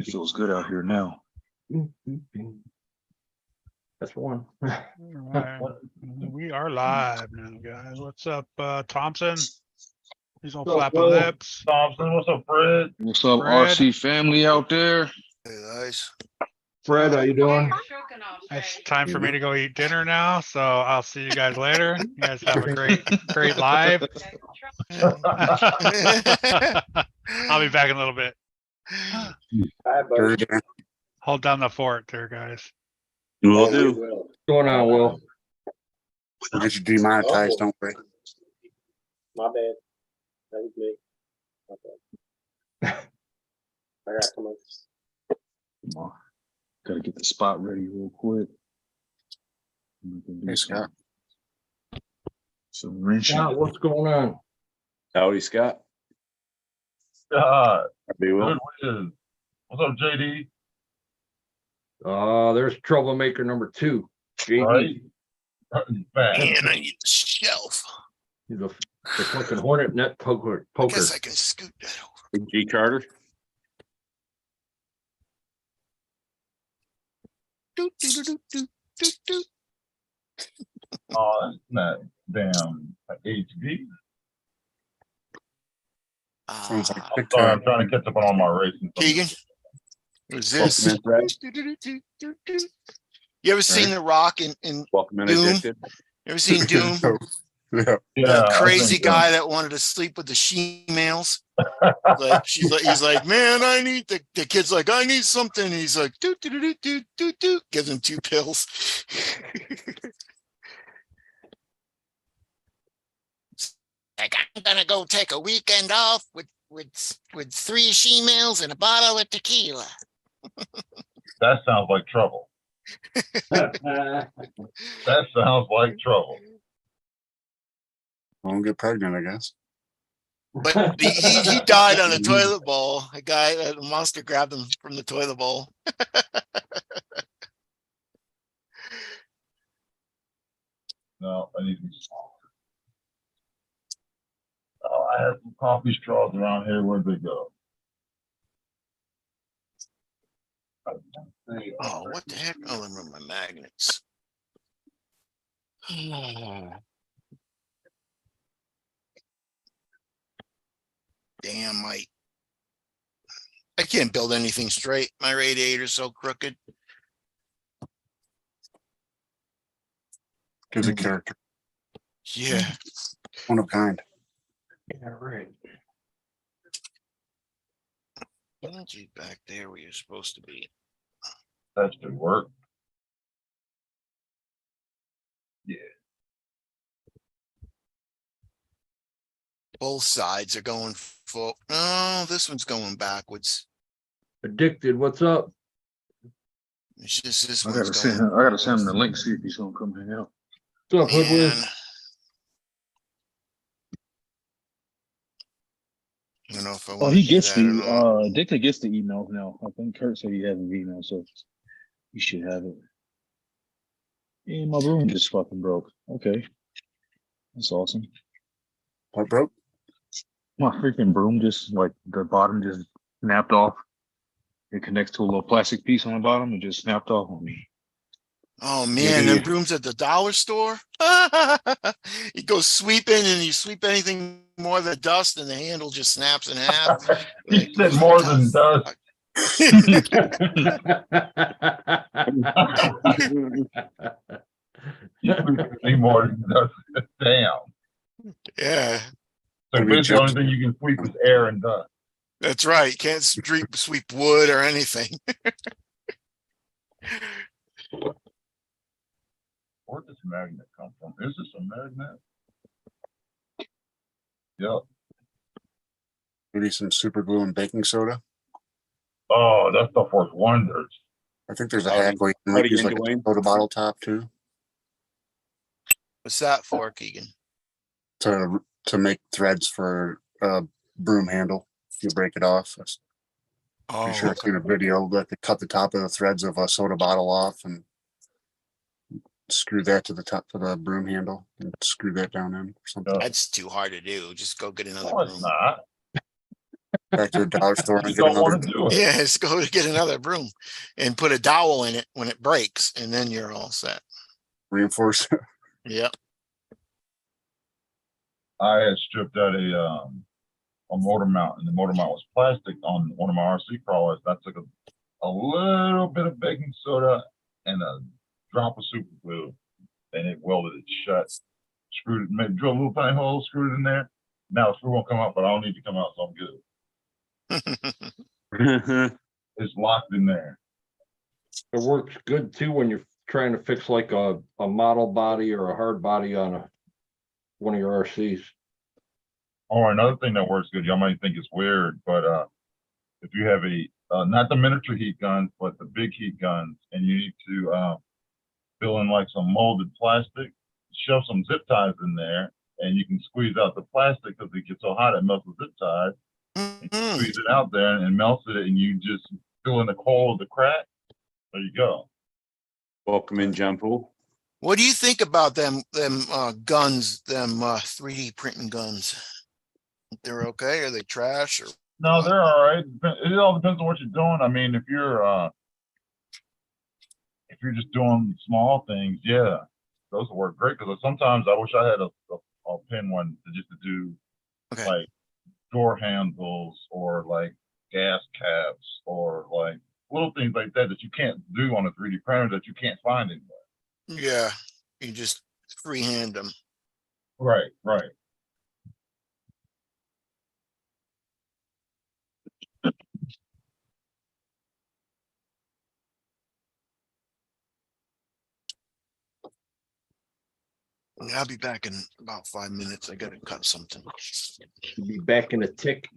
It feels good out here now. That's one. Alright, we are live now, guys. What's up, Thompson? He's all flapping lips. Thompson, what's up, Fred? What's up, Fred? RC family out there? Hey guys. Fred, how you doing? It's time for me to go eat dinner now, so I'll see you guys later. You guys have a great live. I'll be back in a little bit. Hold down the fort there, guys. Will do. What's going on, Will? We'll get you demonetized, don't worry. My bad. That was me. My bad. I got come on. Come on. Gotta get the spot ready real quick. Hey, Scott. Some wrenching. Scott, what's going on? Howdy, Scott. Be well. What's up, JD? There's troublemaker number 2. JD. Right. Back. Man, I need the shelf. He's the fucking Hornet net poker. I guess I can scoot that over. G Carter. Doot, doot, doot, doot, doot, doot. Oh, that's not damn HV. Ah, I'm sorry, I'm trying to catch up on all my racing. Keegan, who's this? Welcome in, Fred. Doot, doot, doot, doot, doot. You ever seen The Rock in Welcome in, Doom? Addicted. You ever seen Doom? Yeah, That I crazy think so. guy that wanted to sleep with the she-males. Like he's like, man, I need the kid's like, I need something. He's like, doot, doot, doot, doot, doot, doot. Gives him 2 pills. Like, I'm gonna go take a weekend off with 3 she-males and a bottle of tequila. That sounds like trouble. That sounds like trouble. Won't get pregnant, I guess. But he died on a toilet bowl. A monster grabbed him from the toilet bowl. No, I need to. Oh, I had some coffee straws around here. Where'd they go? Oh, what the heck? Oh, I'm on my magnets. Damn, I can't build anything straight. My radiator's so crooked. Gives a character. Yeah. One of a kind. Yeah, right. Energy back there where you're supposed to be. That should work. Yeah. Both sides are going full. No, this one's going backwards. Addicted, what's up? It's just this I one's gotta send going. him. I gotta send him the link. See if he's gonna come hang out. What's up, Hoodwin? Man. I don't know if I want Oh, to he do gets that or not. the Dicta gets the emails now. I think Kurt said he has his email, so you should have it. Yeah, my room just fucking broke. Okay, that's awesome. What broke? My freaking broom just like the bottom just snapped off. It connects to a little plastic piece on the bottom. It just snapped off on me. Oh man, them brooms at the dollar store. You go sweeping and you sweep anything more than dust and the handle just snaps in half. He said more than dust. Any more than dust. Damn. Yeah, So basically, the only thing you can sweep is air and dust. that's right. Can't sweep wood or anything. Where'd this magnet come from? Is this a magnet? Yep. Maybe some super glue and baking soda. Oh, that stuff works wonders. I think there's a Howdy. hack where you can Howdy use again, like a Dwayne. soda bottle top too What's that for, Keegan? to make threads for a broom handle. If you break it off, Oh, I'm sure I've seen a video that they cut the top of the threads of a soda bottle off and screw that to the top of the broom handle and screw that down in or something. that's too hard to do. Just go get another No, it's broom. not. Back to the dollar store and You get don't another. want to do it. Yeah, let's go to get another broom and put a dowel in it when it breaks, and then you're all set. Reinforce. Yep. I had stripped out a motor mount, and the motor mount was plastic on one of my RC crawlers. I took a little bit of baking soda and a drop of super glue, and it welded it shut. Screwed it, made drill a little tiny hole, screwed it in there. Now the screw won't come out, but I don't need to come out, so I'm good. It's locked in there. It works good too when you're trying to fix like a model body or a hard body on one of your RCs. Or another thing that works good, y'all might think it's weird, but if you have not the miniature heat guns, but the big heat guns, and you need to fill in like some molded plastic, shove some zip ties in there, and you can squeeze out the plastic because it gets so hot it melts the zip ties. And you squeeze it out there and melts it, and you just fill in the hole of the crack. There you go. Welcome in, John Poole. What do you think about them guns, them 3D printing guns? They're okay? Are they trash? Or No, they're all right. It all depends on what you're doing. I mean, if you're just doing small things, yeah, those will work great. Because sometimes I wish I had a pin one to do okay. like door handles or like gas caps or like little things like that you can't do on a 3D printer that you can't find anywhere. Yeah, you just freehand them. Right. I'll be back in about 5 minutes. I gotta cut something. Should be back in a tick.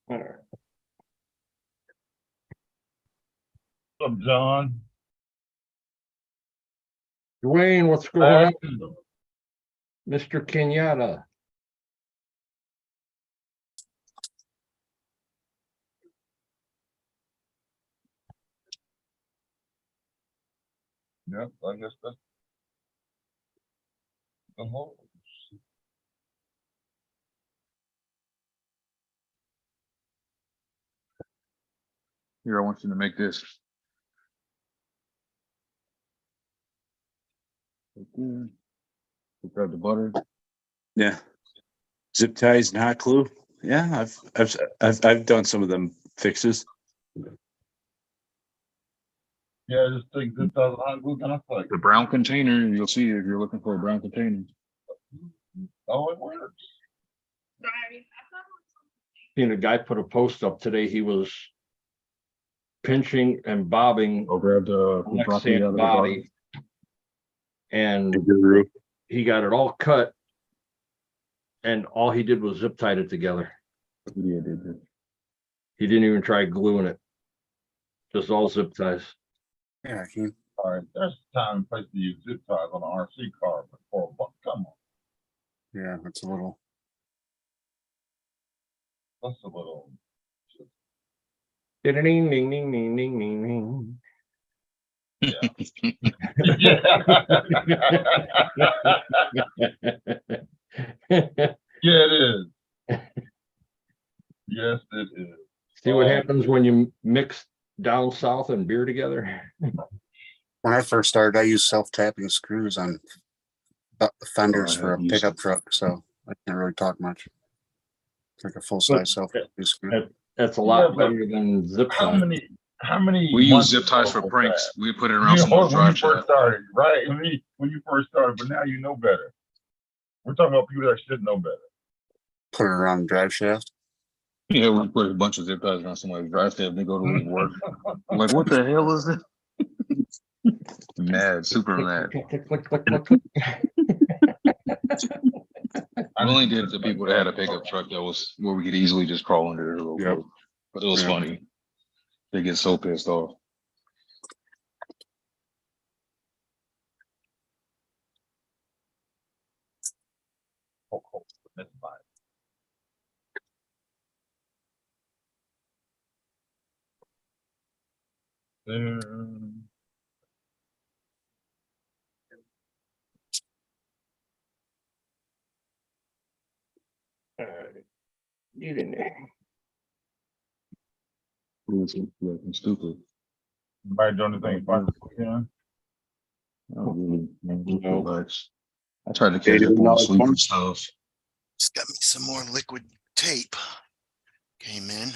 All right. What's up, John? Dwayne, what's going on? Mr. Kenyatta. Yep, I guess that's the whole. Here, I want you to make this. Okay. Grab the butter. Yeah. Zip ties and hot glue. Yeah, I've done some of them fixes. Yeah, just take this out of the hot glue gun. It's like, The brown container, you'll see if you're looking for a brown container. oh, it works. Seen a guy put a post up today. He was pinching and bobbing I'll grab the next broccoli out of the body, and Guru. he got it all cut, and all he did was zip tied it together. bottom. Yeah, did it. He didn't even try gluing it. Just all zip ties. Yeah, he, All right, there's time and place to use zip ties on an RC car, but for $1, come on, yeah, it's a little. that's a little. Ding ding ding ding ding ding ding. Yeah, it is. Yes, it is. See what happens when you mix down south and beer together? When I first started, I used self-tapping screws on fenders for a used pickup to. truck, so I can't really talk much. It's like a full-size self-tapping screw. That's a lot Yeah, but better than zip How tie. many? We use months zip ties ago for was pranks. that? We put it around Yeah, someone's when you drive first shaft. started, right? When you first started, but now you know better. We're talking about people that should know better. Put it around the drive shaft. Yeah, we put a bunch of zip ties around somebody's drive shaft. They go to work. I'm like, what the hell is it? Mad, super mad. Click, click, click, click, click. I only did it to people that had a pickup truck that was where we could easily just crawl under it real Yep. quick. But it was Yep. funny. They get so pissed off. That's fine. There. Get in there. I'm stupid. Anybody doing anything fun this weekend? Not really, man, just No. relax. I tried to Hey, catch up doing on all sleep fun? and stuff. Just got me some more liquid tape. Came in.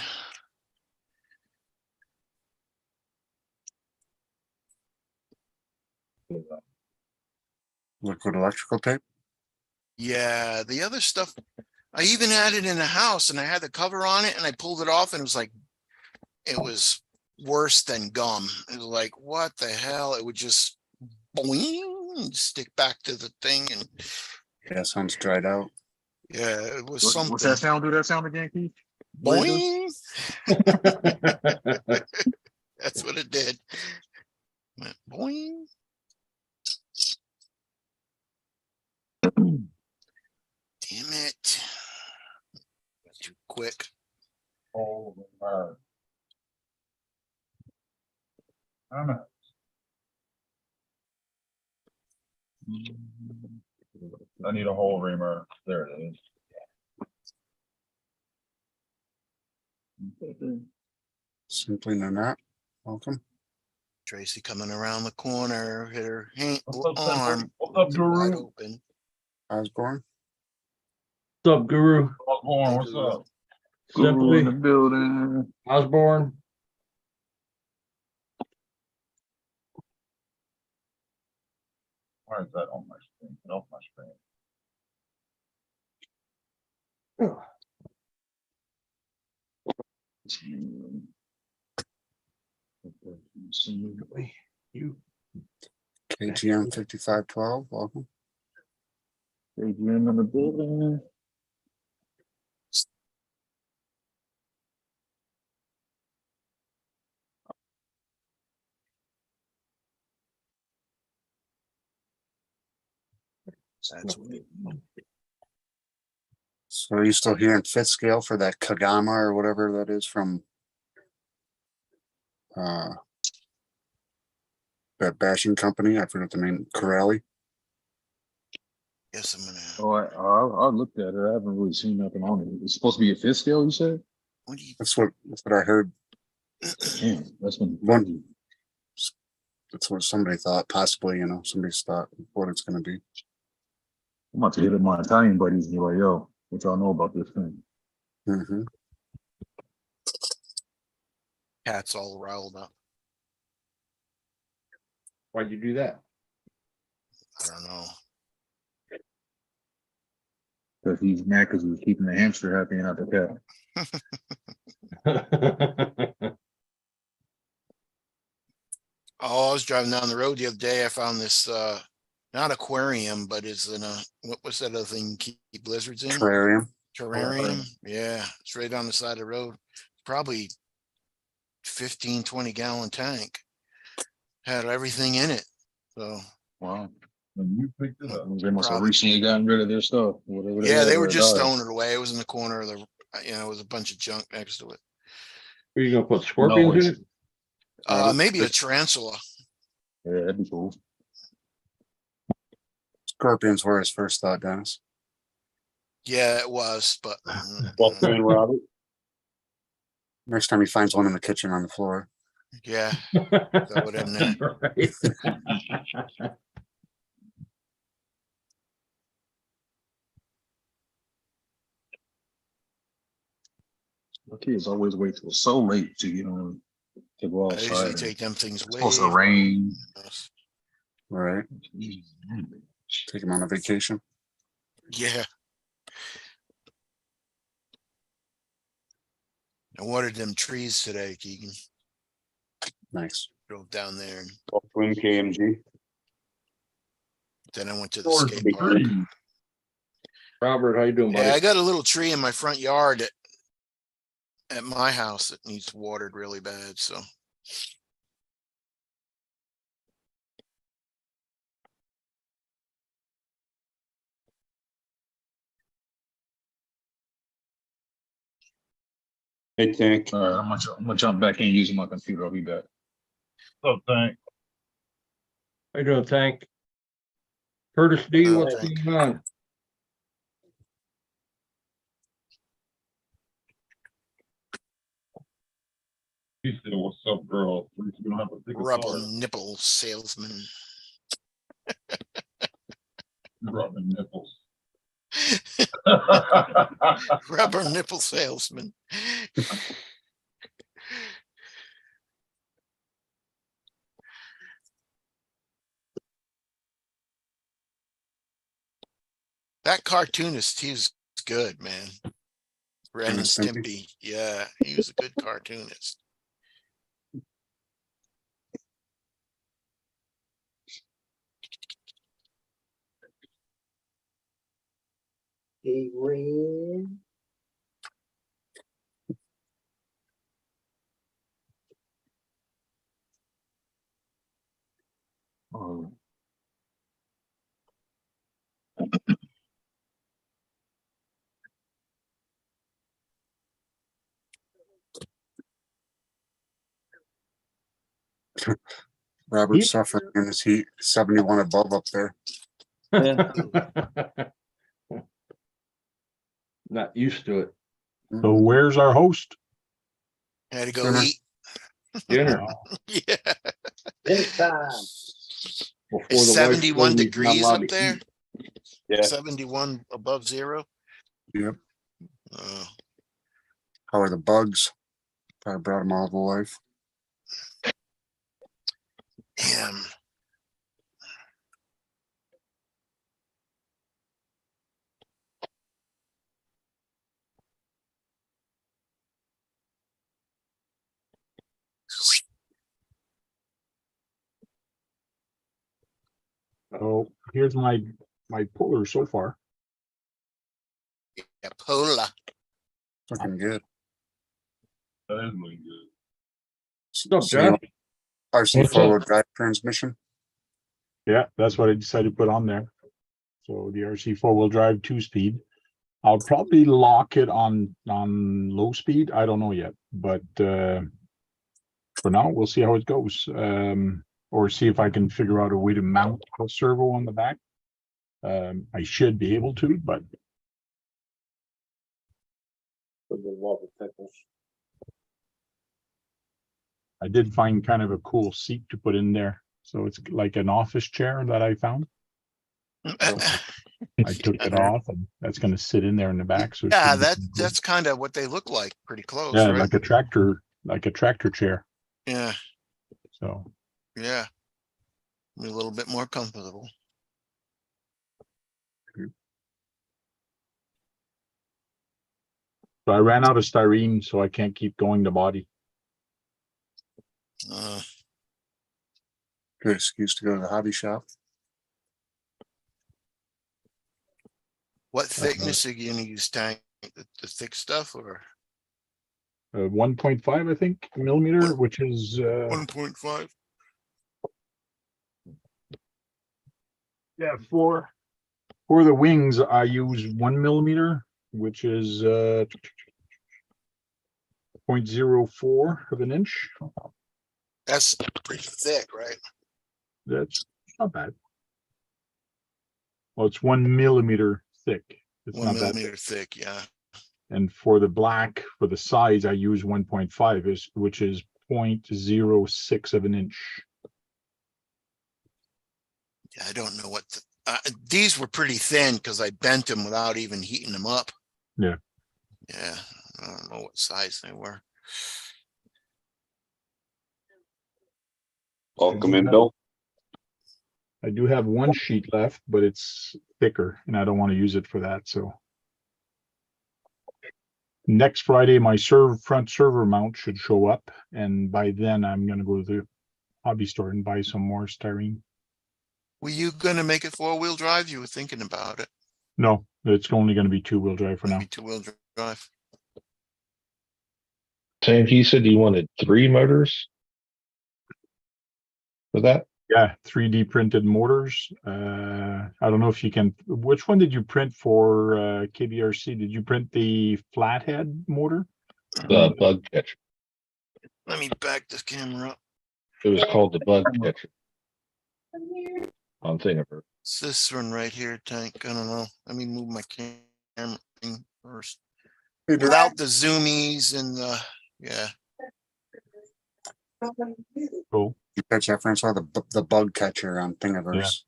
Liquid electrical tape. Yeah, the other stuff, I even had it in the house and I had the cover on it and I pulled it off and it was worse than gum. It was like, what the hell? It would just boing, stick back to the thing and Yeah, sounds dried out. yeah, it was What's something. that sound? Do that sound again, Keith? Boing. That's what it did. Went boing. Damn it. Too quick. Oh, my. I don't know. I need a whole reamer. There it is. Simply Nanette. Welcome. Tracy coming around the corner, hit her What's up, arm Simple? What's up, wide Guru? open. Osborne. What's up, Guru? Osborne, what's up? Guru in the Simply building. Osborne. Why is that on my screen? Get off my screen. You. KGM 5512. Welcome. AGM in the building. That's what So are you still here in fifth scale for that Kagama or whatever that is from that bashing company? I forget the name. Corelli. guess I'm gonna. I looked at it. I haven't really seen nothing on it. It's supposed to be a fifth scale, you said? What do you? That's what I heard. Damn, that's been One- crazy. That's what somebody thought, possibly, somebody's thought what it's gonna be. I'm about to hit up my Italian buddies and be like, yo, what y'all know about this thing? Mm-hmm. Cat's all riled up. Why'd you do that? I don't know. Because he's mad because he's keeping the hamster happy and not the cat. Oh, I was driving down the road the other day. I found this not aquarium, but it's in a what was that other thing you keep lizards in? Terrarium. Terrarium. Yeah, it's right on the side of the road. Probably 15, 20 gallon tank. Had everything in it. So Wow. And you picked it up. They must have Probably. recently gotten rid of their stuff. Whatever yeah, had they or were it just died. throwing it away. It was in the corner of the it was a bunch of junk next to it. Are you gonna put scorpions in it? Maybe a tarantula. Yeah, that'd be cool. Scorpions were his first thought, Dennis. Yeah, it was, but Robert. Next time he finds one in the kitchen on the floor. yeah, throw it in there. Right. My kids always wait till so late to get on to go I outside. usually and take them things it's way. supposed to rain. All right. Take him on a vacation. Yeah. I watered them trees today, Keegan. Nice. Drove down there and Twin KMG. then I went to the Towards skate the park. tree. Robert, how you doing, buddy? Yeah, I got a little tree in my front yard at my house that needs watered really bad, so. Hey, Tank. All right, I'm gonna jump back in using my computer. I'll be back. So thank. How you doing, Tank? Curtis D, Oh, what's Tank. going on? He said, "What's up, girl? We don't have to pick a Rubber color." nipple salesman. Rubbing nipples. Rubber nipple salesman. That cartoonist, he's good, man. Ren and and Stimpy. Stimpy. Yeah, he was a good cartoonist. Hey, Red. Um, Robert's suffering in his heat, 71 above up there. Not used to it. So where's our host? Had to go Dinner. eat. Dinner. Yeah. It's time. before It's the wife 71 told me he's not degrees allowed up to there. eat. Yeah. 71 above zero. Yep. Oh, How are the bugs? Probably brought him all to life. damn. Oh, here's my puller so far. Yeah, Pola. Looking good. That is looking good. What's So up, you John? want RC What's four-wheel drive transmission. Yeah, that's what I decided to put on there. So the RC 4-wheel drive 2-speed. I'll probably lock it on low speed. I don't know yet, but for now we'll see how it goes. Or see if I can figure out a way to mount a servo on the back. I should be able to, but For the love of pickles. I did find kind of a cool seat to put in there. So it's like an office chair that I found. I took it off and that's gonna sit in there in the back. So it Yeah, should be pretty cool. that's kind of what they look like. Pretty close, Yeah, right? like a tractor chair. Yeah, So yeah. Be a little bit more comfortable. I ran out of styrene, so I can't keep going to body. Uh, Good excuse to go to the hobby shop. what thickness are you gonna use, Tank? The thick stuff or 1.5, I think, millimeter, which is 1.5? yeah, for the wings, I use 1 millimeter, which is 0.04 of an inch. That's pretty thick, right? That's not bad. Well, it's 1 millimeter thick. It's 1 not that. millimeter thick, yeah. And for the black, for the size, I use 1.5, which is 0.06 of an inch. Yeah, I don't know what these were pretty thin because I bent them without even heating them up. Yeah. Yeah, I don't know what size they were. Welcome in, Bill. I do have one sheet left, but it's thicker and I don't want to use it for that. So next Friday, my front server mount should show up. And by then I'm going to go to the hobby store and buy some more styrene. Were you gonna make it 4-wheel drive? You were thinking about it. No, it's only going to be 2-wheel drive for now. Maybe 2-wheel drive. Tank, you said you wanted 3 motors for that? Yeah, 3D printed motors. I don't know if you can, which one did you print for KBRC? Did you print the flathead motor? The bug catcher. Let me back this camera up. It was called the bug catcher. On Thingiverse. It's this one right here, Tank. I don't know. Let me move my camera thing first. Hey, Bill. Without the zoomies and the, yeah. Cool. You catch that, Francois? The bug catcher on Thingiverse.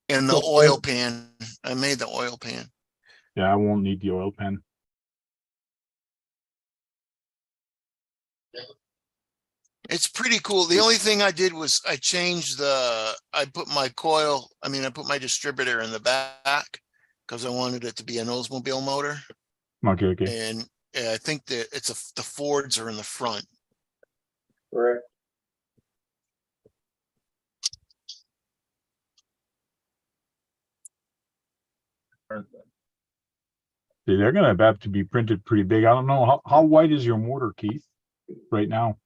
And the oil pan. I made the oil pan. Yeah, I won't need the oil pan. It's pretty cool. The only thing I did was I changed I put my coil, I put my distributor in the back because I wanted it to be an Oldsmobile motor. Okay, okay. And I think that the Fords are in the front. Correct. See, they're gonna have to be printed pretty big. I don't know, how wide is your motor, Keith, right now?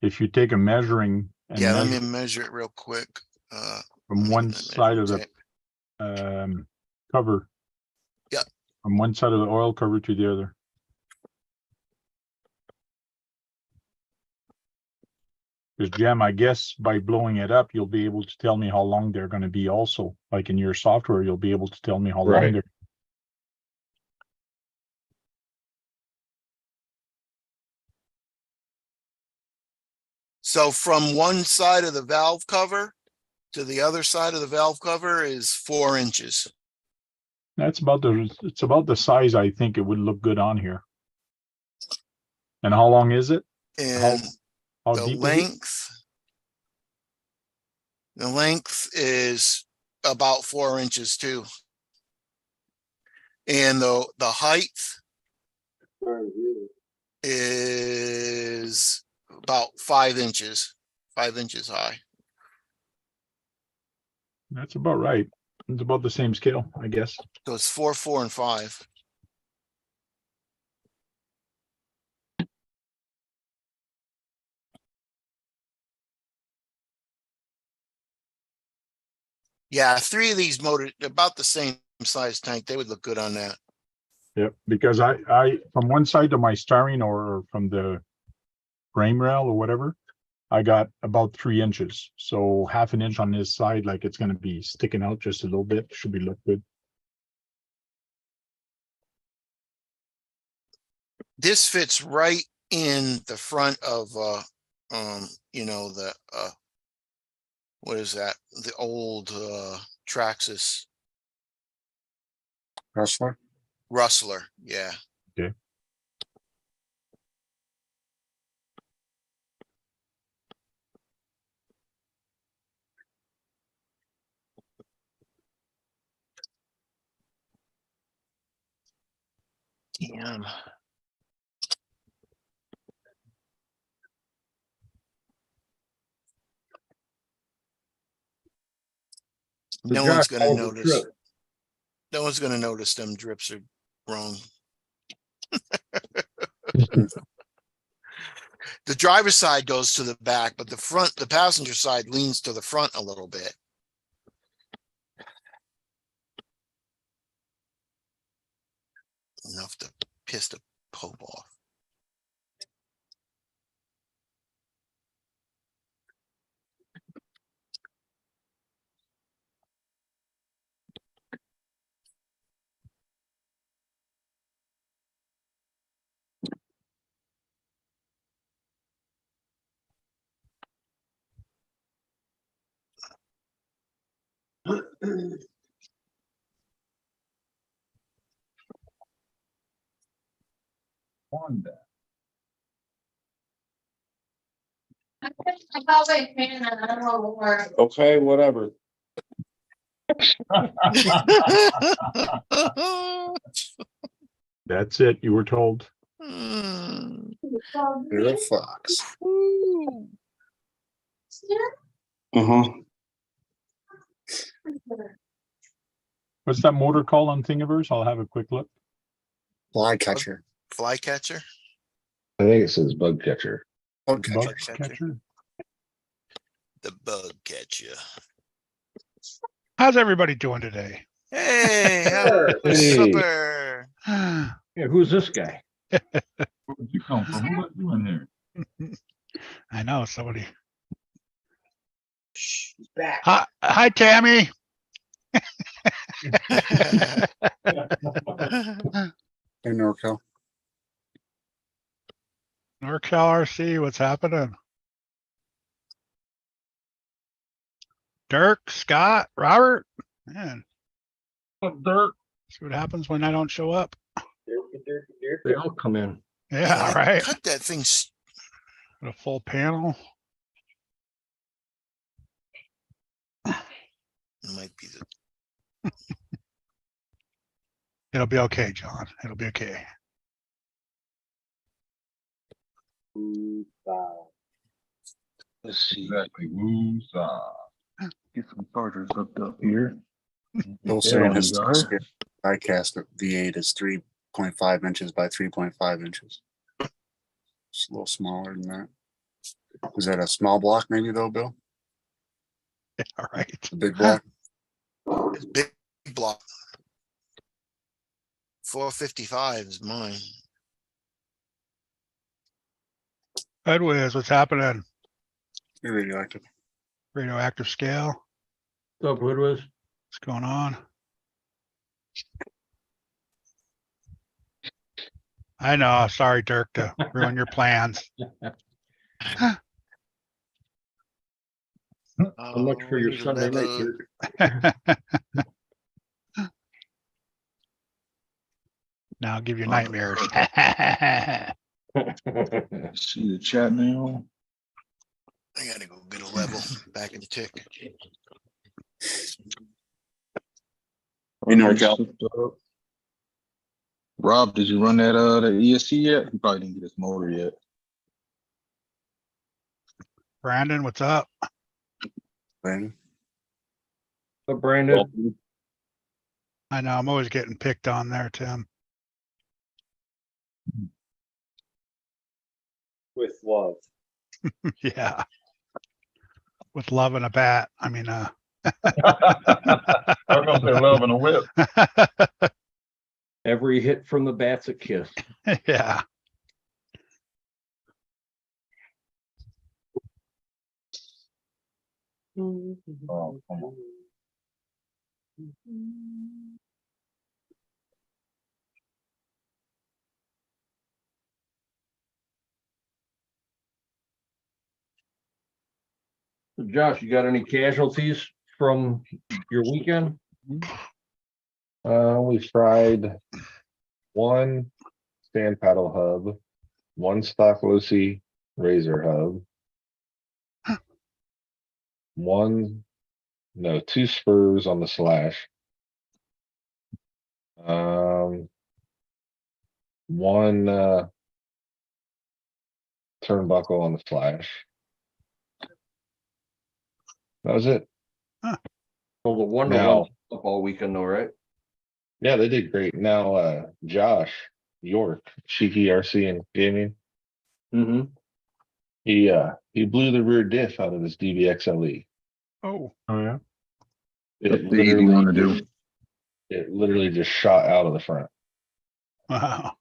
If you take a measuring and Yeah, let me measure measure it real quick. from one side of the cover. Yeah. From one side of the oil cover to the other. Because Jem, I guess by blowing it up, you'll be able to tell me how long they're gonna be also. Like in your software, you'll be able to tell me how long Right. they're. So from one side of the valve cover to the other side of the valve cover is 4 inches. It's about the size I think it would look good on here. And how long is it? And How the deep is it? length is about 4 inches too. And the height is about 5 inches, 5 inches high. That's about right. It's about the same scale, I guess. So it's 4, 4, and 5. Yeah, 3 of these motors, about the same size tank. They would look good on that. Yep, because I from one side of my styrene or from the frame rail or whatever, I got about 3 inches. So half an inch on this side, like it's gonna be sticking out just a little bit, should be look good. This fits right in the front of what is that? The old Traxxas Rustler. Rustler. Yeah. Okay. Damn. No one's gonna notice. No one's gonna notice them drips are wrong. The driver's side goes to the back, but the passenger side leans to the front a little bit. Enough to piss the Pope off. Okay, whatever. That's it, you were told. You're a fox. Uh-huh. What's that motor called on Thingiverse? I'll have a quick look. Flycatcher. Flycatcher. I think it says bug catcher. Bug Bug catcher. catcher? The bug catcher. How's everybody doing today? Hey, Hey. supper. Yeah, who's this guy? Where did you come from? Who let you in here? I know somebody. Shh, he's back. Hi, Tammy. In Norco. NorCal RC, what's happening? Dirk, Scott, Robert, man, Dirt, see what happens when I don't show up. they all come in. Yeah, I right. Cut that thing. A full panel. Might be the, It'll be okay, John. It'll be okay. Let's see. Exactly. Woos, Get some chargers hooked up here. Bill There saying we his go. diecast at V8 is 3.5 inches by 3.5 inches. It's a little smaller than that. Is that a small block maybe though, Bill? All right. A big block? it's big block. 455 is mine. Edwiz, what's happening? You're radioactive. Radioactive scale. What's up, Woodward? What's going on? I know. Sorry, Dirk, to ruin your plans. How much for your need a Sunday night, little- Dirk? Now I'll give you nightmares. See the chat now. I gotta go get a level back in the tick. Hey, NorCal. Hooked up. Rob, did you run that ESC yet? He probably didn't get his motor yet. Brandon, what's up? Thing. So Brandon, I know I'm always getting picked on there, Tim. With love. Yeah. With love and a bat. I mean, I'm gonna say love and a whip. every hit from the bat's a kiss. yeah. Oh, come on. So Josh, you got any casualties from your weekend? We tried one stand paddle hub, one stock Lucy razor hub, two spurs on the slash. One turnbuckle on the slash. That was it. Well, the Wonder Now- One's up all weekend though, right? Yeah, they did great. Now, Josh York, Shiki RC and Gaming, Mm-hmm. he blew the rear diff out of his DBXLE. Oh, Oh, yeah. It The easy one to do. literally, it literally just shot out of the front. wow.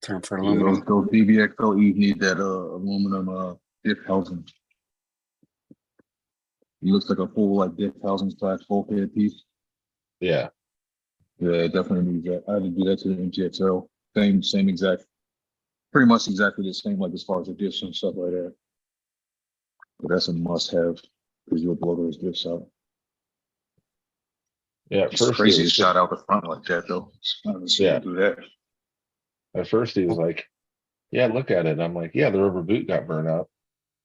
Term for Yeah, aluminum. those DBXLE need that aluminum diff housing. It looks like a full like diff housing / bulkhead piece. Yeah. Yeah, it definitely needs that. I had to do that to the MTXL. Same exact, pretty much exactly the same, like as far as the diffs and stuff like that. But that's a must have because you'll blow those diffs out. Yeah. At It's first, crazy it to was shot out the front like that though. Yeah. Do that. At first he was like, yeah, look at it. I'm like, yeah, the rubber boot got burned up.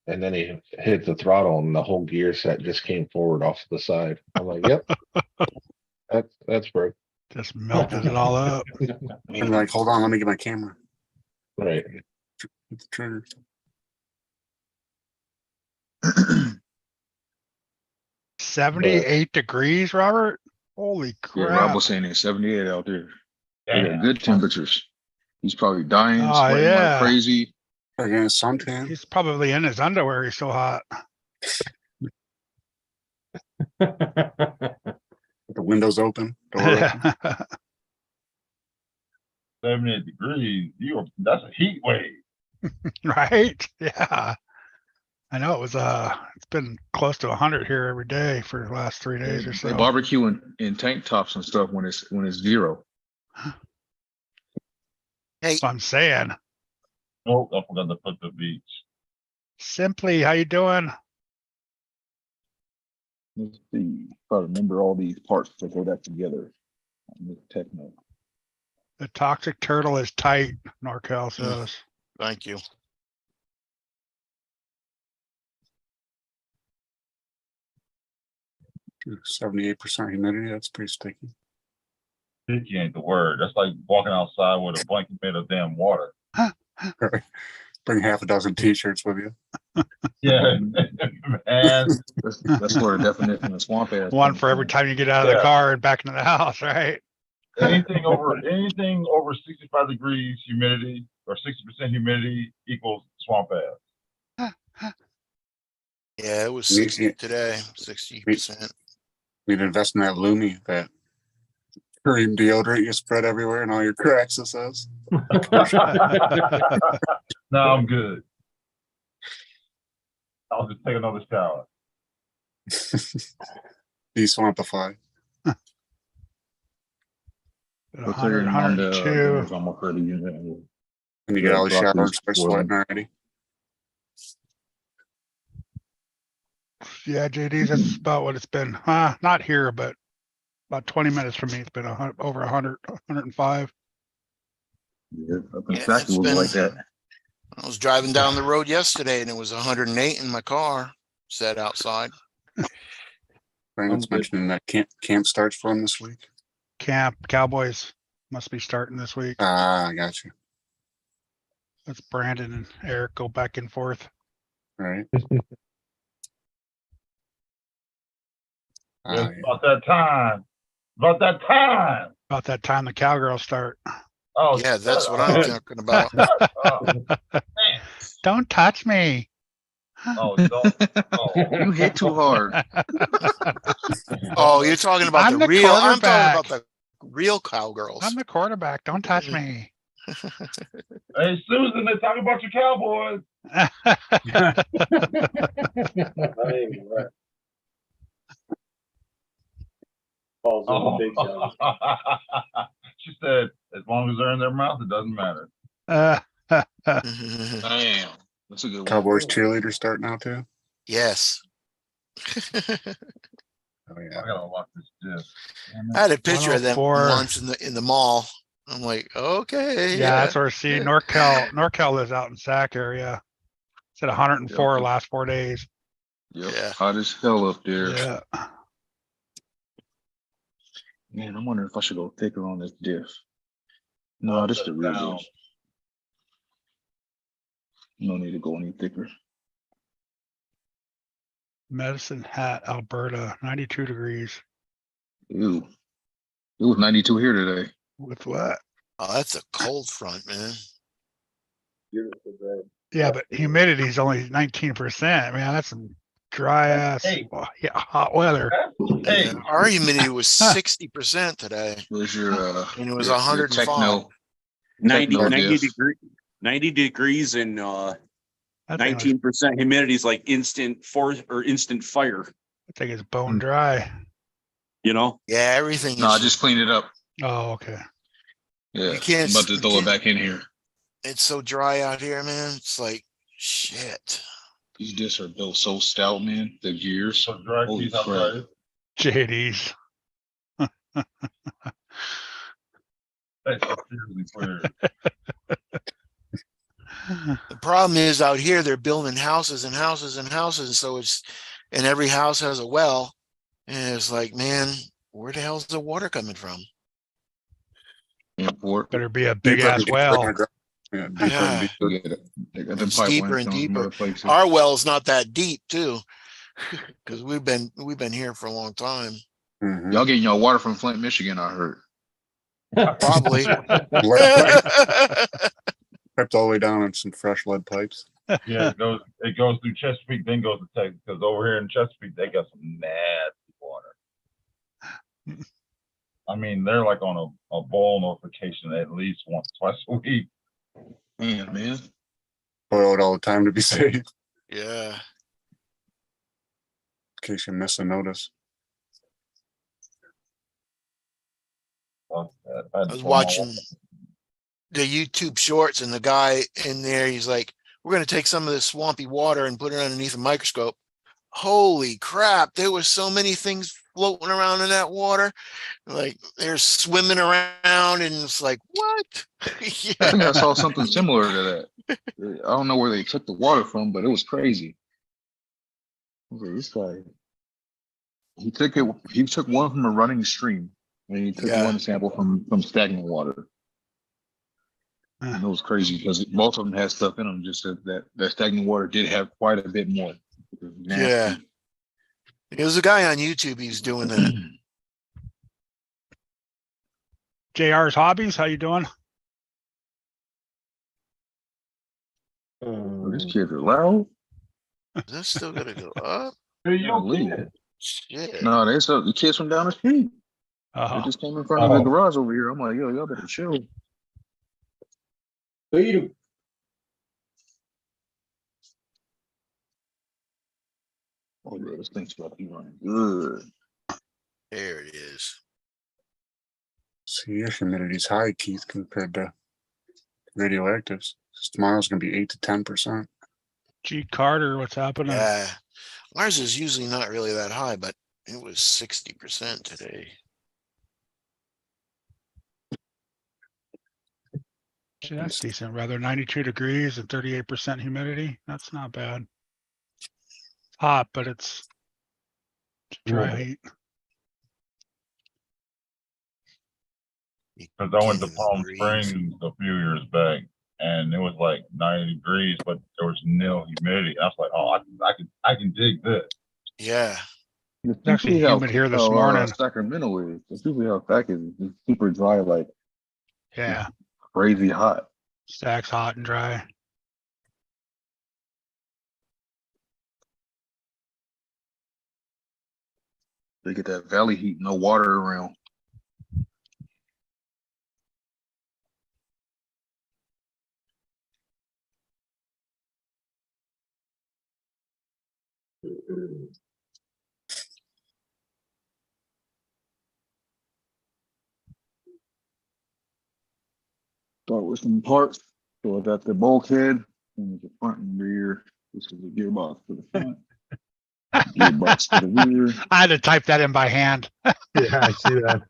And then he hit the throttle and the whole gear set just came forward off to the side. I'm like, yep, that's broke. Just melted it all up. I'm like, hold on, let me get my camera. Right. Hit the trigger. 78 degrees, Robert? Holy Yeah, Rob crap. was saying it's 78 out there. They got Damn. good temperatures. He's probably dying, Oh, sweating yeah. like crazy. Again, suntan. He's probably in his underwear. He's so hot. The windows open. Door open. 78 degrees. That's a heat wave. Right? Yeah. I know it's been close to 100 here every day for the last 3 days or They so. barbecue in tank tops and stuff when it's zero. That's what I'm saying. Oh, I forgot to put the beach. Simply, how you doing? Let's see, if I remember all these parts to go that together. On this Techno. The toxic turtle is tight, Norcal says. Thank you. 78% humidity, that's pretty sticky. Sticky ain't the word. That's like walking outside with a blanket made of damn water. Bring half a dozen t-shirts with you. Yeah, man. That's where the definition of swamp ass. One comes for every from. time you get out of the Yeah. car and back into the house, right? Anything over 65 degrees humidity or 60% humidity equals swamp ass. Yeah, it was Me- 60 today, 60%. Need to invest in that Lumi, that cream deodorant you spread everywhere and all your cracks, it says. No, I'm good. I'll just take another shower. Deswampify. At What's 100, there on the 102. it's almost ready, you know. And you get Yeah, out of the shower and broccoli's start boiling. sweating already. Yeah, JD's, that's about what it's been. Not here, but about 20 minutes from me. It's been over 100, 105. Yeah, up in Yeah, fact, it's it was been- like that. I was driving down the road yesterday and it was 108 in my car, sat outside. Brandon's good. mentioning that camp starts for him this week. Camp Cowboys must be starting this week. Ah, I got you. That's Brandon and Eric go back and forth. Right. It's Yeah. about that time. About that time. About that time the Cowgirls start. Oh, Yeah, that's what shut I'm up. talking about. Oh, Don't touch me. oh, don't. Oh. You hit too hard. Oh, you're talking about I'm the the real, I'm talking quarterback. about the real Cowgirls. I'm the quarterback. Don't touch me. Hey, Susan, they talking about your Cowboys. I ain't right. Balls on the big guns. She said, as long as they're in their mouth, it doesn't matter. Damn, that's a good one. Cowboys cheerleader start now too. Yes. Oh I yeah. gotta lock this disc. I had a picture of them 104. once in the mall. I'm like, okay, Yeah, that's where see NorCal lives out in Sac area. It's at 104 Yeah. last 4 days. Yep, Yeah. hot as hell up there. Yeah. Man, I'm wondering if I should go thicker on this diff. No, this is the real Down. diff. No need to go any thicker. Medicine Hat, Alberta, 92 degrees. Ew. It was 92 here today. With what? Oh, that's a cold front, man. Beautiful day. Yeah, but humidity is only 19%. Man, that's some dry ass, Hey. hot weather. Hey, Yeah, our humidity was 60% today, Where's your and it was your 105. Techno? 90, Techno 90 diff. degree, 90 degrees and That thing, was, 19% humidity is like instant instant fire, that thing is bone dry. you know? Yeah, everything No, I is. just cleaned it up. Oh, okay. Yeah, You can't I'm about to you throw it can't- back in here. It's so dry out here, man. It's like shit. These discs are built so stout, man. The gears. so dry, Holy please, how crap. dry. JD's. That's seriously clear. The problem is out here they're building houses and houses and houses, so and every house has a well, and it's like, man, where the hell's the water coming from? Import. Better be a big Deeper ass and deeper well. in the ground. Yeah, deeper Yeah. and deeper. They get it. They got them It's deeper pipelines and from deeper. other places. Our well's not that deep too, because we've been here for a long time. Mhm. Y'all getting your water from Flint, Michigan, I heard. Probably. Piped all the way down on some fresh lead pipes. Yeah, it goes through Chesapeake, then goes to Texas, because over here in Chesapeake, they got some nasty water. I mean, they're like on a boil notification at least once, twice a week. Man. Boil it all the time to be safe, in Yeah. case you miss a notice. I was watching YouTube shorts and the guy in there, he's like, we're gonna take some of this swampy water and put it underneath a microscope. Holy crap, there was so many things floating around in that water. Like they're swimming around and it's like, what? I think I Yeah. saw something similar to that. I don't know where they took the water from, but it was crazy. I was like, this guy, he took one from a running stream and he took Yeah. one sample from stagnant water. And it was crazy because both of them had stuff in them, just that stagnant water did have quite a bit more. It was nasty. Yeah. There was a guy on YouTube, he's doing that. JR's hobbies, how you doing? These kids are loud. Is this still gonna go up? Hey, you don't Golly. get it. Shit. No, they the kids from down the street. They Uh, just came in front of the Oh. garage over here. I'm like, yo, y'all better chill. Beat 'em. Oh yeah, this thing's about to be running good. There it is. So your humidity's high, Keith, compared to radioactives. Tomorrow's gonna be 8 to 10%. G Carter, what's happening? Yeah. Ours is usually not really that high, but it was 60% today. Gee, that's decent. Rather 92 degrees and 38% humidity. That's not bad. It's hot, but it's dry Yeah. heat. Cause I went to Begin Palm breeze. Springs a few years back and it was like 90 degrees, but there was nil humidity. I was like, oh, I can dig this. Yeah. It's actually humid here this morning. Sacramento is. It's usually how Sac is. It's super dry, like Yeah, crazy hot. Stack's hot and dry. They get that valley heat, no water around. Start with some parts. So I got the bulkhead and the front and rear. This is the gearbox for the front. Gearbox for the rear. I had to type that in by hand. Yeah, I see that.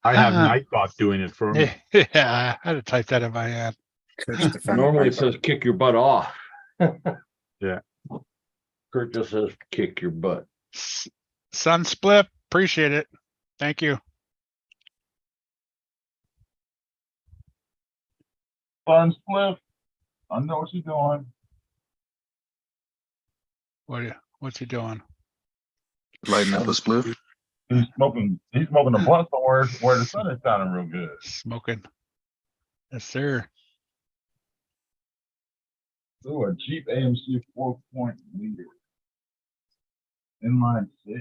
I have Nightbot doing it for me. Yeah, I had to type that in by hand. Kurt's defending Normally it Piper. says kick your butt off. Yeah. Kurt just says kick your butt. Sun split, appreciate it. Thank you. Fun split. I know what you're doing. What's he doing? Lighting up a spliff. He's smoking a blunt somewhere where the sun is shining real good. Smoking. Yes, sir. Ooh, a Jeep AMC 4-point leader. Inline 6.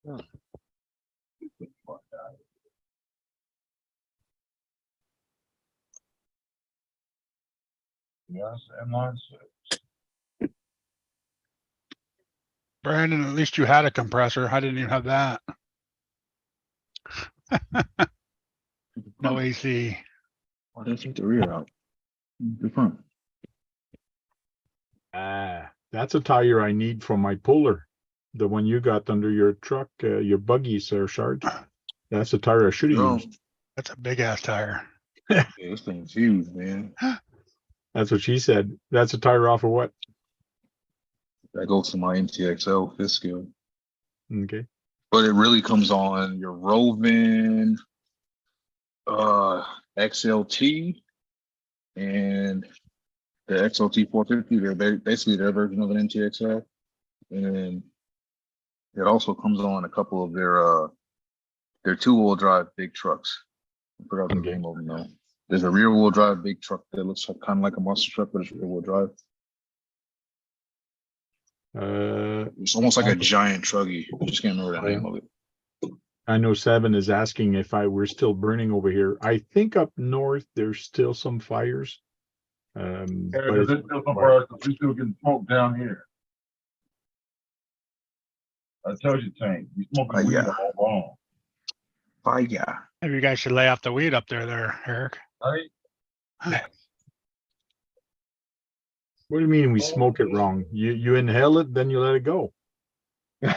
Hmm. Yes, inline 6. Brandon, at least you had a compressor. I didn't even have that. No AC. Why did I take the rear out? The front. That's a tire I need from my puller. The one you got under your truck, your buggy, sir, Sarge. That's the tire I should have No, used. That's a big ass tire. yeah, this thing's huge, man. That's what she said. That's a tire off of what? That goes to my MTXL fifth skill. Okay. But it really comes on your Rovan, XLT, and the XLT 450. They're basically their version of an MTXL, and it also comes on a couple of their two-wheel drive big trucks. I forgot the Okay. name of them now. There's a rear-wheel drive big truck that looks kind of like a monster truck, but it's rear-wheel drive. It's almost like a giant truggy. I just can't remember the name of it. I know Seven is asking if we're still burning over here. I think up north there's still some fires. Yeah, But there's it's- still some parts, we still getting smoked down here. I told you, Tank, you smoking weed yeah. all along, Fire. Maybe you guys should lay off the weed up there, Eric. right? What do you mean we smoke it wrong? You inhale it, then you let it go. Y'all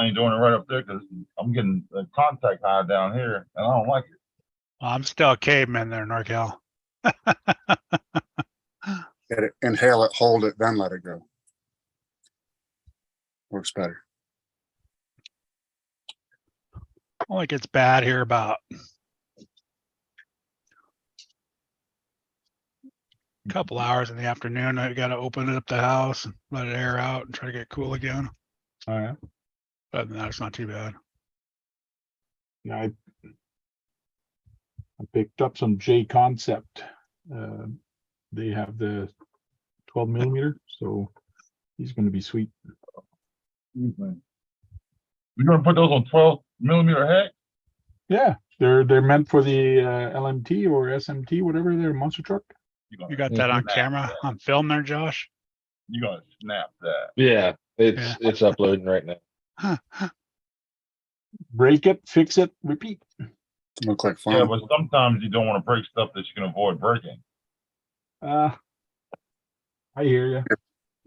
ain't doing it right up there because I'm getting the contact high down here and I don't like it. Well, I'm still a caveman there, NorCal. Get it, inhale it, hold it, then let it go. Works better. Only gets bad here about a couple hours in the afternoon. I got to open it up the house and let it air out and try to get cool again. All right. Other than that, it's not too bad. Yeah, I picked up some J Concept. They have the 12 millimeter, so he's going to be sweet. We're gonna put those on 12mm hex. Yeah, they're meant for the LMT or SMT, whatever their monster truck. You got that on snap camera, that. on film there, Josh? You're gonna snap that. Yeah, Yeah. it's uploading right now. Break it, fix it, repeat. Look like fun. Yeah, but sometimes you don't want to break stuff that you can avoid breaking. I hear you.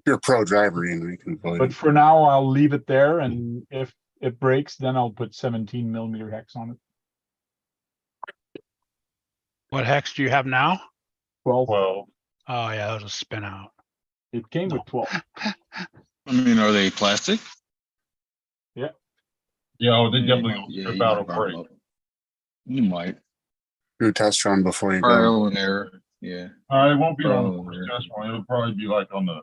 You're a pro driver, you know, you can avoid But it. for now, I'll leave it there, and if it breaks, then I'll put 17 millimeter hex on it. What hex do you have now? 12. Well, Oh yeah, that was a spin out. It came with 12. I mean, are they plastic? yeah, oh, they definitely gonna Yeah, strip you out might or burn break. them up. You might. Do a test run before you go. Trial and error. Yeah. It won't be on the Oh, first yeah. test one. It'll probably be like on the,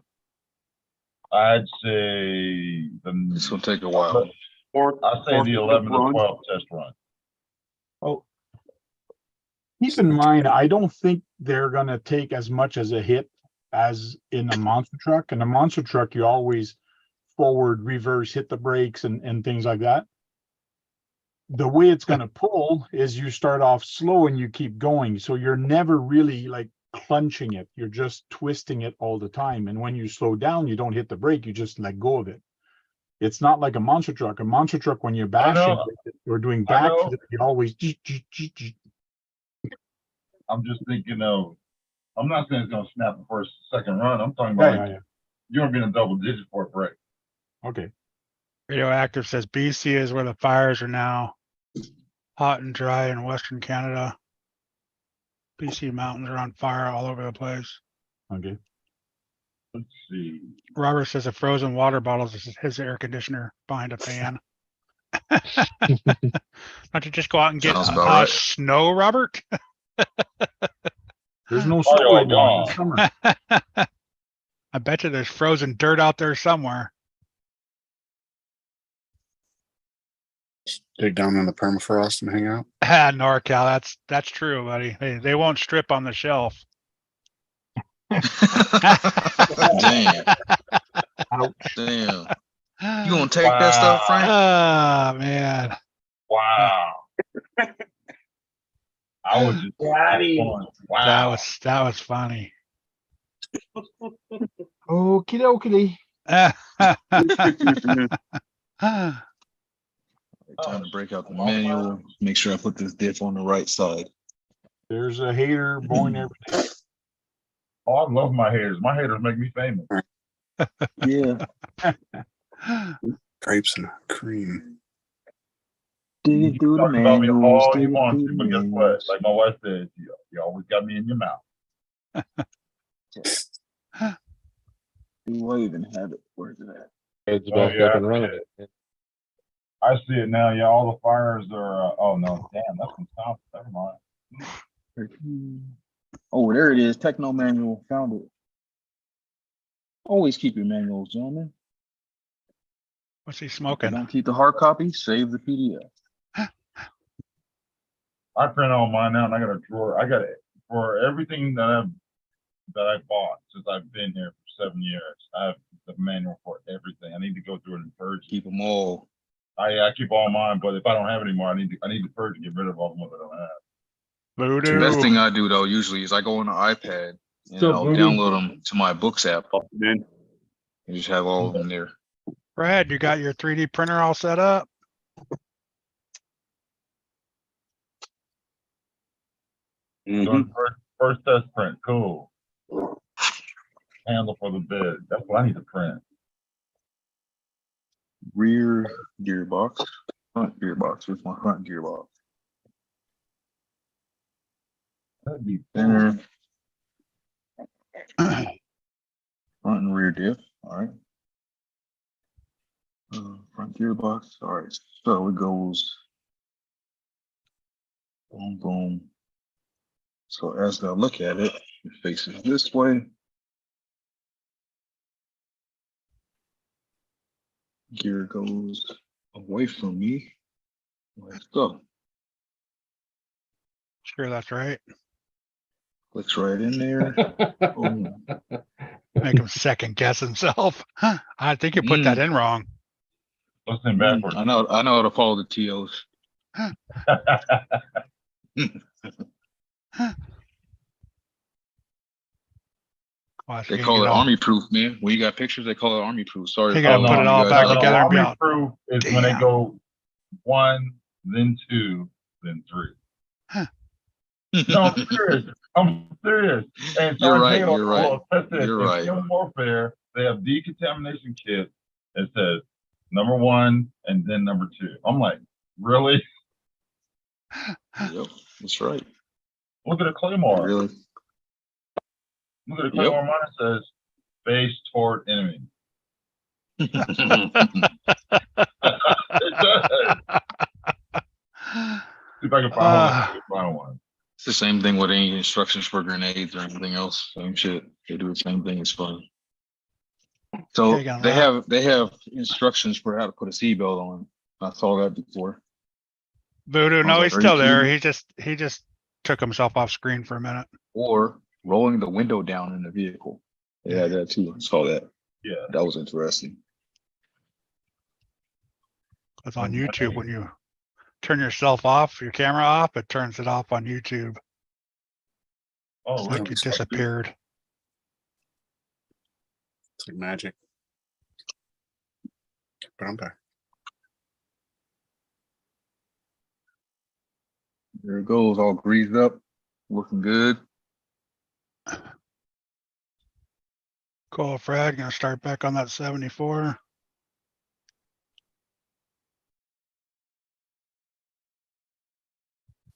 I'd say It's gonna take a while. I'd say the 11 to 12 test run. Oh, keep in mind, I don't think they're gonna take as much as a hit as in a monster truck. In a monster truck, you always forward, reverse, hit the brakes and things like that. The way it's gonna pull is you start off slow and you keep going. So you're never really like clenching it. You're just twisting it all the time. And when you slow down, you don't hit the brake, you just let go of it. It's not like a monster truck. A monster truck, when you're bashing it or doing I know. backflip, you always I'm just thinking of, I'm not saying it's gonna snap the first, second run. I'm talking about like, yeah. you're gonna be in a double digit for a break. Okay. Radioactive says BC is where the fires are now. Hot and dry in Western Canada. BC mountains are on fire all over the place. Okay. Let's see. Robert says a frozen water bottle is his air conditioner behind a fan. Not to just go out and get Sounds about right. snow, Robert. There's no Oh, snow yeah, right now. It's summer. I bet you there's frozen dirt out there somewhere. Dig down in the permafrost and hang out. NorCal, that's true, buddy. They won't strip on the shelf. Damn. Ouch. Damn. You gonna take that stuff, Frank? Oh man. Wow. I was just going, wow. That was funny. Okie dokie. Time to break out the manual. Make sure I put this diff on the right side. There's a hater born every day. Oh, I love my haters. My haters make me famous. Yeah. Grapes and cream. Dig it through the Talk about me manuals. all dig you it want through to, the but guess what? manuals. Like my wife says, you always got me in your mouth. Do I even have it? Where's it at? It's Oh, back yeah, up and running. I see it now. Yeah, all the fires are, oh no, damn, that's from South. Never mind. Oh, there it is. Techno manual. Found it. Always keep your manuals, gentlemen. What's he If you smoking? don't keep the hard copy, save the PDF. I print all mine now and I got a drawer. I got it for everything that I bought since I've been here for 7 years. I have the manual for everything. I need to go through it and purge. Keep them all. I keep all mine, but if I don't have any more, I need to purge and get rid of all the ones I don't have. The best Voodoo. thing I do though usually is I go on the iPad and So, I'll Booty? download them to my books app Man, and just have all of them there. Brad, you got your 3D printer all set up? Mhm. Doing first test print, cool. Handle for the bid. That's what I need to print. Rear gearbox, front gearbox. Where's my front gearbox? That'd be Center, front and rear diff. All right. Front gearbox. All right. So it goes boom, boom. So as I look at it, it faces this way. Gear goes away from me. Let's go. Sure, that's right. Clicks right in there. Boom. Make him second guess himself. I think you put that in wrong. Listen backwards. I know how to follow the TOs. Watch, They you call get it all- army proof, man. When you got pictures, they call it army proof. Sorry. You if gotta I put don't it know all you back guys- together and be Army all- proof is when they Damn. go 1, then 2, then 3. No, I'm serious. I'm serious. And You're Sergeant right, Taylor you're right, will attest to this. you're In right. field warfare, they have decontamination kits that says number 1 and then number 2. I'm like, really? Yep, that's right. Look at a Claymore. Really. Look at a Claymore. Mine says face toward enemy. It does. See if I can find one. It's the same thing with any instructions for grenades or anything else. Same shit. They do the same thing. It's fun. So Okay, got they that. have instructions for how to put a seatbelt on. I saw that before. Voodoo, was no, like, he's are you still there. kidding? He just took himself off screen for a minute. Or rolling the window down in the vehicle. They had that too. I saw that. Yeah. That was interesting. It's on Okay. YouTube. When you turn yourself off, your camera off, it turns it off on YouTube. Oh, It's like really? you disappeared. It's like magic. But I'm back. There it goes, all greased up, looking good. Cool, Fred. Gonna start back on that 74.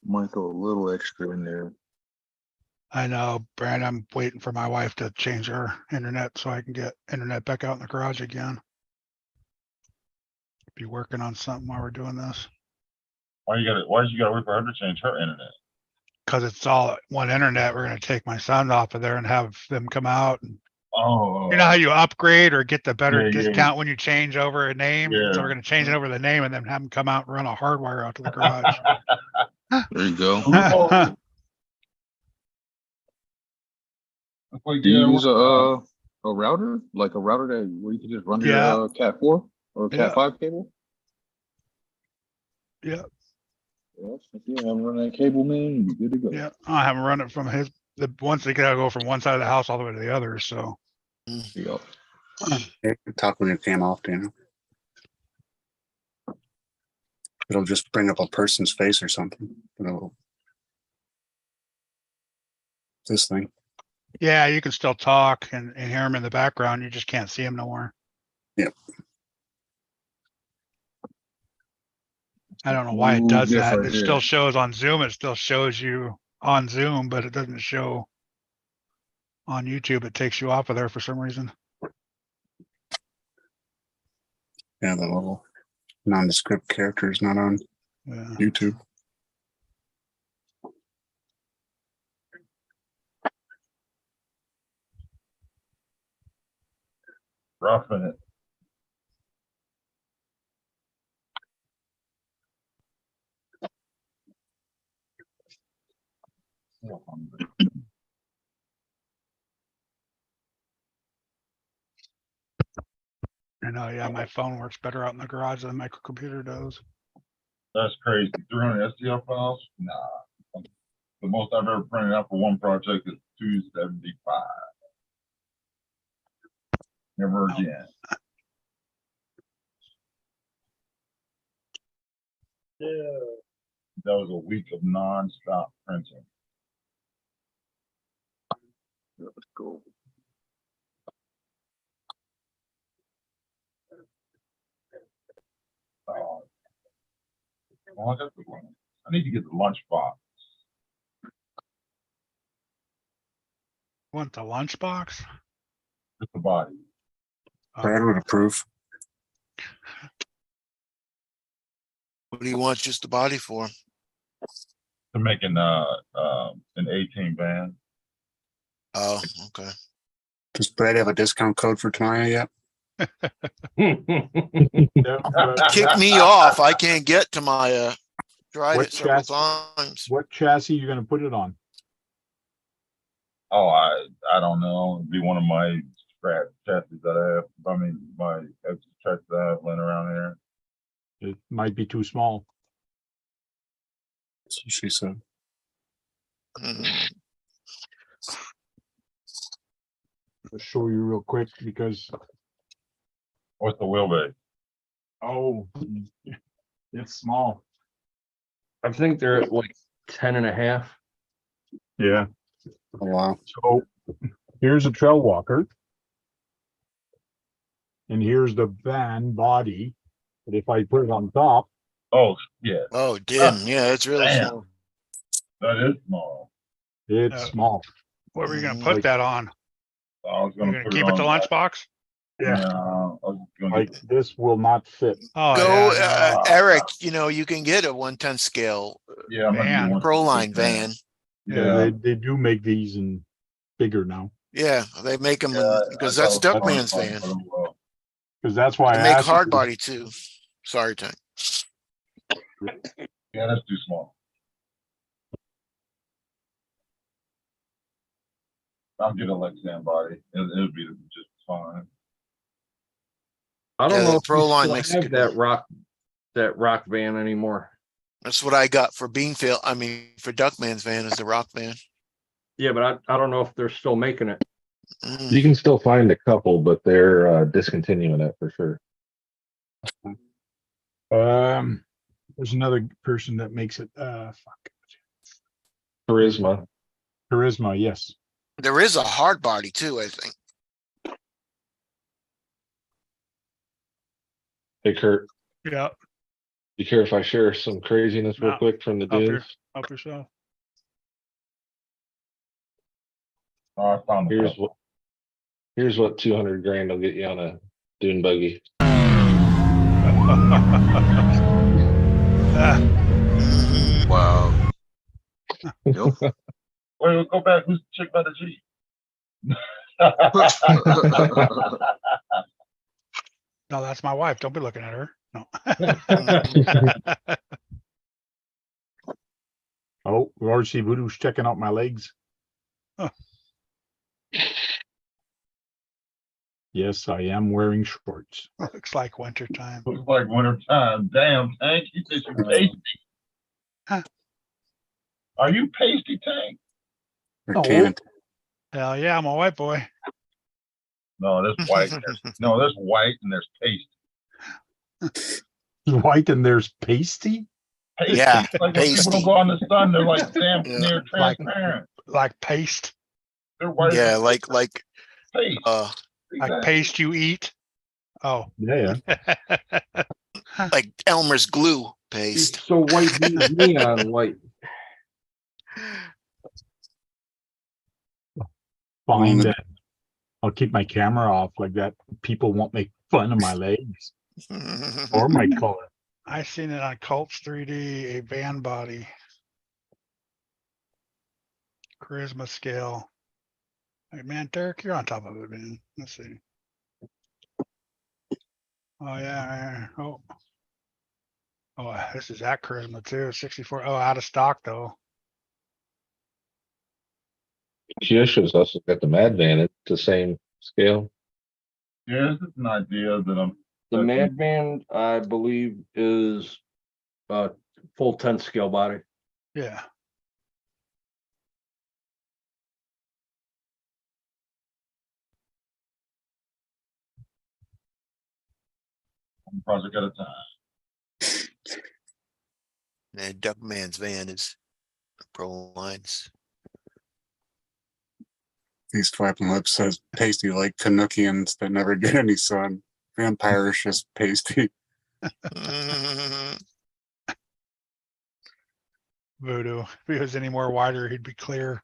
Might throw a little extra in there. I know, Brad. I'm waiting for my wife to change her internet so I can get internet back out in the garage again. Be working on something while we're doing this. Why you gotta wait for her to change her internet? Cause it's all one internet. We're gonna take my son off of there and have them come out. And Oh, you know how you upgrade or get the better Yeah, yeah. discount when you change over a name? So Yeah. we're gonna change it over the name and then have them come out and run a hardwire out to the garage. There you go. That's like, Do you yeah, use a router, like a router that where you can just run Yeah. your Cat 4 or Yeah. Cat 5 cable? Yeah. Yes, if you have run that cable, man, you're good to go. Yeah, I haven't run it from once they gotta go from one side of the house all the way to the other, so. Yep. Hey, talk when you came off, Daniel. It'll just bring up a person's face or something. This thing. Yeah, you can still talk and hear them in the background. You just can't see them no more. Yep. I don't know why it Ooh, does yes, that. right It there. still shows on Zoom. It still shows you on Zoom, but it doesn't show on YouTube. It takes you off of there for some reason. Yeah, the little nondescript character is not on Yeah. YouTube. roughing it. Still hungry. I know, yeah, my phone works better out in the garage than my computer does. That's crazy. 300 STL files? Nah. The most I've ever printed out for one project is 275. Never again. Yeah. That was a week of nonstop printing. That was cool. Oh. Well, I got the one. I need to get the lunchbox. Want the lunchbox? Just the body. Brad would approve. What do you want just the body for? To make an 18 van. Oh, okay. Does Brad have a discount code for tomorrow yet? Yeah, but Kick me off. I can't get to my, tried What it several chassis? times. what chassis you gonna put it on? Oh, I don't know. It'd be one of my scrap chassis that I have. I mean, my extra chassis that I have laying around here. It might be too small. That's what she said. Mm, I'll show you real quick because, What's the wheelbase? oh, it's small. I think they're at like 10.5. Yeah. Oh, wow. So here's a trail walker. And here's the van body. But if I put it on top, Oh, yeah, Oh, dim. Yeah, it's really Damn. small. that is small. it's small. What were you gonna Mhm. put that on? I was You're gonna gonna put it keep it on. the lunchbox? No, I was gonna Like get this will not fit. Oh, Go, yeah, Eric, you know, you can get a 1/10 scale yeah, I'm gonna Man. get one. Proline van. Yeah, they do make these in bigger now. Yeah, they make them Yeah, because I that's got a Duckman's plan, van. but I'm, Because that's why They I make asked hard you. body too. Sorry, Tank. yeah, that's too small. I'll get a Lexan body. It'll be just fine. I don't Yeah, know the if we Proline still makes a have good that rock van anymore. That's what I got for Beanfield. I mean, for Duckman's van is the rock van. Yeah, but I don't know if they're still making it. Mm. You can still find a couple, but they're discontinuing it for sure. There's another person that makes it. Fuck. Charisma. Charisma, yes. There is a hard body too, I think. Hey Kurt, yeah. you care if I share some craziness real No, quick from the up here. dunes? Help yourself. Oh, I found a couple. Here's what 200 grand will get you on a dune buggy. Mhm. Wow. Yep. Wait, go back. Who's the chick by the Jeep? No, that's my wife. Don't be looking at her. No. Oh, RC Voodoo's checking out my legs. Huh. Yes, I am wearing shorts. Looks like winter time. Looks like winter time. Damn, Tank, you said you pasty. Huh. Are you pasty, Tank? Or No. can't. Hell yeah, I'm a white boy. No, there's white. No, there's white and there's pasty. White and there's pasty? Pasty. Yeah, Like when people pasty. don't go on the sun, they're like damn Yeah. near transparent. Like paste. They're white. Yeah, as like paste. like Exactly. paste you eat. Oh. Yeah. like Elmer's glue paste. So white means neon white. Fine Mm. then. I'll keep my camera off like that. People won't make fun of my legs or my color. I seen it on Cults 3D, a van body. Charisma scale. Hey man, Derek, you're on top of it, man. Let's see. Oh yeah. Oh. Oh, this is at Charisma too. 64. Oh, out of stock though. Kia shows us at the Mad Van. It's the same scale. Yeah, this is an idea that I'm. The Madman, I believe, is full 10 scale body. Yeah. One project at a time. And Duckman's van is Pro Lines. He's flapping lips, says pasty like Canuckians that never get any sun. Vampires just pasty. Voodoo. If he was any more wider, he'd be clear.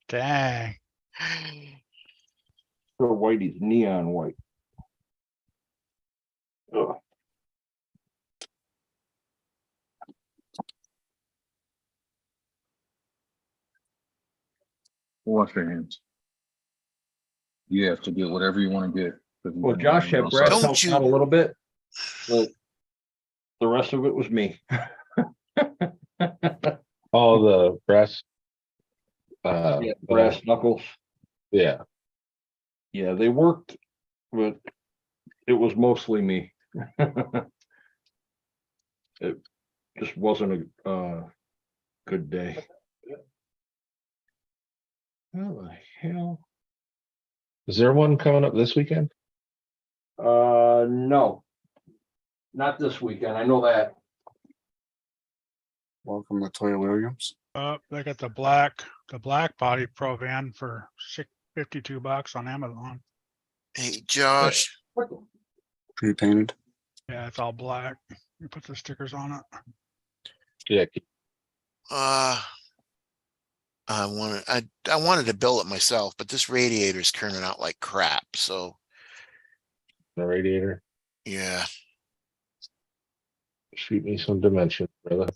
Dang. So Whitey's neon white. Ugh. Wash your hands. You have to get whatever you want to get. 'cause you Well, don't Josh know had Brad Don't help you- out a little bit, but the rest of it was me. All the brass. Yeah, brass knuckles. Yeah, Yeah, they worked, but it was mostly me. It just wasn't a good day. How the hell? is there one coming up this weekend? No. Not this weekend, I know that. Welcome to Toya Williams. They got the black body pro van for $52 on Amazon. Hey, Josh, Pre-painted. Yeah, it's all black. You put the stickers on it. Yeah, I wanted to build it myself, but this radiator is turning out like crap, so the radiator. yeah, Shoot me some dimension, brother.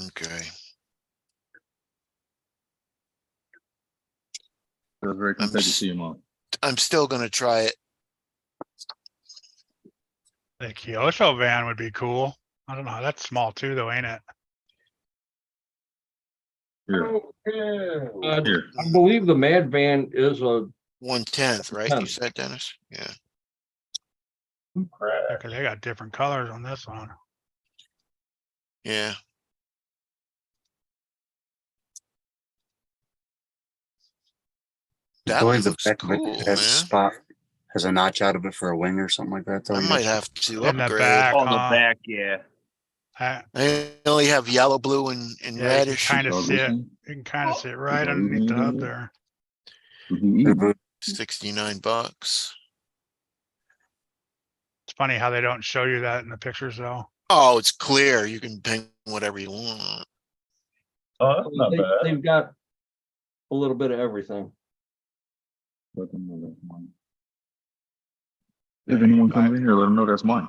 okay. It was very content to see him on. I'm still gonna try it. The Kyosho van would be cool. I don't know. That's small too, though, ain't it? Here, here. I believe the Mad Van is a 1/10, right? You 1/10. said, Dennis? Yeah. Yeah, 'cause they got different colors on this one. Yeah. I That believe one the looks back of it cool, has man. a spot, has a notch out of it for a wing or something like that. Though. I You might have have to In the upgrade. back, On the huh? back, yeah. I only have yellow, blue, and Yeah, you can reddish. kind of Dog see it. listening? You can kind of see it right underneath the hub there. What you eating? to- 69 bucks. It's funny how they don't show you that in the pictures, though. Oh, it's clear. You can paint whatever you want. Oh, that's not bad. They've got a little bit of everything. Let them know that's mine. If anyone comes in here, let them know that's mine.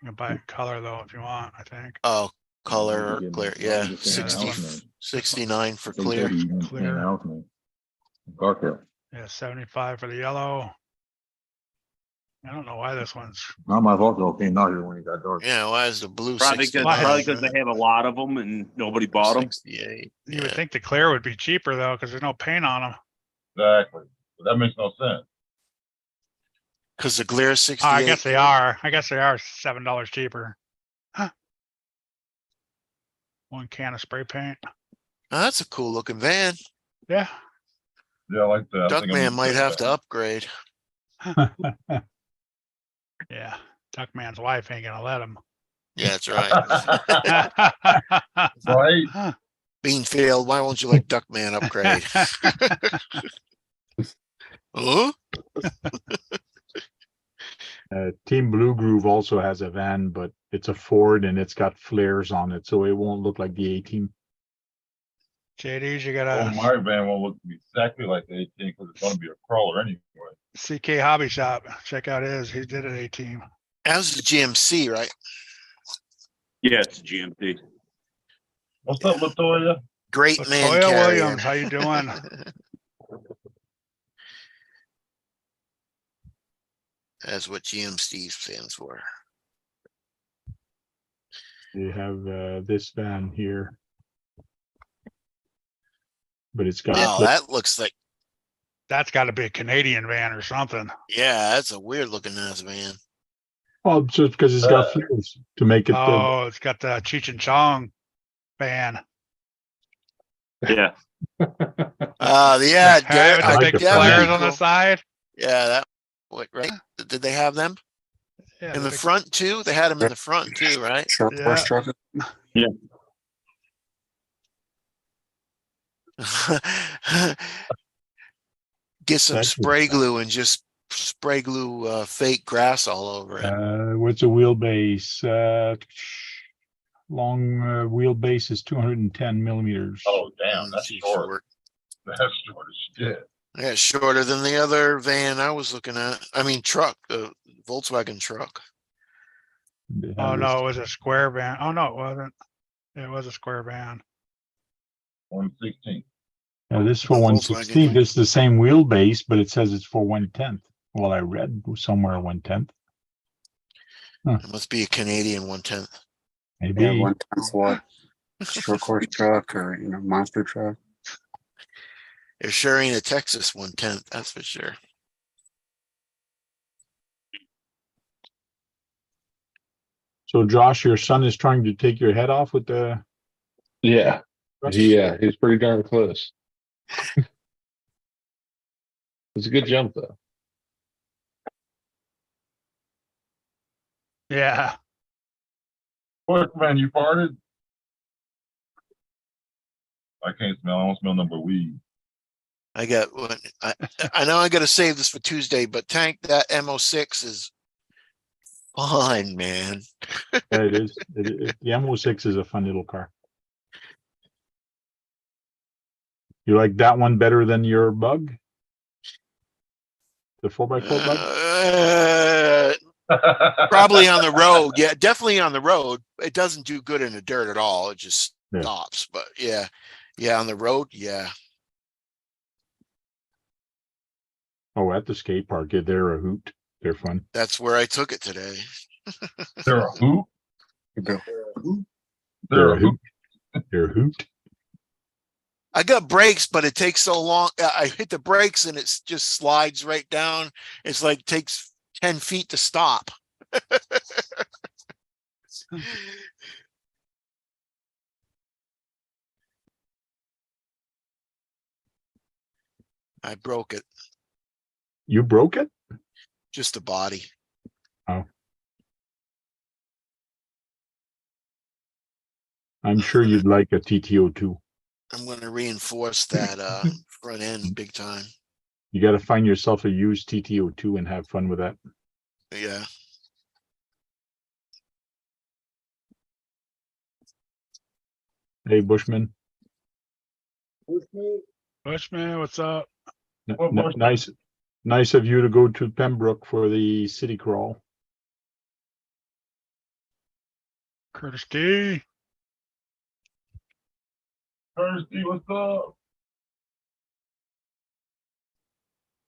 You can buy it color though if you want, I think. Oh, color, Yeah, clear. yeah, Yeah, just saying 60, house name. 69 for They tell clear. you you can paint Clear. the house name. Garfield. Yeah, 75 for the yellow. I don't know why this one's, I might have also came out here when it got dark. Yeah, why is the blue Probably 69? because they have a lot of them and nobody bought them. 68. you would Yeah. think the clear would be cheaper though, because there's no paint on them. Exactly. But that makes no sense. Cause the clear is Oh, 68. I guess they are. I guess they are $7 cheaper. Huh. One can of spray paint. Oh, that's a cool looking van. Yeah. Yeah, I like that. I think I'm Duckman gonna might take have that. to upgrade. Yeah. Duckman's wife ain't gonna let him. Yeah, that's right. Right? Beanfield, why won't you let Duckman upgrade? Huh? Team Blue Groove also has a van, but it's a Ford and it's got flares on it, so it won't look like the 18. JD's, you Oh, got my a van won't look exactly like the 18 because it's gonna be a crawler anyway. CK Hobby Shop. Check out his. He did an 18. That was the GMC, right? Yeah, it's a GMT. What's up, Latoya? Great man Latoya carrier. Williams, how you doing? That's what GMC stands for. They have this van here. But it's got Wow, fla- that looks like, That's got to be a Canadian van or something. yeah, that's a weird looking ass van. oh, just because it's got flares to make it. Oh, it's got the Cheech and Chong van. Yeah. Yeah, Hey, with I the like big the flares front. on the side. yeah, that, what, right? Did they have them? Yeah, In the big- front too? They had them in the front too, right? Truck, horse Yeah. truck. Get some That's spray glue and just spray glue fake grass all over it. What's a wheelbase? Long wheelbase is 210 millimeters. Oh, damn, that's Too short. That's short as shit. Yeah, it's shorter than the other van I was looking at. I mean, truck, the Volkswagen truck. They have Oh, this- no, it was a square van. Oh, no, it wasn't. It was a square van. 116. This is for Volkswagen. 116. This is the same wheelbase, but it says it's for 110. Well, I read somewhere 110. It must be a Canadian 110. Maybe. Yeah, 1/10 what? Truck, horse truck, or monster truck. It sure ain't a Texas 110, that's for sure. So Josh, your son is trying to take your head off with the. Yeah, he's pretty darn close. It's a good jump though. Yeah. Look, man, you farted? I can't smell. I don't smell nothing but weed. I got one. I know I gotta save this for Tuesday, but Tank, that MO6 is fun, man. Yeah, it is. The MO6 is a fun little car. You like that one better than your Bug? The 4x4 Bug? Probably on the road. Yeah, definitely on the road. It doesn't do good in the dirt at all. It just Yeah. stops. But yeah, on the road, yeah. Oh, at the skate park, yeah, they're a hoot. They're fun. That's where I took it today. They're a who? Go. They're a who? They're a hoot. I got brakes, but it takes so long. I hit the brakes and it just slides right down. It's like takes 10 feet to stop. I broke it, You broke it? just the body. I'm sure you'd like a TTO2. I'm going to reinforce that front end big time. You got to find yourself a used TTO2 and have fun with that. Yeah. Hey, Bushman. Bushman, what's up? Well, Bushman. Nice of you to go to Pembroke for the city crawl. Curtis D. Thirsty, what's up?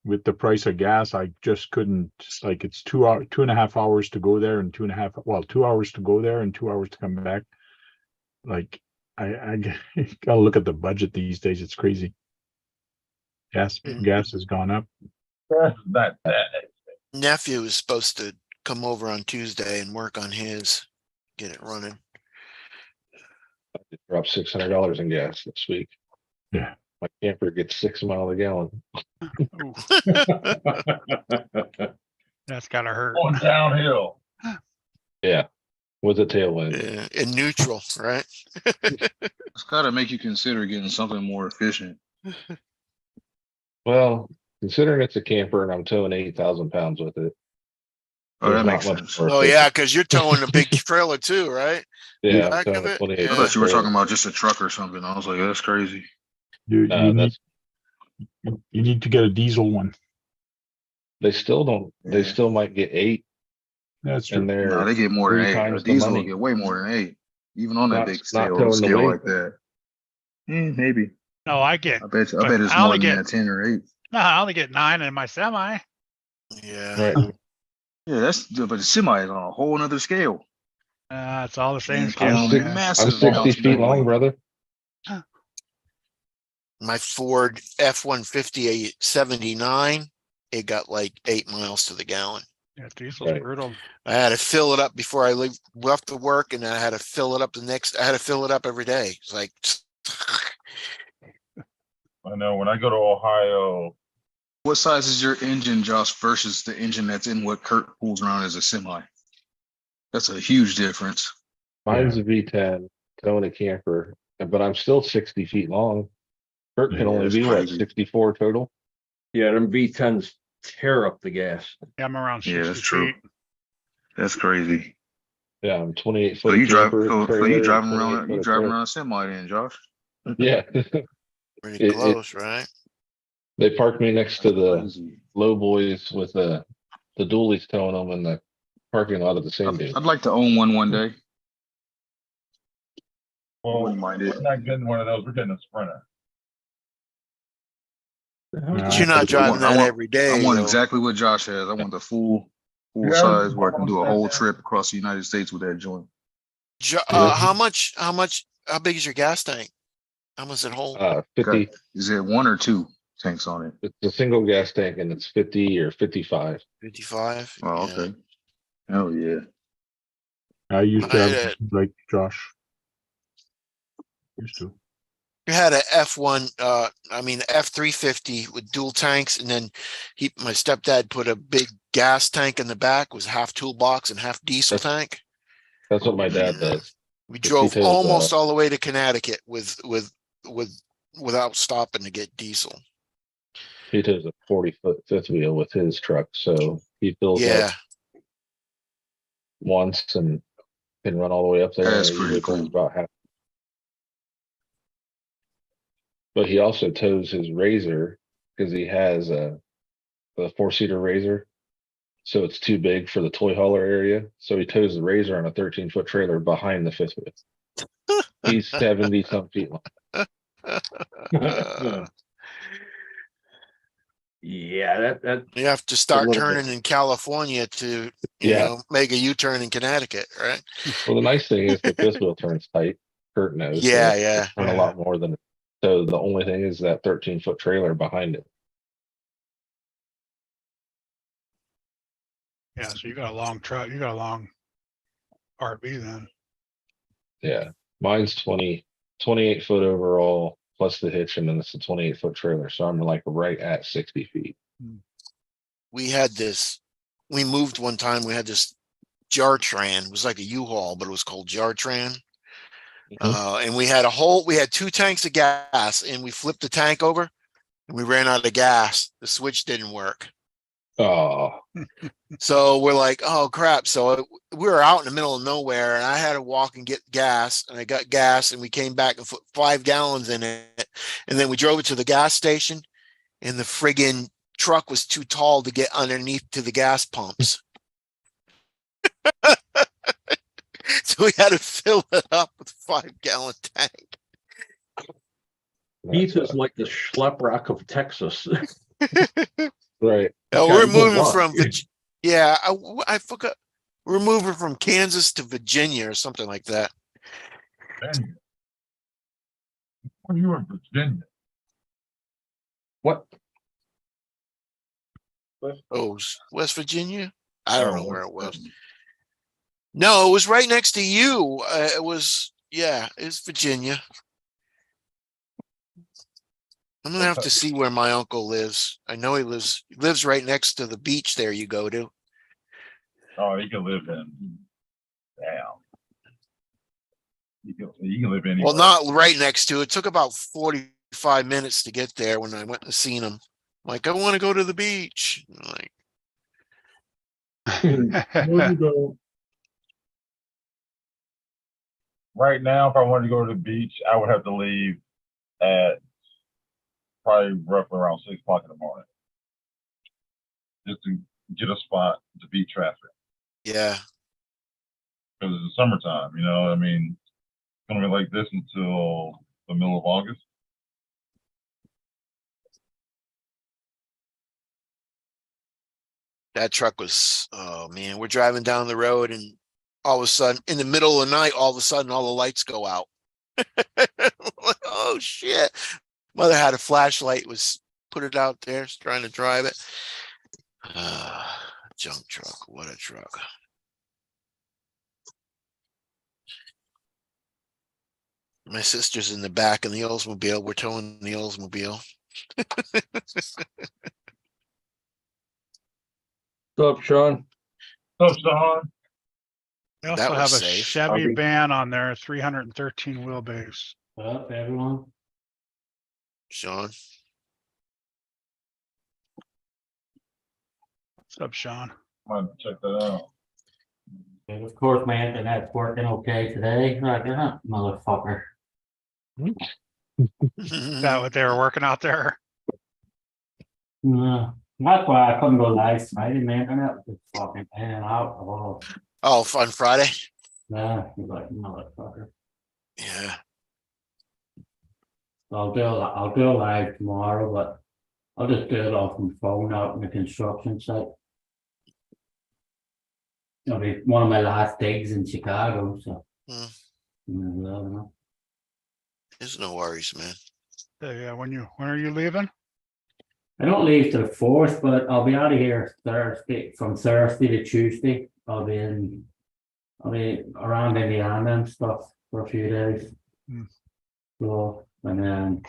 With the price of gas, I just couldn't, like, it's 2.5 hours to go there and 2 hours to go there and 2 hours to come back. Like, I gotta look at the budget these days. It's crazy. Gas has gone up. That's not that. Nephew is supposed to come over on Tuesday and work on his, get it running. Dropped $600 in gas this week. Yeah. My camper gets 6 miles a gallon. Ooh, that's gotta hurt. Going downhill. Yeah, with a tailwind. In neutral, right? It's gotta make you consider getting something more efficient. Well, considering it's a camper and I'm towing 8,000 pounds with it. Oh, that there's makes not much sense. more Oh efficient. yeah, because you're towing a big trailer too, right? Yeah, back I'm of towing a it? 28 Yeah. I thought you were trailer. talking about just a truck or something. I was like, that's crazy. You That's need to get a diesel one. they still don't. They Yeah. still might get 8, That's and true. they're No, they get more than 3 8. A times the diesel will money. get way more than 8. Even on that Not- big not scale towing the weight. like that. Maybe. No, I get, I bet But it's I more only than get- that 10 or 8. no, I only get 9 in my semi. Yeah. right. Yeah, but the semi is on a whole nother scale. It's all the same Man, scale. I'm man. massive I'm 60 amounts feet more long, weight. brother. My Ford F-150 79, it got like 8 miles to the gallon. Yeah, diesel's Right. brutal. I had to fill it up before I left to work, and I had to fill it up I had to fill it up every day. It's like, I know when I go to Ohio, What size is your engine, Josh, versus the engine that's in what Kurt pulls around as a semi? That's a huge difference. Mine's a V10, towing a camper, but I'm still 60 feet long. Kurt can Yeah, only that's be what, crazy. 64 total? Yeah, them V10s tear up the gas. Yeah, I'm around Yeah, 60 that's true. feet. That's crazy. Yeah, I'm 28 So foot you drive, camper so you trailer, and driving 28 around, you foot of driving truck. around a semi then, Josh? Yeah, Pretty It- close, right? they parked me next to the Crazy. low boys with the dualies towing them in the parking lot of the sand I'd, dune. I'd like to own one day. Well, Wouldn't mind it. we're not getting one of those. We're getting a Sprinter. Uh, But you're not driving that every I day, want though. exactly what Josh has. I want the full Yeah, size where I can almost do a said whole that. trip across the United States with that joint. How big is your gas tank? How much does it hold? 50, Is it one or two tanks on it? it's a single gas tank and it's 50 or 55. 55? Oh, Yeah. okay. Oh, yeah. I used to I have had like Josh. Used to. You had a F1, F350 with dual tanks, and then my stepdad put a big gas tank in the back, was half toolbox and half diesel tank. That's what my dad Yeah. does. We He drove tows, almost all the way to Connecticut without stopping to get diesel. He does a 40-foot fifth wheel with his truck, so he fills Yeah, up once and can run all the way up there. That's and it pretty usually burns cool. about half. But he also tows his Razor because he has a 4-seater Razor, so it's too big for the toy hauler area. So he tows the Razor on a 13-foot trailer behind the fifth wheel. He's 70 some feet long. Yeah, that you have to start little bit. turning in California to, Yeah. make a U-turn in Connecticut, right? Well, the nice thing is the fifth wheel turns tight. Kurt knows. so Yeah, it yeah. turn a lot more than. So the only thing is that 13-foot trailer behind it. Yeah, so you got a long truck, you got a long RV then. Yeah, mine's 28 foot overall plus the hitch, and then it's a 28-foot trailer. So I'm like right at 60 feet. We moved one time, we had this Jartran, it was like a U-Haul, but it was called Jartran. And we had 2 tanks of gas, and we flipped the tank over and we ran out of gas. The switch didn't work. Oh, So we're like, oh crap. So we were out in the middle of nowhere, and I had to walk and get gas, and I got gas, and we came back and put 5 gallons in it. And then we drove it to the gas station, and the friggin' truck was too tall to get underneath to the gas pumps. So we had to fill it up with a 5-gallon tank. Heath is like the schleprock of Texas. right. Oh, Gotta we're go moving walk. from yeah, I forgot. We're moving from Kansas to Virginia or something like that. Virginia. When you were in Virginia, What? Oh, West Virginia? I don't Oh, know where it was. Virginia. No, it was right next to you. It's Virginia. I'm gonna have to see where my uncle lives. I know he lives right next to the beach there you go to. Oh, you can live in. Damn. You can live anywhere. Well, not right next to it. It took about 45 minutes to get there when I went and seen him. Like, I want to go to the beach. I'm like, Where you go? Right now, if I wanted to go to the beach, I would have to leave at probably roughly around 6 o'clock in the morning, just to get a spot to beat traffic. yeah. Because it's the summertime, I mean, it's gonna be like this until the middle of August. That truck was, oh man, we're driving down the road, and all of a sudden, in the middle of the night, all of a sudden, all the lights go out. Like, oh shit. Mother had a flashlight, was put it out there, trying to drive it. Junk truck. What a truck. My sister's in the back in the Oldsmobile. We're towing the Oldsmobile. What's up, Sean? So, Sean, They That also was have a safe. Chevy Howdy. van on there, 313 wheelbase. Up, everyone. Sean, What's up, Sean? Might check that out. And of course, my internet's working okay today. Right, yeah, motherfucker. Is that what they were working out there? That's why I couldn't go live tonight. My internet was just fucking in and out. Oh, oh, on Friday? yeah, you're like motherfucker. Yeah. I'll do a live tomorrow, but I'll just do it off my phone out in the construction site. It'll be one of my last digs in Chicago, so. Hmm. Mm, There's no worries, man. Yeah, when are you leaving? I don't leave till the 4th, but I'll be out of here Thursday, from Thursday to Tuesday. I'll be around Indiana and stuff for a few days. Hmm. So, and then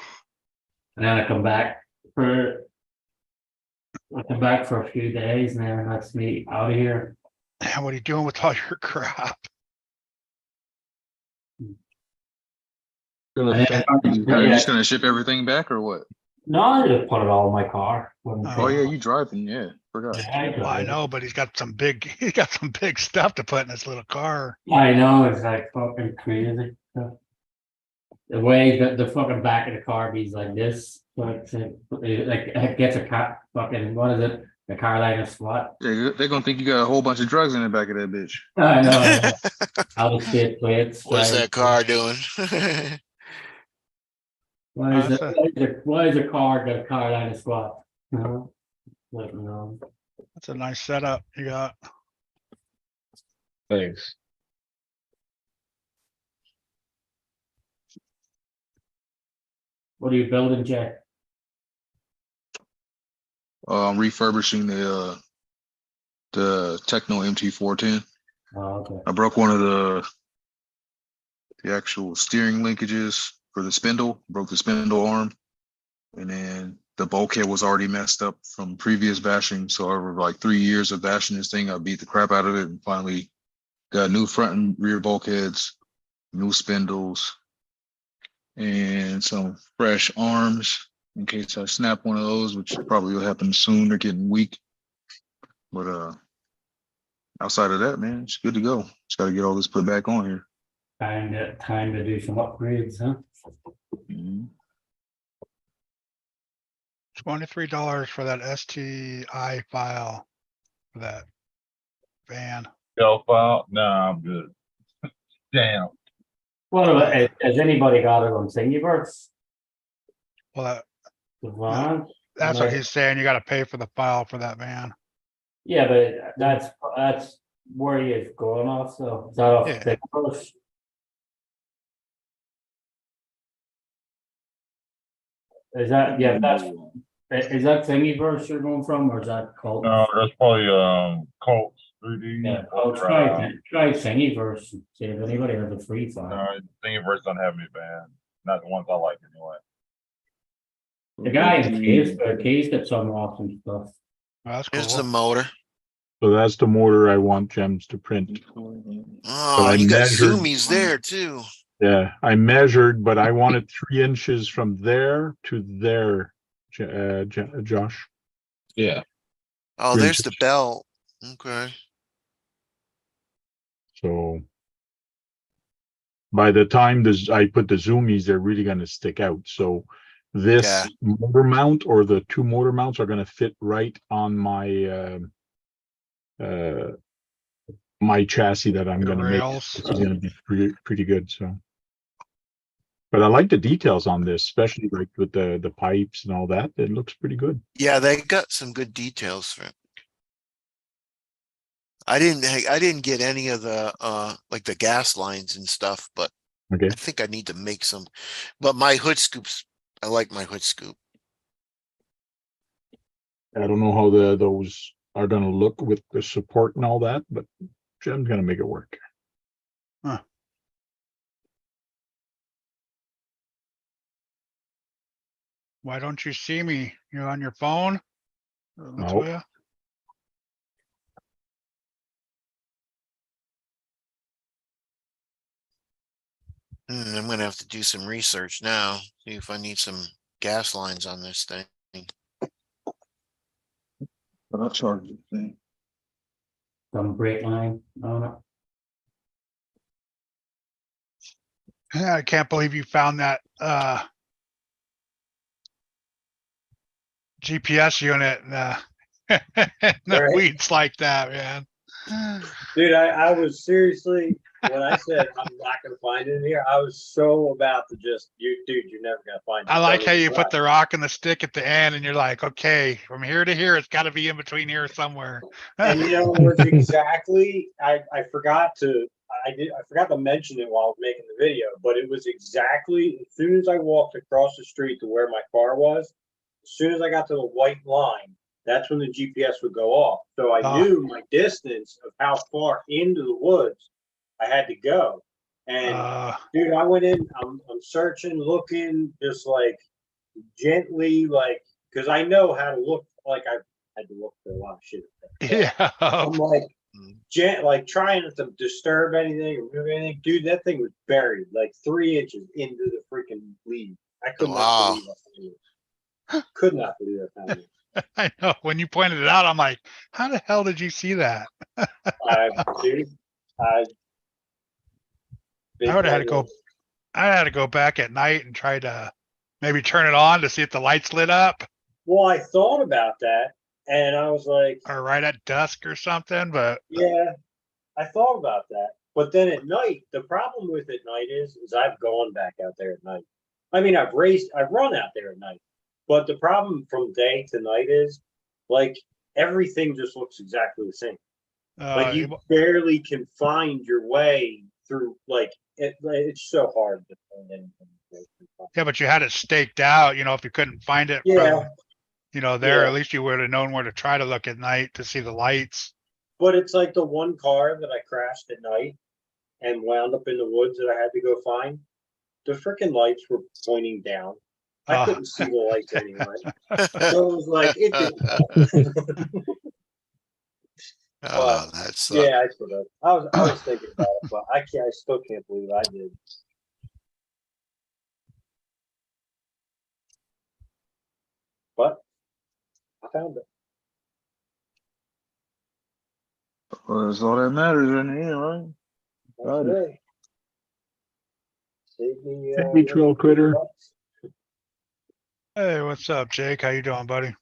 I come back for a few days and then that's me out of here. What are you doing with all your crap? You're just gonna ship everything back or what? No, I just put it all in my car. Oh yeah, you driving, yeah, forgot. Well, I know, but he's got some big stuff to put in his little car. I know, it's like fucking crazy. The way that the fucking back of the car be like this, like it gets a cat fucking, what is it? The Carolina SWAT. They're gonna think you got a whole bunch of drugs in the back of that bitch. I know. Out of state plates. What's right? that car doing? Why is a car got a Carolina SWAT? No. Like, no. That's a nice setup you got. Thanks. What are you building, Jay? I'm refurbishing the Techno MT410. Oh, okay. I broke one of the actual steering linkages for the spindle, broke the spindle arm, and then the bulkhead was already messed up from previous bashing. So over like 3 years of bashing this thing, I beat the crap out of it and finally got new front and rear bulkheads, new spindles, and some fresh arms in case I snap one of those, which probably will happen soon. They're getting weak. But outside of that, man, it's good to go. Just got to get all this put back on here. Time to do some upgrades, huh? Mhm. $23 for that STI file for that van. Shelf out? Nah, I'm good. Damn. Well, has anybody got it on Thingiverse? Well, The van? that's what he's saying. You got to pay for the file for that van. Yeah, but that's where you're going off, so is that off Yeah. Thingiverse? Is that, yeah, is that Thingiverse you're going from, or is that called? No, that's probably Colts 3D. Yeah, I'll try Thingiverse, and see if anybody has a free file. Thingiverse don't have me banned. Not the ones I like anyway. The guy in Case got some awesome stuff. That's Here's the cool. motor. So that's the motor I want Gems to print. Oh, I you got measured- zoomies there too. Yeah, I measured, but I wanted 3 inches from there to there, Josh. Yeah. Oh, Three there's the inches. belt. Okay. So by the time I put the zoomies, they're really going to stick out. So this Yeah. motor mount or the 2 motor mounts are going to fit right on my my chassis that I'm The going to make. rails. This is going to be pretty good. So, but I like the details on this, especially like with the pipes and all that. It looks pretty good. Yeah, they got some good details for it. I didn't get any of the like the gas lines and stuff, but Okay. I think I need to make some. But my hood scoops, I like my hood scoop. I don't know how those are going to look with the support and all that, but Jim's going to make it work. Why don't you see me? You're on your phone? That's No. why- I'm gonna have to do some research now, see if I need some gas lines on this thing. But I'll charge the thing. Some brake line on it. Yeah, I can't believe you found that GPS unit in the Right. weeds like that, man. Dude, I was seriously, when I said I'm not gonna find it in here, I was so about to just, dude, you're never gonna find it. I like Don't how even you try. put the rock and the stick at the end and you're like, okay, from here to here, it's gotta be in between here somewhere. And you know, it was exactly, I forgot to, I forgot to mention it while I was making the video, but it was exactly, as soon as I walked across the street to where my car was, as soon as I got to the white line, that's when the GPS would go off. So I Ah. knew my distance of how far into the woods I had to go. And dude, I went in, I'm searching, looking, just like gently, like, because I know how to look, like I had to look for a lot of shit. yeah. I'm like, like trying not to disturb anything or move anything. Dude, that thing was buried like 3 inches into the freaking leaf. I could Wow. not believe it. Could not believe it. Found it. I know. When you pointed it out, I'm like, how the hell did you see that? Dude, I would have had to go. I had to go back at night and try to maybe turn it on to see if the lights lit up, Well, I thought about that, and I was like, or right at dusk or something. But yeah, I thought about that. But then at night, the problem with at night is I've gone back out there at night. I mean, I've run out there at night. But the problem from day to night is, like, everything just looks exactly the same. Like, you barely can find your way through, like, it's so hard to find anything. yeah, but you had it staked out. You know, if you couldn't find it Yeah. from, you know, there, Yeah. at least you would have known where to try to look at night to see the lights. But it's like the one car that I crashed at night and wound up in the woods that I had to go find. The freaking lights were pointing down. I couldn't see the lights anyway. So it was like, it didn't. Oh, that's Yeah, I sort of. I was thinking about it, but I still can't believe I did. But I found it. Well, that's all that matters in here, right? That's Got it. right. Save me, Save me, Trail Critter. bucks. Hey, what's up, Jake? How you doing, buddy?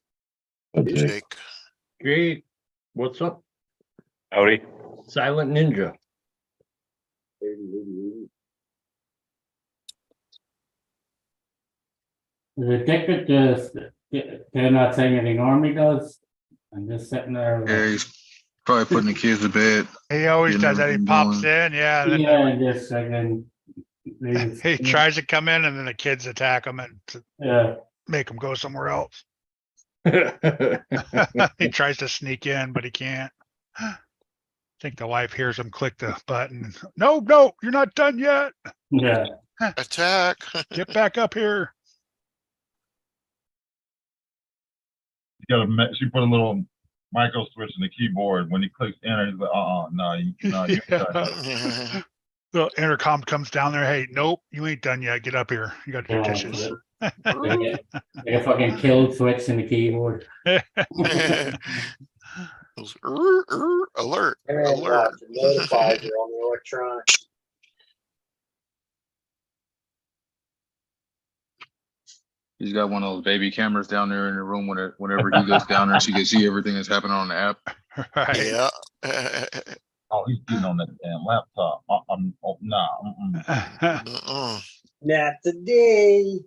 Okay. Jake. Great. What's up, Howdy. Silent Ninja? Is it different to they're not saying anything Army does? I'm just sitting there. Yeah, he's probably putting the kids to bed. He always Getting does that. He everything pops going. in, yeah. And then Yeah, and just second. he tries to come in, and then the kids attack him and to Yeah, make him go somewhere else. He tries to sneak in, but he can't. I think the wife hears him click the button. No, you're not done yet. yeah. Attack. Get back up here. She put a little micro switch in the keyboard. When he clicks enter, he's like, no, you Yeah. The intercom comes down there. Hey, nope, you ain't done yet. Get up here. You got your Yeah, dishes. Like a fucking kill switch in the keyboard. Alert. And Alert. notifies you on the electronic. He's got one of those baby cameras down there in the room whenever he goes down there, she can see everything that's happening on the app. Right. Yeah. Oh, he's getting on that damn laptop. Nah. Uh-uh. Not today.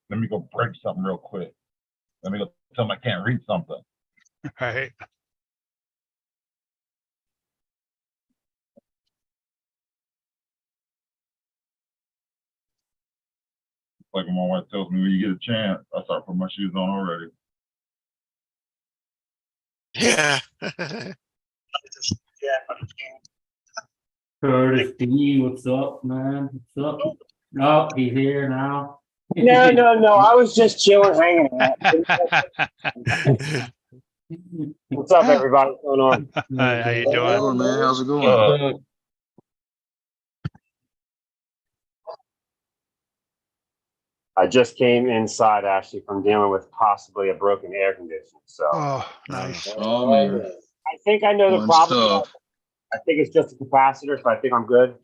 Let me go break something real quick. Let me go tell him I can't read something. Right. Like when my wife tells me when you get a chance, I start putting my shoes on already. Yeah. Curtis D, what's up, man? What's up? No, he's here now. No. I was just chilling, hanging out. What's up, everybody? What's going on? Hi, how you doing? Oh, man, how's it going? I just came inside actually from dealing with possibly a broken air conditioner. So Oh, nice. Oh, man. I think I know the Fun problem. stuff. I think it's just a capacitor, so I think I'm good.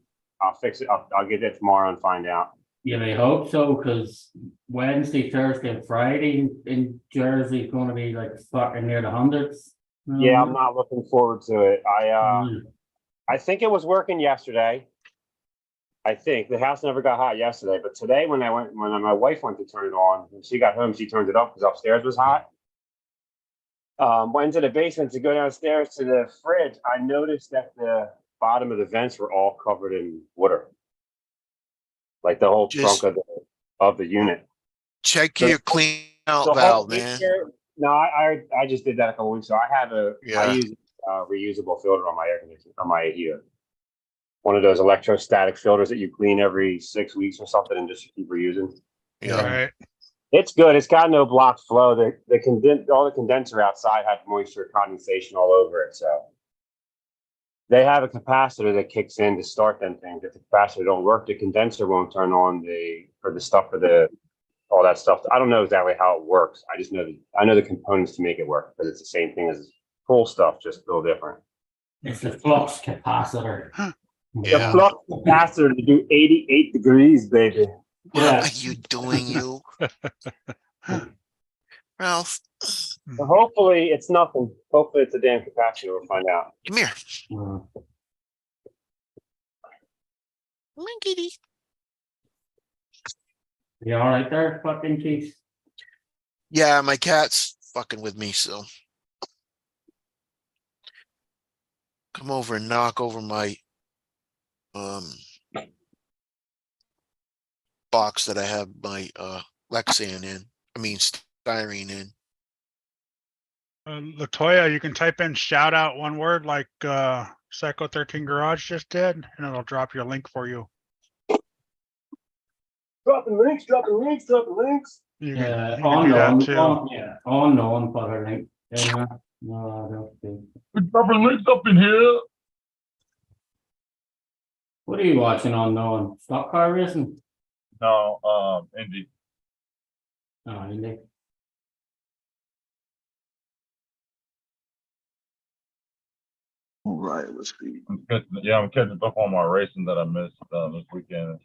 I'll fix it. I'll get it tomorrow and find out. You may hope so, because Wednesday, Thursday, and Friday in Jersey is gonna be like fucking near the hundreds. Yeah, I'm not looking forward to it. Mm. I think it was working yesterday. I think the house never got hot yesterday, but today when my wife went to turn it on, when she got home, she turned it up because upstairs was hot. Went into the basement to go downstairs to the fridge. I noticed that the bottom of the vents were all covered in water, like the whole Just- trunk of the unit. Check So- your clean out So valve, man. No, I just did that a couple weeks ago. I Yeah. use a reusable filter on my air conditioner, on my heater. One of those electrostatic filters that you clean every 6 weeks or something and just keep reusing. Yeah. Right. It's good. It's got no blocked flow. All the condenser outside had moisture condensation all over it. So they have a capacitor that kicks in to start them things. If the capacitor don't work, the condenser won't turn on all that stuff. I don't know exactly how it works. I just know I know the components to make it work, because it's the same thing as cool stuff, just a little different. It's the flux capacitor. The Yeah. flux capacitor to do 88 degrees, baby. What Yeah. are you doing, you? Ralph, So hopefully it's nothing. Hopefully it's a damn capacitor. We'll find out. come here. Mm. Come on, kitty. You all right there, fucking Keith? Yeah, my cat's fucking with me, so. Come over and knock over my box that I have my Lexan in. I mean styrene in. Latoya, you can type in shout out one word like Psycho 13 Garage just did, and it'll drop your link for you. Dropping links. You Yeah, can do that too. unknown for her link. Yeah. No, I don't think. We're dropping links up in here. What are you watching unknown? Stock car racing? No, Indy. Oh, Indy. All right, let's see. I'm catching up on my racing that I missed this weekend.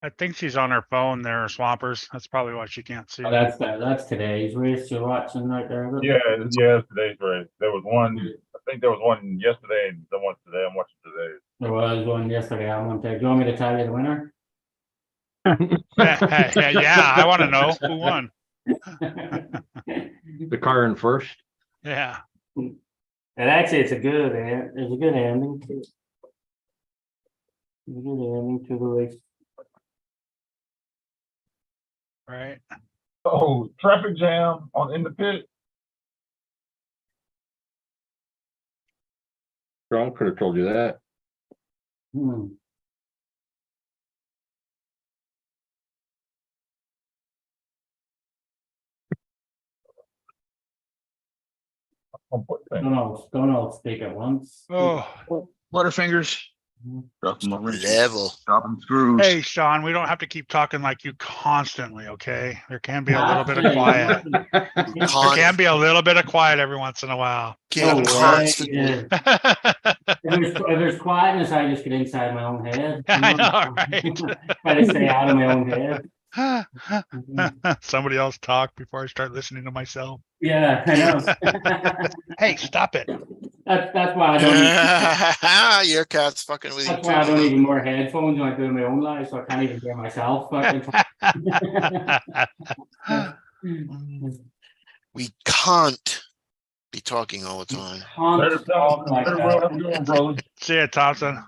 I think she's on her phone there, Swampers. That's probably why she can't see. Oh, that's today's race you're watching right there. is it? Yeah, it's today's race. There was one. I think there was one yesterday and the one today. I'm watching today. There was one yesterday. I'm gonna take. Do you want me to tell you the winner? Yeah, I want to know who won. The car in first. Yeah. And actually, it's a good ending. It's a good ending to the race. Right. Oh, traffic jam in the pit. Strong could have told you that. Hmm. Don't all speak at once. Oh, Butterfingers. Mhm. Dropping my wrenches. Level. Dropping screws. hey, Sean, we don't have to keep talking like you constantly, okay? There can be a little bit of Actually, quiet. There Con- can be a little bit of quiet every once in a while. Can't Oh, constantly. yeah. If there's quietness, I just get inside my own head. I know, right? Try to stay out of my own head. Somebody else talk before I start listening to myself. Yeah, I know. Hey, stop it. That's why I don't. Your cat's fucking with you That's why I don't too. even wear headphones when I do my own life, so I can't even hear myself. We can't be talking all the time. Later, Tom. Later, Will. Have a good one, brother. See ya, Thompson.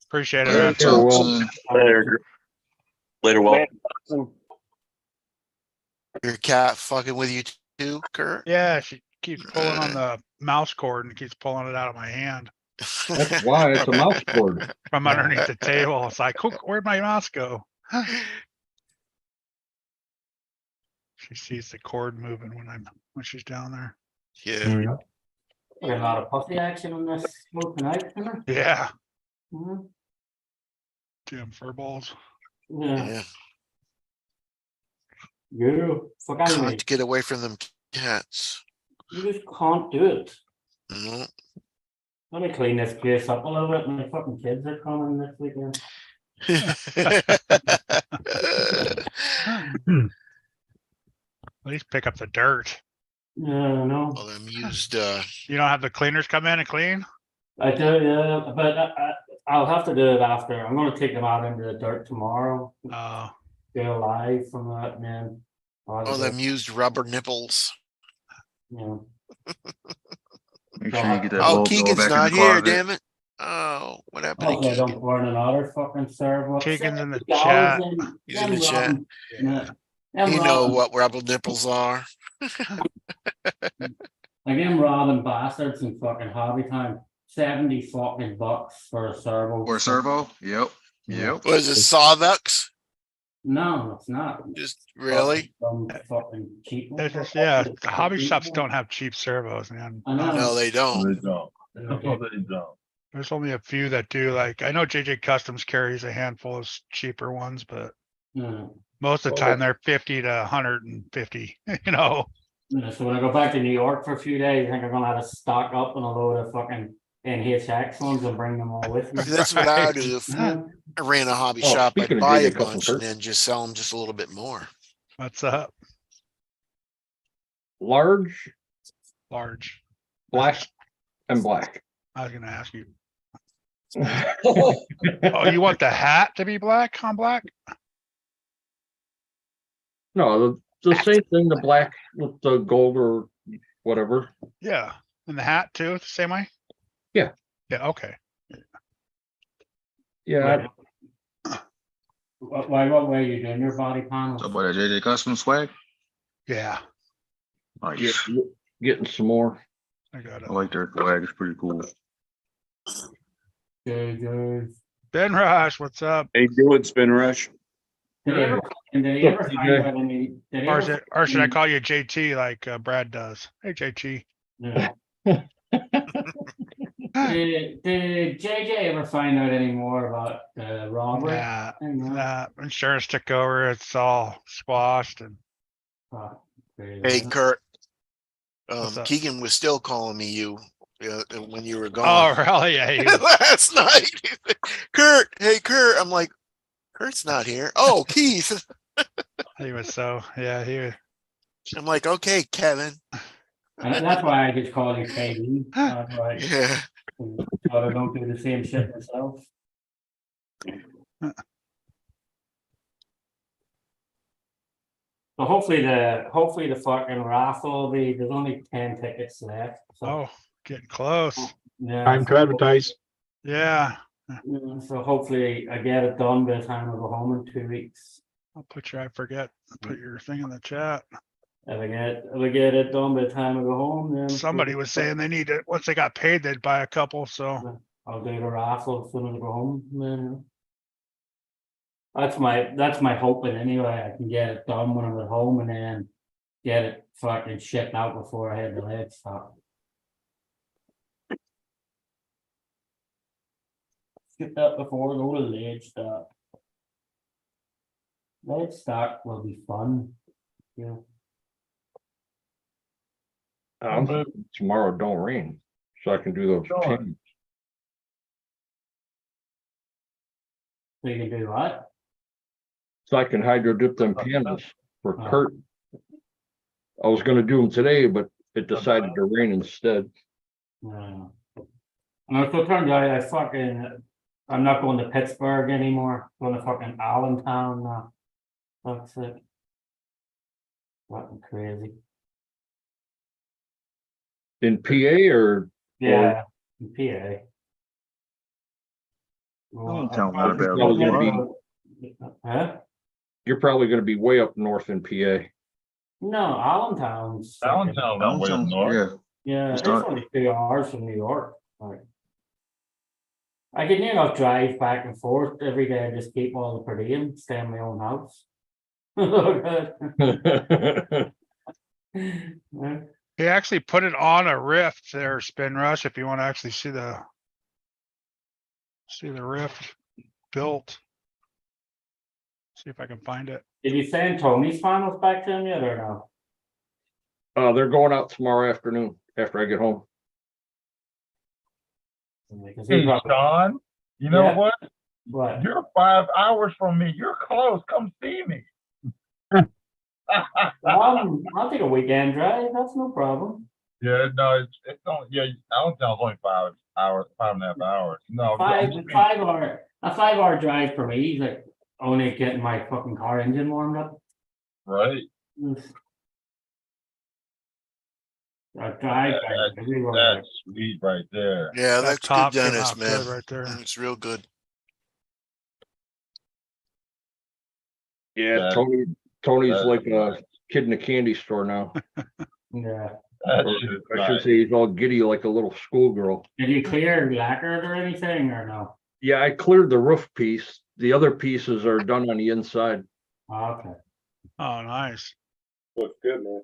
Appreciate it. Later, man. Sure, Will. Thompson. Later, Will. Your cat fucking with you too, Kurt? Yeah, she keeps pulling on the mouse cord and keeps pulling it out of my hand That's why it's a mouse cord. from underneath the table. It's like, where'd my mouse go? She sees the cord moving when she's down there. Yeah. There's a lot of pussy action on this show tonight. Isn't there? Yeah, Mhm. damn fur balls. Yeah. Yeah. You fuck out of me. Can't get away from them cats. You just can't do it. No. Let me clean this place up a little bit. My fucking kids are coming this weekend. At least pick up the dirt. No, no. Well, them used, You don't have the cleaners come in and clean? I do, yeah, but I'll have to do it after. I'm gonna take them out into the dirt tomorrow. Go live from that, and then. oh, them used rubber nipples. Yeah. Make sure you get that Oh, bulb Keegan's back in not the here, closet. damn it. Oh, what happened to Hopefully I Keegan? don't burn another fucking server. Keegan's in the $70 chat. He's in the chat. Them You know robbing- what rubber nipples are. Like them robbing bastards in fucking hobby time. 70 fucking bucks for a servo. Or a servo? Yep. Yep. Was it Sawducks? No, it's not. Just really? Some fucking cheap. There's just, yeah, the hobby shops don't have cheap servos, man. I know. No, they don't. They don't. No, they don't. There's only a few that do, like, I know JJ Customs carries a handful of cheaper ones, but Yeah. most of the time they're 50 to 150, you know? Yeah, so when I go back to New York for a few days, I think I'm gonna have to stock up on a load of fucking NHX ones and bring them all with me. That's what I would do if Yeah. I ran a hobby Oh, shop. speaking I'd of buy a JJ Custom bunch Kurt. and then just sell them just a little bit more. What's up? Large, Large. black, and black. I was gonna ask you. Oh, you want the hat to be black on black? No, the same thing, the black with the gold or whatever. Yeah, and the hat too, the same way? Yeah. Yeah, okay. Yeah, What way are you doing your body panel? So about that JJ Custom swag? Yeah, Nice. getting some more. I got I it. like their swag. It's pretty cool. Good. Ben Rush, what's up? Hey, doing Spin Rush? Did he ever, and did he ever find out any? Did he Or, ever or should I find- call you JT like Brad does? Hey, JT. Yeah. Did JJ ever find out any more about the robbery? Nah, thing, no? nah, insurance took over. It's all squashed and Oh, crazy. Hey, Kurt. What's up? Keegan was still calling me you when you were oh, gone. really? Yeah, he was- Last night. Kurt, hey, Kurt. I'm like, Kurt's not here. Oh, Keith. he was so, yeah, he was. I'm like, okay, Kevin. And that's why I just call you KD. That's why Yeah. I don't do the same shit myself. So hopefully the fucking raffle will be, there's only 10 tickets left. So, Oh, getting close. yeah, Time to advertise. Yeah, so hopefully I get it done by the time I go home in 2 weeks. I'll put your, I forget, put your thing in the chat. If I get it done by the time I go home, then. Somebody was saying they need it, once they got paid, they'd buy a couple, so. I'll do the raffle as soon as I go home, then. That's my hoping anyway, I can get it done when I'm at home and then get it fucking shipped out before I head to lead stock. Ship that before I go to lead stock. Lead stock will be fun, yeah. I'm hoping tomorrow don't rain, so I can do those. Sure. pins. So you can do what? So I can hydro dip them panels for Oh. Kurt. I was gonna do them today, but it decided to rain instead. And I still trying to, I'm not going to Pittsburgh anymore, going to fucking Allentown now. That's it. Fucking crazy. In PA or Yeah, in PA. Allentown, not a bad That was gonna location. Huh? you're probably gonna be way up north in PA. No, Allentown's. Allentown, that way up Allentown, north. yeah. Yeah, it's not- only 2 hours from New York. Like, I can near enough drive back and forth every day and just keep all the per diem, stay in my own house. Yeah. He actually put it on a rift there, Spin Rush, if you want to actually see the rift built. See if I can find it. Did you send Tony's finals back to him yet or no? They're going out tomorrow afternoon after I get home. Because Hey, he probably, Sean, you know Yeah. what? what? You're 5 hours from me. You're close. Come see me. I'll take a weekend drive, that's no problem. Yeah, no, it's only, yeah, Allentown's only 5 hours, 5.5 hours. No, A 5 hour drive for me, he's like only getting my fucking car engine warmed up. right? I drive everywhere. That's sweet right there. Yeah, That that's good, top came Dennis, out good man. right there. It's real good. Yeah, That- Tony's that- like a kid in a candy store now. Yeah. That Or shit is I should nice. say he's all giddy like a little schoolgirl. Did you clear lacquered or anything or no? Yeah, I cleared the roof piece. The other pieces are done on the inside. Oh, okay. Oh, nice. Looks good, man.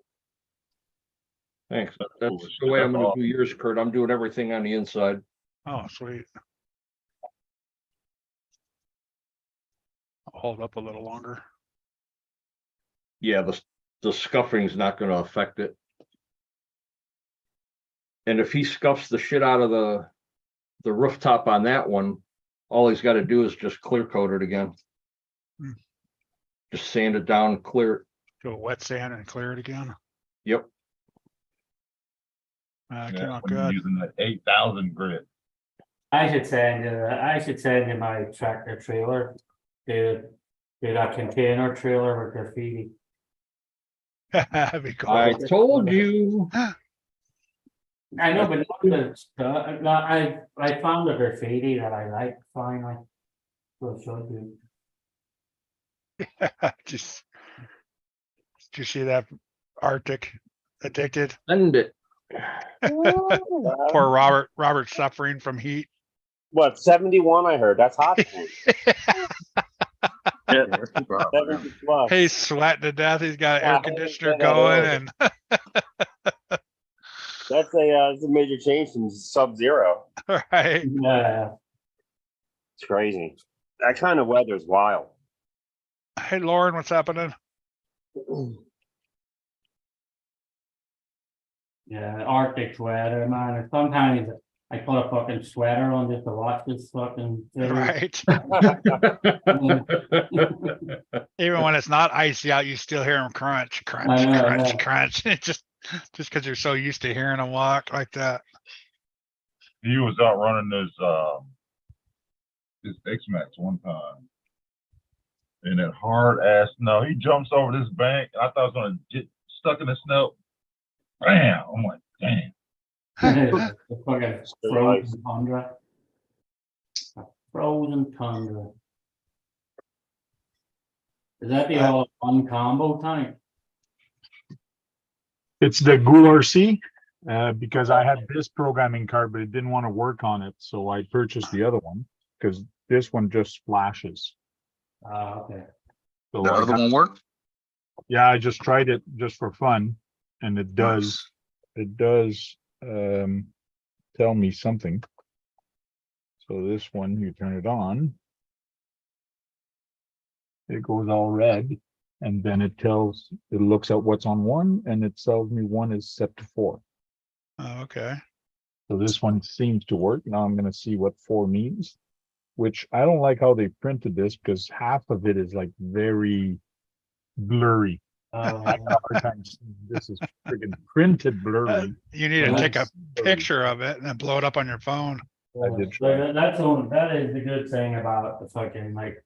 Thanks. That's That's cool. the way I'm That's gonna awesome. do yours, Kurt. I'm doing everything on the inside. Oh, sweet. I'll hold up a little longer. Yeah, the scuffing's not gonna affect it. And if he scuffs the shit out of the rooftop on that one, all he's gotta do is just clear coat it again. Hmm. Just sand it down, clear it. Do a wet sand and clear it again. Yep. Came Yeah, out when you're good. using the 8,000 grit. I should send you my tractor trailer. Do that container trailer with graffiti. That'd be cool. I told you. I know, but not the stuff, I found the graffiti that I like finally. So should do. Just, did you see that Arctic Addicted? Send it. Poor Robert suffering from heat. What, 71 I heard, that's hot. Yeah, that's the problem. 70 plus. He's sweating to death. He's got Yeah, air I conditioner understand that going earlier. and That's a major change from sub-zero. right. Yeah. It's crazy. That kind of weather is wild. Hey Lauren, what's happening? Yeah, Arctic sweater, man. And sometimes I put a fucking sweater on just to watch this fucking thing. Right. Even when it's not icy out, you still hear him crunch, crunch, I know, crunch, yeah. crunch. Just because you're so used to hearing him walk like that. He was out running his X-Max one time. And that hard ass snow, he jumps over this bank. I thought I was gonna get stuck in the snow. Bam! I'm like, damn. The fucking frozen tundra. A frozen tundra. Is that the all one combo tank? It's the Ghoul RC, because I had this programming card, but it didn't want to work on it, so I purchased the other one, because this one just flashes. Okay. So The I other got- one worked? Yeah, I just tried it just for fun, and it does, tell me something. So this one, you turn it on. It goes all red, and then it looks at what's on one, and it tells me one is set to 4. Oh, okay. So this one seems to work. Now I'm gonna see what 4 means, which I don't like how they printed this because half of it is like very blurry. I have a hard time seeing this is freaking printed blurry. You need to Well, take a That's blurry. picture of it and then blow it up on your phone. I did try. That is the good thing about the fucking like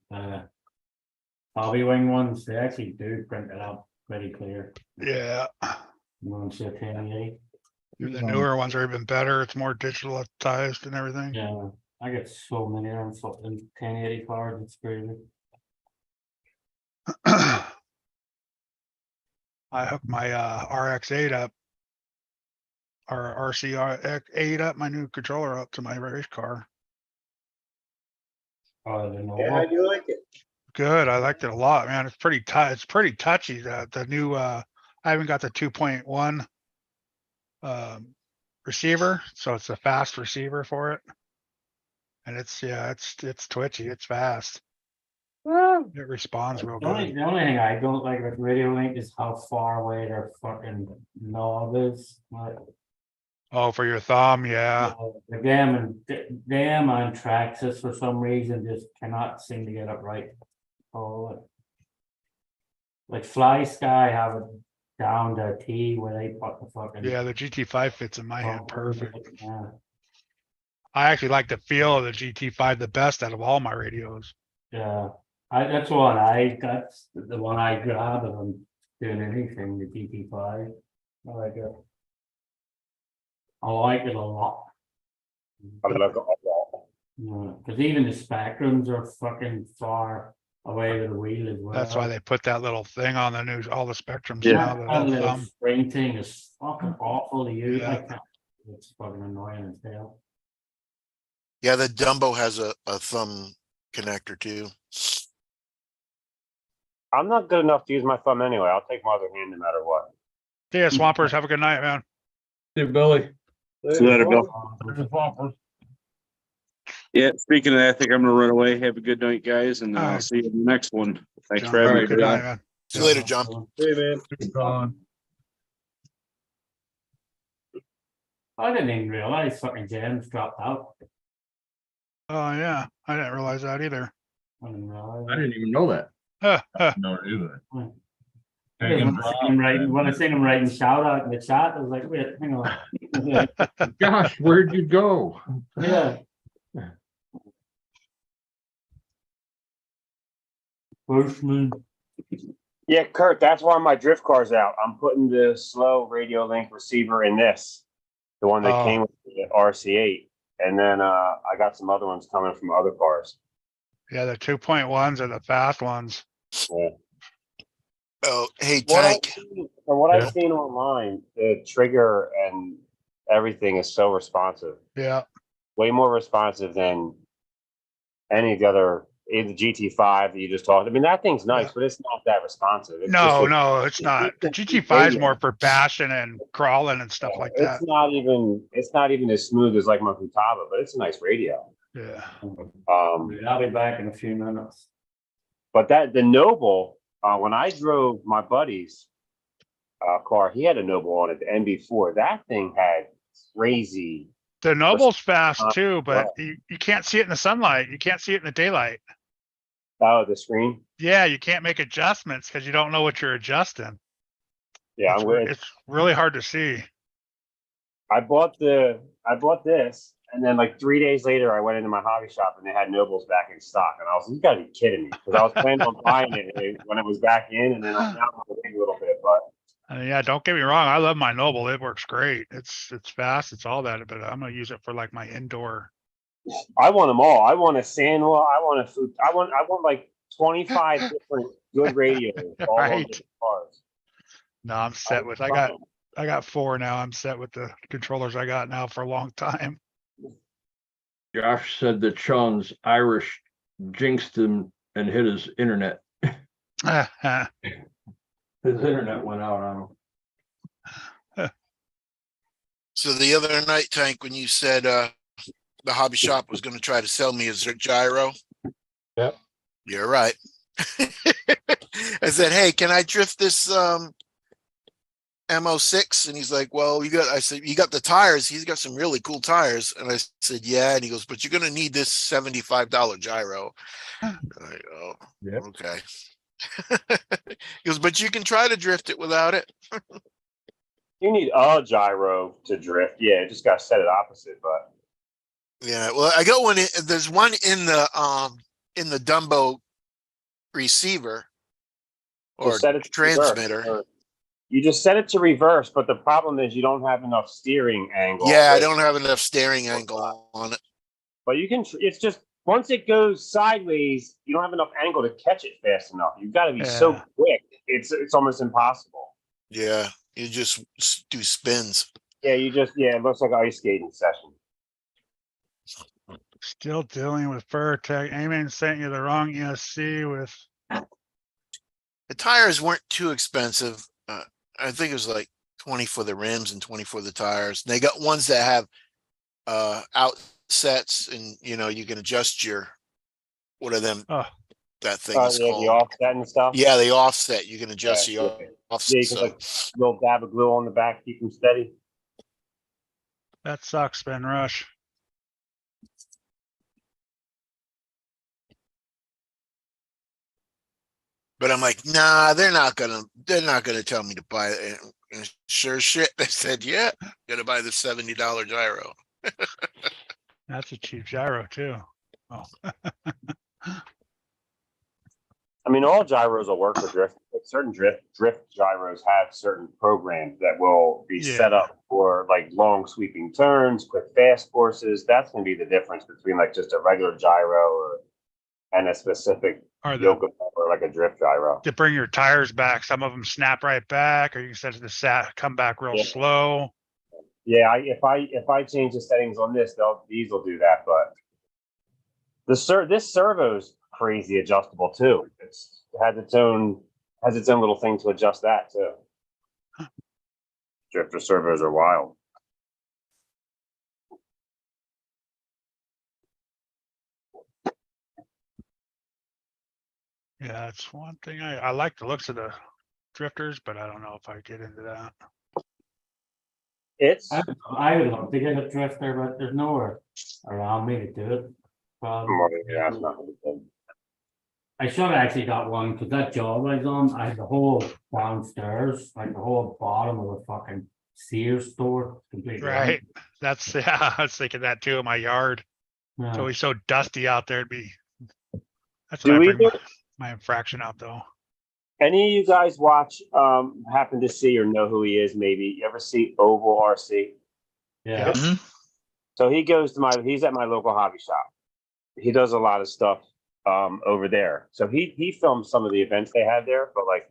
Hobby Wing ones. They actually do print it out pretty clear. Yeah. You want to see a 1080? The newer ones are even better. It's more digitalized and everything. Yeah, I get so many of them fucking 1080 cards. It's crazy. I hooked my RX-8 up, or RC8 up, my new controller up to my race car. Oh, the Yeah, how do you like it? Good. I liked it a lot, man. It's pretty it's pretty touchy. The new I haven't got the 2.1 receiver, so it's a fast receiver for it. And it's twitchy, it's fast. It responds real The only, good. the only thing I don't like with Radio Link is how far away their fucking knob is. Like, Oh, for your thumb, yeah. the damn on Traxxas for some reason just cannot seem to get it right. Oh, like Fly Sky have it down to a T where they put the fucking. Yeah, the GT5 fits in my hand perfect. Yeah. I actually like the feel of the GT5 the best out of all my radios. Yeah, that's the one I grab if I'm doing anything, the GT5. I like it. I like it a lot. I look at all. Yeah, cause even the spectrums are fucking far away with the wheel as well. That's why they put that little thing on the news, all the spectrums Yeah. now, the That little little thumb. spring thing is fucking awful to use. I Yeah. can't, it's fucking annoying as hell. Yeah, the Dumbo has a thumb connector too. I'm not good enough to use my thumb anyway. I'll take my other hand no matter what. Yeah, Swampers, have a good night, man. Hey, Billy. See you later, Bill. Yeah, speaking of that, I think I'm gonna run away. Have a good night, guys, and All I'll right. see you in the next one. Thanks John, for have having a me. good night, man. See you later, John. Hey, man. I didn't even realize fucking James dropped out. Oh, yeah, I didn't realize that either. I didn't realize. I didn't even know that. No, either. When I seen him writing shout out in the chat, I was like, wait, hang on. Gosh, where'd you go? Yeah. Bushman. Yeah, Kurt, that's why my drift car's out. I'm putting the slow Radio Link receiver in this, the one that Oh. came with the RC8, and then I got some other ones coming from other cars. Yeah, the 2.1s are the fast ones. Yeah. Oh, hey, What Tank. From what Yeah. I've seen online, the trigger and everything is so responsive, Yeah, way more responsive than any of the other, the GT5 that you just talked. I mean, that thing's nice, Yeah. but it's not that responsive. It's no, just no, it's not. The GT5 is more for bashing and crawling and stuff like that. It's not even as smooth as like my Futaba, but it's a nice radio. Yeah. I'll be back in a few minutes. But the Noble, when I drove my buddy's car, he had a Noble on it, the NB4. That thing had crazy. The Noble's fast Uh, too, but well. you can't see it in the sunlight. You can't see it in the daylight. Oh, the screen. Yeah, you can't make adjustments because you don't know what you're adjusting. Yeah, It's, I'm re- good. it's really hard to see. I bought this, and then like 3 days later, I went into my hobby shop and they had Nobles back in stock, and I was, you gotta be kidding me, because I was planning on buying it when it was back in, and then now I'm waiting a little bit, but. Yeah, don't get me wrong. I love my Noble. It works great. It's fast. It's all that, but I'm gonna use it for like my indoor. I want them all. I want a Sanwa. I want a food. I want like 25 different good radios. All on Right. different cars. No, I'm set with. I got 4 now. I'm set with the controllers I got now for a long time. Josh said that Sean's Irish jinxed him and hit his internet. His internet went out on him. So the other night, Tank, when you said the hobby shop was going to try to sell me a gyro. Yep. You're right. I said, hey, can I drift this MO6? And he's like, well, I said, you got the tires. He's got some really cool tires. And I said, yeah. And he goes, but you're going to need this $75 gyro. I go, Yep. okay. He goes, but you can try to drift it without it. You need a gyro to drift. Yeah, just got to set it opposite. But Yeah, well, I got one. There's one in the Dumbo receiver or just set it to transmitter. reverse. You just set it to reverse, but the problem is you don't have enough steering angle. Yeah, I don't have enough steering angle on it. But you can. It's just once it goes sideways, you don't have enough angle to catch it fast enough. You've got to be so Yeah. quick. It's almost impossible. Yeah, you just do spins. Yeah, it looks like an ice skating session. Still dealing with Furtech. Amen sent you the wrong ESC with. The tires weren't too expensive. I think it was like 20 for the rims and 20 for the tires. And they got ones that have outsets, and you can adjust what are them? Oh, that thing is Yeah, the called. offset and stuff. Yeah, the offset. You can adjust Yeah, the yeah. offset. Yeah, you can So like little dab of glue on the back, keep them steady. That sucks, Ben Rush. but I'm like, nah, they're not gonna tell me to buy it. And sure shit, they said, yeah, gonna buy the $70 gyro. That's a cheap gyro too. Oh, I mean, all gyros will work with drift. But certain drift gyros have certain programs that will be set Yeah. up for like long sweeping turns, quick fast courses. That's gonna be the difference between like just a regular gyro and a specific or yoke or like a drift gyro. to bring your tires back. Some of them snap right back, or you can set it to come back real Yeah. slow. Yeah, if I change the settings on this, these will do that. But this servo's crazy adjustable too. It has its own little thing to adjust that too. Drifter servos are wild. Yeah, that's one thing. I like the looks of the drifters, but I don't know if I get into that. It's I would love to get a drifter, but there's nowhere around me to do it. yeah, it's not really good. I should have actually got one because that job I was on, I had the whole downstairs, like the whole bottom of the fucking Sears store completely. Right. That's yeah. I was thinking that too in my yard. It's Yeah. always so dusty out there. That's Do when I we bring do- my infraction out though. Any of you guys watch, happen to see or know who he is? Maybe you ever see Oval RC? Yeah. So he's at my local hobby shop. He does a lot of stuff over there. So he films some of the events they have there, but like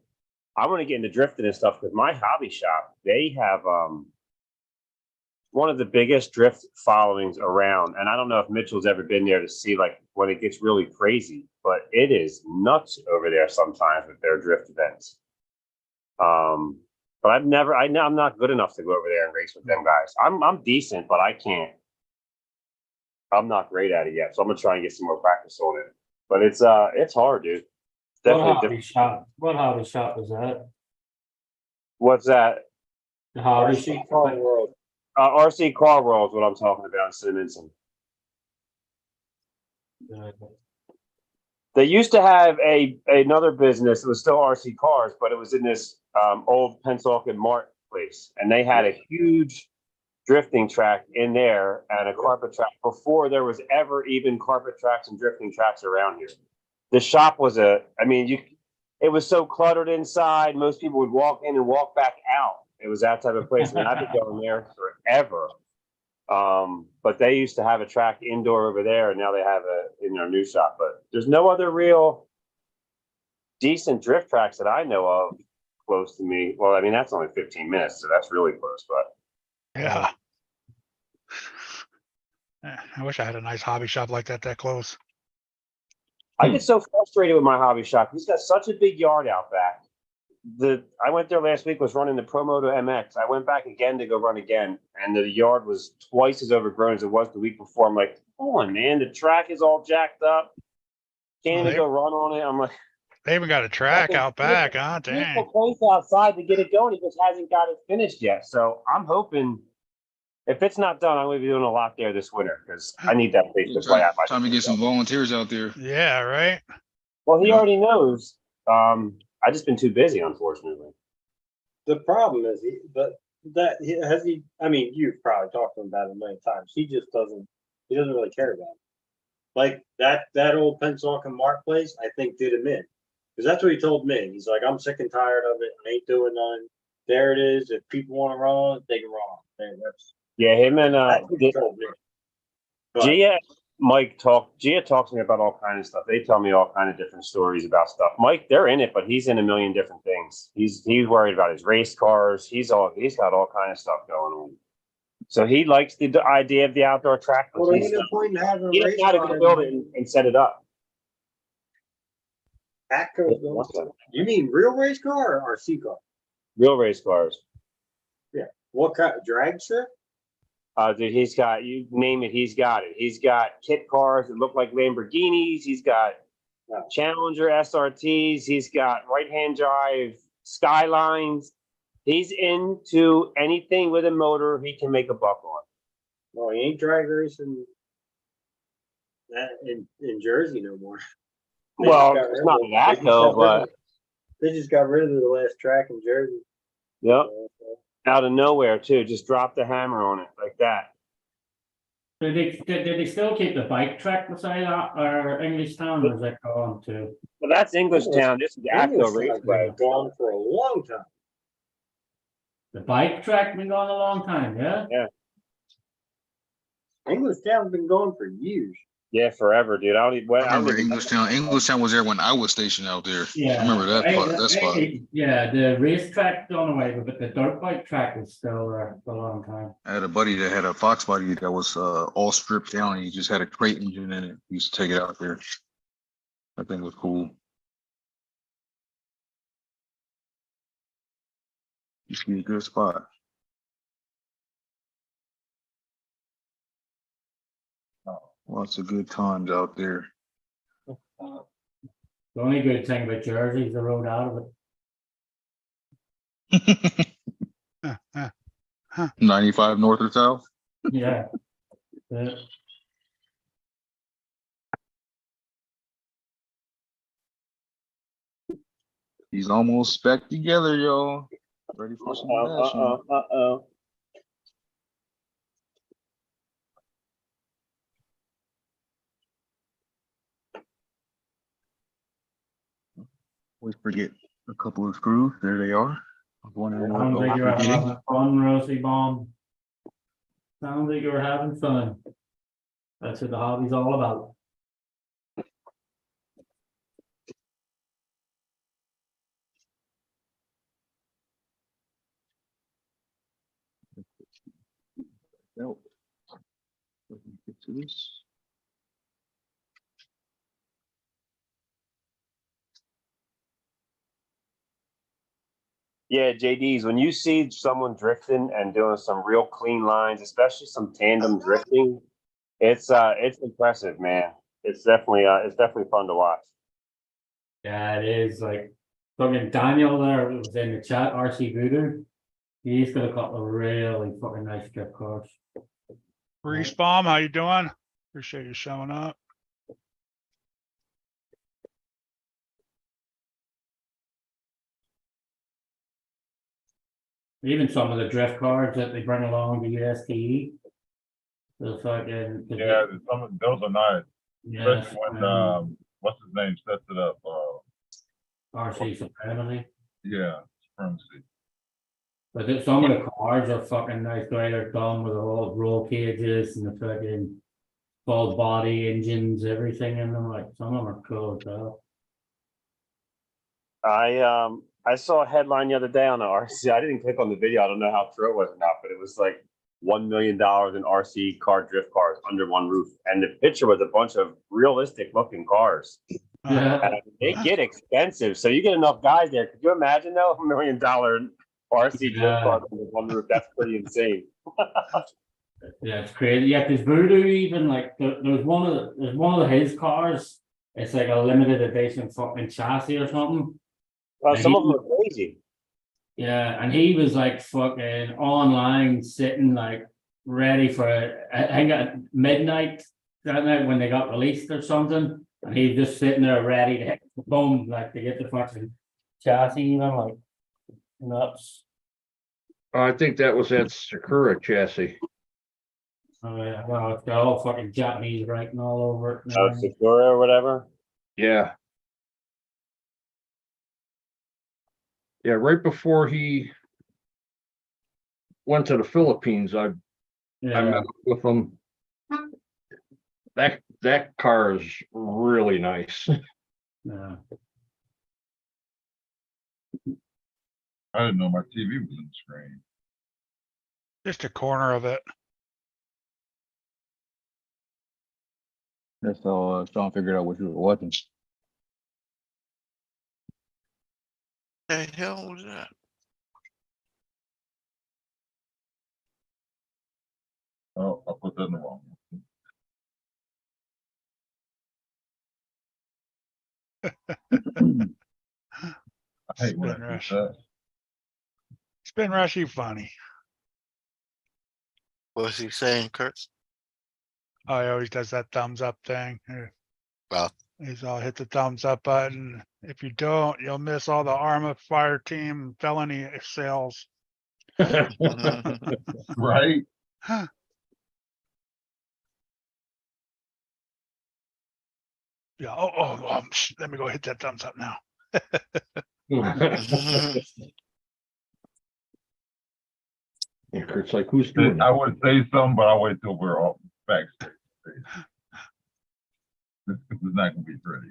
I want to get into drifting and stuff because my hobby shop, they have one of the biggest drift followings around. And I don't know if Mitchell's ever been there to see like when it gets really crazy, but it is nuts over there sometimes with their drift events. But I'm not good enough to go over there and race with them guys. I'm decent, but I'm not great at it yet. So I'm gonna try and get some more practice on it. But it's hard, dude. Definitely different. What hobby shop is that? What's that? The hobby RC shop. Car World. RC Car World is what I'm talking about in Cinnamon. They used to have another business. It was still RC cars, but it was in this old Pennsauken Mart place, and they had a huge drifting track in there and a carpet track before there was ever even carpet tracks and drifting tracks around here. The shop was it was so cluttered inside. Most people would walk in and walk back out. It was that type of place. I mean, I've been going there forever. But they used to have a track indoor over there, and now they have it in their new shop. But there's no other real decent drift tracks that I know of close to me. Well, I mean, that's only 15 minutes, so that's really close. But Yeah. I wish I had a nice hobby shop like that close. I get so frustrated with my hobby shop. He's got such a big yard out back. I went there last week, was running the Promoto MX. I went back again to go run again, and the yard was twice as overgrown as it was the week before. I'm like, come on, man, the track is all jacked up. Can't even go run on it. I'm like, They even got a track out back, huh? Dang. beautiful place outside to get it going. He just hasn't got it finished yet. So I'm hoping if it's not done, I'm going to be doing a lot there this winter because I need that place to play out. Time to get some volunteers out there. Yeah, right. Well, he already knows. I just been too busy, unfortunately. The problem is I mean, you've probably talked to him about it a million times. He doesn't really care about it. Like that old Pennsauken Mart place, I think did him in. Because that's what he told me. He's like, I'm sick and tired of it. I ain't doing none. There it is. If people want to run, they can run. Yeah, him and That's what he told me. But- Gia talks to me about all kinds of stuff. They tell me all kind of different stories about stuff. Mike, they're in it, but he's in a million different things. He's worried about his race cars. He's got all kind of stuff going on. So he likes the idea of the outdoor track. But Well, ain't no point in having a he doesn't race know how to car go build it and set it up. You mean real race car or RC car? Real race cars. Yeah. What kind of drag strip? Dude, he's got, you name it, he's got it. He's got kit cars that look like Lamborghinis. He's got Challenger SRTs. He's got right-hand drive Skylines. He's into anything with a motor he can make a buck on. Well, he ain't drag racing that in Jersey no more. They just Well, got it's rid not of it. that They just though, got rid of but it. They just got rid of the last track in Jersey. yep, out of nowhere too. Just drop the hammer on it like that. Did they still keep the bike track beside that, or English Town, or is that gone too? Well, that's English Town. This is Acco English has Raceway. been gone for a long time. The bike track been gone a long time, yeah? English Town's been going for years. Yeah, forever, dude. I don't even. I remember Englishtown. Englishtown was there when I was stationed out there. I remember that part. That spot. Yeah, the racetrack gone away, but the dirt bike track is still there for a long time. I had a buddy that had a Fox body that was all stripped down. And he just had a crate engine in it. He used to take it out there. That thing was cool. Used to be a good spot. Lots of good times out there. The only good thing about Jersey is the road out of it. 95 north or south. Yeah. Yeah. He's almost back together, y'all. Ready for some action. Uh-oh. Always forget a couple of screws. There they are. Sounds like you're having fun, Rosie Bomb. Sounds like you're having fun. That's what the hobby's all about. Nope. Let me get to this. Yeah, JD's, when you see someone drifting and doing some real clean lines, especially some tandem drifting, it's impressive, man. It's definitely fun to watch. Yeah, it is like fucking Daniel there was in the chat, RC Voodoo. He's got a couple of really fucking nice drift cars. Reese Bomb, how you doing? Appreciate you showing up. Even some of the drift cars that they bring along the USTE. The fucking Yeah, some of those are nice, yeah, especially when what's his name sets it up. RC Supremacy. Yeah, Supremacy. But some of the cars are fucking nice. The way they're done with all roll cages and the fucking full body engines, everything in them. Like some of them are cool as hell. I saw a headline the other day on the RC. I didn't click on the video. I don't know how true it was or not, but it was like $1 million in RC car drift cars under one roof, and the picture was a bunch of realistic looking cars. Yeah. And they get expensive, so you get enough guys there. Could you imagine though, $1 million RC drift cars under one roof? That's pretty insane. Yeah, it's crazy. Yeah, because Voodoo even like there's one of his cars. It's like a limited edition fucking chassis or something. Some of them are crazy. Yeah, and he was like fucking online sitting like ready for I think at midnight that night when they got released or something, and he was just sitting there ready to hit the boom like to get the fucking chassis even like nuts. I think that was that Sakura chassis. Oh yeah, well it's got all fucking Japanese writing all over it. Oh, Sakura or whatever. Yeah. Yeah, right before he went to the Philippines, I met up with him. That car is really nice. Yeah. I didn't know my TV was in the screen. Just a corner of it. That's how Sean figured out what you were watching. The hell was that? Oh, I put that in the wrong one. I hate when I Spin do rush. that. Spin rushy funny. What's he saying, Kurt? Oh, he always does that thumbs up thing. Well, He's all hit the thumbs up button. If you don't, you'll miss all the Arma Fire Team felony sales. Right? Yeah. Let me go hit that thumbs up now. And Kurt's like, who's doing I it? would say something, but I'll wait till we're all backstage. This is not gonna be pretty.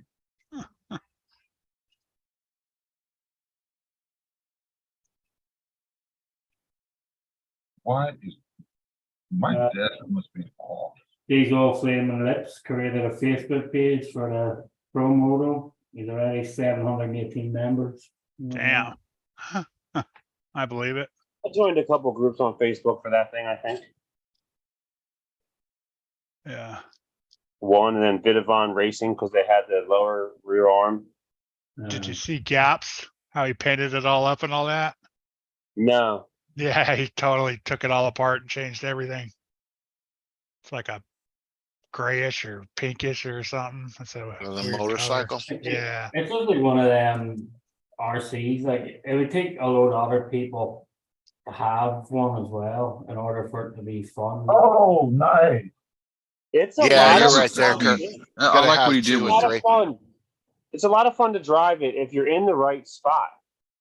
Why is my desk must be off? These all Flaming Lips created a Facebook page for the Pro Moto. There's already 718 members. Damn. I believe it. I joined a couple groups on Facebook for that thing, I think. Yeah. One, and then Vidavon Racing, because they had the lower rear arm. Did you see Gaps? How he painted it all up and all that? No. Yeah, he totally took it all apart and changed everything. It's like a grayish or pinkish or something. That's a the weird color. motorcycle. Yeah. It's just like one of them RCs. Like it would take a load of other people to have one as well in order for it to be fun. Oh, nice. It's a Yeah, lot you're of right there, fun. Kurt. I Gotta like have what he two did or It's a with lot it. of fun. It's a lot of fun to drive it if you're in the right spot.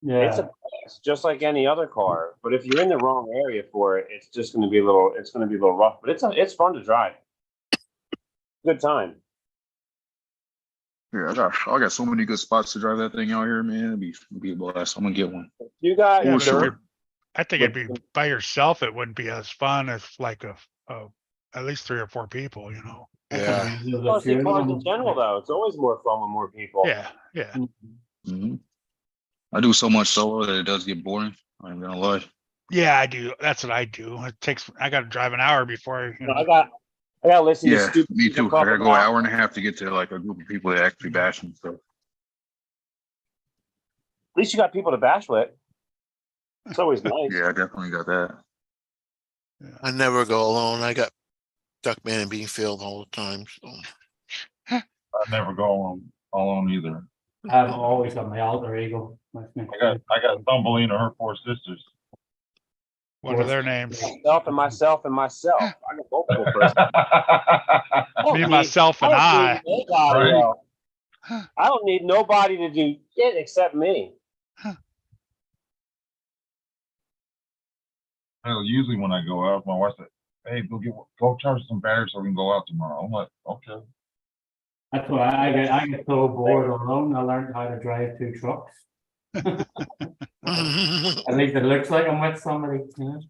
It's Yeah. it's just like any other car, but if you're in the wrong area for it, it's just going to be a little. It's going to be a little rough, but it's fun to drive. Good time. Yeah, I got so many good spots to drive that thing out here, man. It'd be a blast. I'm gonna get one. You got Yeah, For but sure. it'd be- I think it'd be by yourself. It wouldn't be as fun as like at least 3 or 4 people, you know? Yeah. RC cars in general, though. It's always more fun with more people. Yeah. Yeah. hmm I do so much solo that it does get boring. I ain't gonna lie. Yeah, I do. That's what I do. I got to drive an hour before, you know. I got to listen to Yeah, stupid me people too. I talk gotta go an about- hour and a half to get to like a group of people that actually bash them. So At least you got people to bash with. It's always nice. yeah, I definitely got that. I never go alone. I got Duckman and Beanfield all the time. So. I never go on either. I've always got my alter ego. I got Thumbelina, her 4 sisters. What are their names? Myself and myself and myself. I got multiple persons. Me, myself, and I. Right. I don't need nobody to do shit except me. Hell, usually when I go out, my wife said, "Hey, go charge some batteries so we can go out tomorrow." I'm like, "Okay." That's why I get so bored alone. I learned how to drive 2 trucks. At least it looks like I'm with somebody. You know?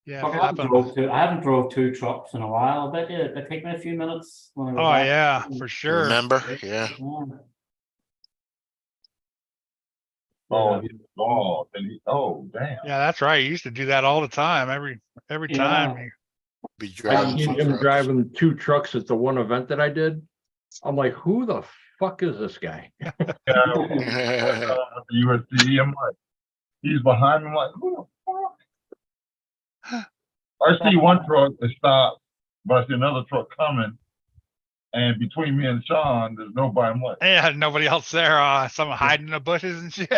Yeah. Fuck, I haven't drove 2 trucks in a while. I bet you it take me a few minutes. When I go Oh back. yeah, for sure. Remember? Yeah. Oh, damn. Yeah, that's right. You used to do that all the time. Every Yeah. time. Be I driving seen some him trucks. driving 2 trucks at the one event that I did. I'm like, who the fuck is this guy? USC. I'm like, he's behind me. I'm like, who the fuck? I see one truck that stopped, but I see another truck coming. And between me and Sean, there's nobody. I'm like, Yeah, nobody else there. Someone hiding in the bushes and shit.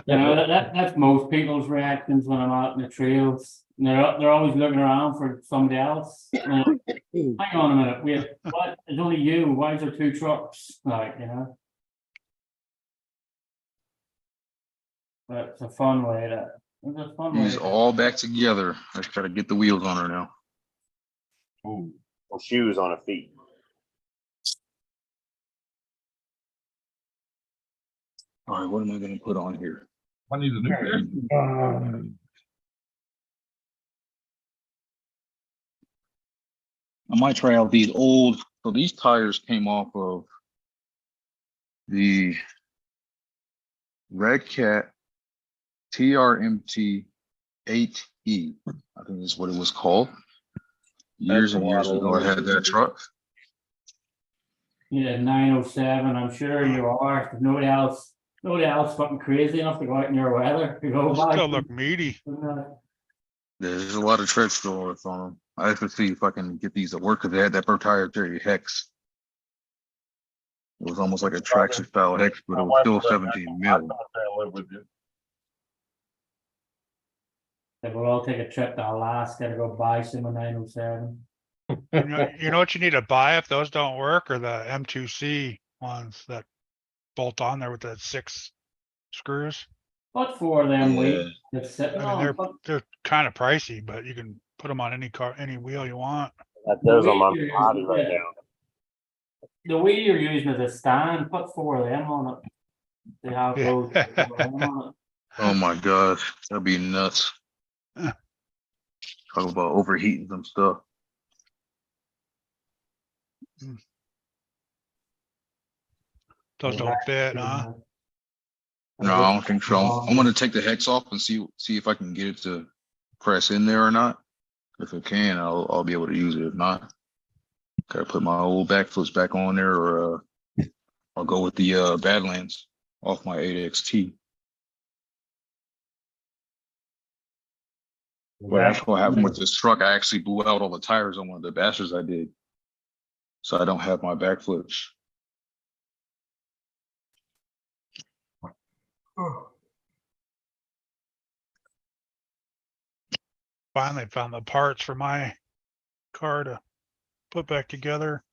You know, that's most people's reactions when I'm out in the trails. They're always looking around for somebody else. Hang on a minute, wait, what? It's only you. Why is there 2 trucks? Like, you know. But it's a fun way to. It's a fun way. He's all back together. I just gotta get the wheels on her now. Ooh, no shoes on her feet. All right, what am I gonna put on here? I need a new pair. I might try out these old. So these tires came off of the Red Cat TRMT 8E. I think is what it was called. Years and years ago, I had that truck. Yeah, 907, I'm sure you are. If nobody else fucking crazy enough to go out in your weather to go Those by. still look meaty. There's a lot of tread stores on them. I have to see if I can get these to work because they had that proprietary hex. It was almost like a traction style hex, but it was still 17 I mil. thought I live with you. Then we'll all take a trip to Alaska to go buy some of 907. You know what you need to buy if those don't work, or the M2C ones that bolt on there with the 6 screws. What for them Yeah. weight that's sitting I mean, on? they're kind of pricey, but you can put them on any car, any wheel you want. Those on my weight body you're right using- now. The way you're using as a stand, put 4 of them on it. They have Yeah. those 4 of them on it. Oh my gosh, that'd be nuts. Talk about overheating some stuff. Those don't fit, huh? No, I don't think so. I'm gonna take the hex off and see if I can get it to press in there or not. If it can, I'll be able to use it. If not, gotta put my old back flips back on there, or I'll go with the Badlands off my 8XT. But that's what happened with this truck. I actually blew out all the tires on one of the bastards I did, so I don't have my back flips. Finally found the parts for my car to put back together.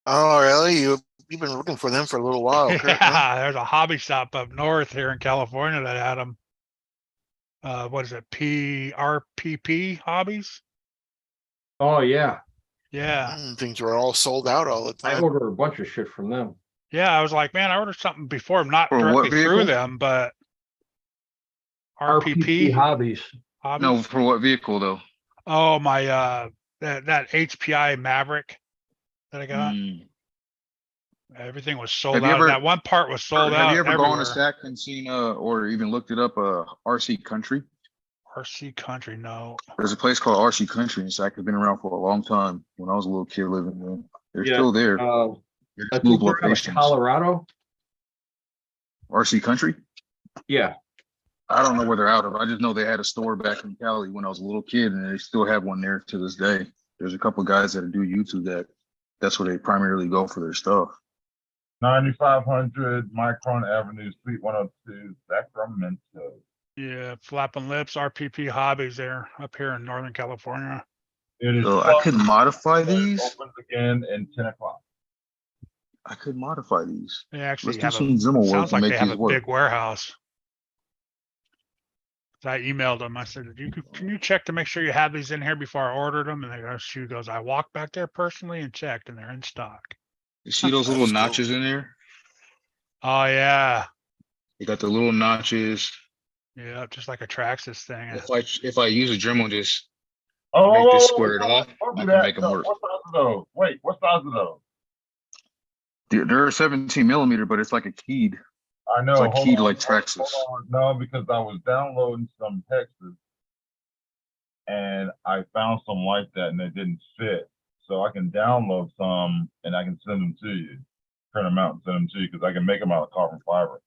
Oh, really? You've been looking for them for a little while, Kurt, huh? Yeah, there's a hobby shop up north here in California that had them. What is it? PRPP Hobbies? Oh, yeah. Yeah. Things were all sold out all the I time. order a bunch of shit from them. Yeah, I was like, man, I ordered something before, not For what directly through vehicle? them, but RPP RPP Hobbies. Hobbies. No, for what vehicle though? Oh, my that HPI Maverick that I got. Mm. Everything was sold Have you out. ever- That one part was sold out. Have you ever gone everywhere. to Stack and seen or even looked it up RC Country? RC Country, no. There's a place called RC Country in Sac. It's been around for a long time. When I was a little kid living there, they're Yeah, still there. I Move think they're out of locations. Colorado. RC Country. Yeah. I don't know where they're out of. I just know they had a store back in Cali when I was a little kid, and they still have one there to this day. There's a couple guys that do YouTube that's where they primarily go for their stuff. 9500 Micron Avenue, Suite 102, Sacramento. Yeah, Flapping Lips, RPP Hobbies there up here in Northern California. It is. So I could modify these. Opens again in 10 o'clock. I could modify these. They actually Let's do have some Dremel work sounds to like make they have these a work. big warehouse. So I emailed them. I said, can you check to make sure you have these in here before I ordered them? And they go, she goes, I walked back there personally and checked, and they're in stock. You see those little notches in there? Oh yeah, You got the little notches. yeah, just like a Traxxas thing. If I use a Dremel, just Oh, make this oh, square it oh, off, don't do I can that. make them No, work. what size are those? Wait, what size are those? They're 17 millimeter, but it's like a keyed. I know. It's like hold keyed on, like Traxxas. hold on. No, because I was downloading some hexes and I found some like that and they didn't fit. So I can download some and I can send them to you, print them out and send them to you because I can make them out of carbon fiber.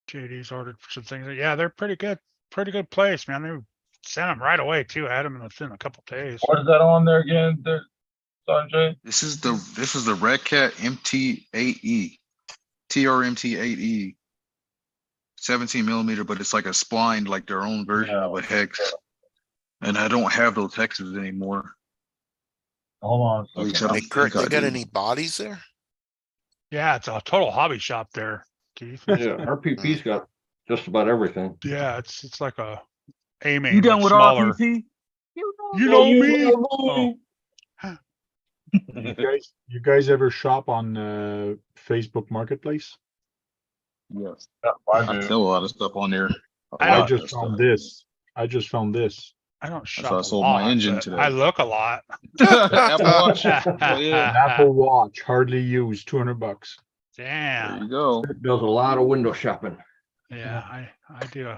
JD's ordered some things. Yeah, they're pretty good place, man. They sent them right away too. I had them within a couple days. What is that on there again, there, Sanjay? This is the Red Cat MT8E, TRMT8E, 17 millimeter, but it's like a spline, like their own version of a hex. And I don't have those hexes anymore. Hold on At a least I second. don't Hey, Kurt, think they I got do. any bodies there? Yeah, it's a total hobby shop there, Keith. Yeah. RPP's got just about everything. Yeah, it's like a A-main, You done but with smaller. RPP? You know me. Oh, You guys ever shop on Facebook Marketplace? Yes. Yeah, I I do. sell a lot of stuff on there. A I lot I of just stuff. found this. I just found this. I don't why shop I a sold my lot, engine but today. I look a lot. Apple Watch. Oh, An yeah. Apple Watch, hardly used, $200. There Damn. you go. Does a lot of window shopping. Yeah, I do.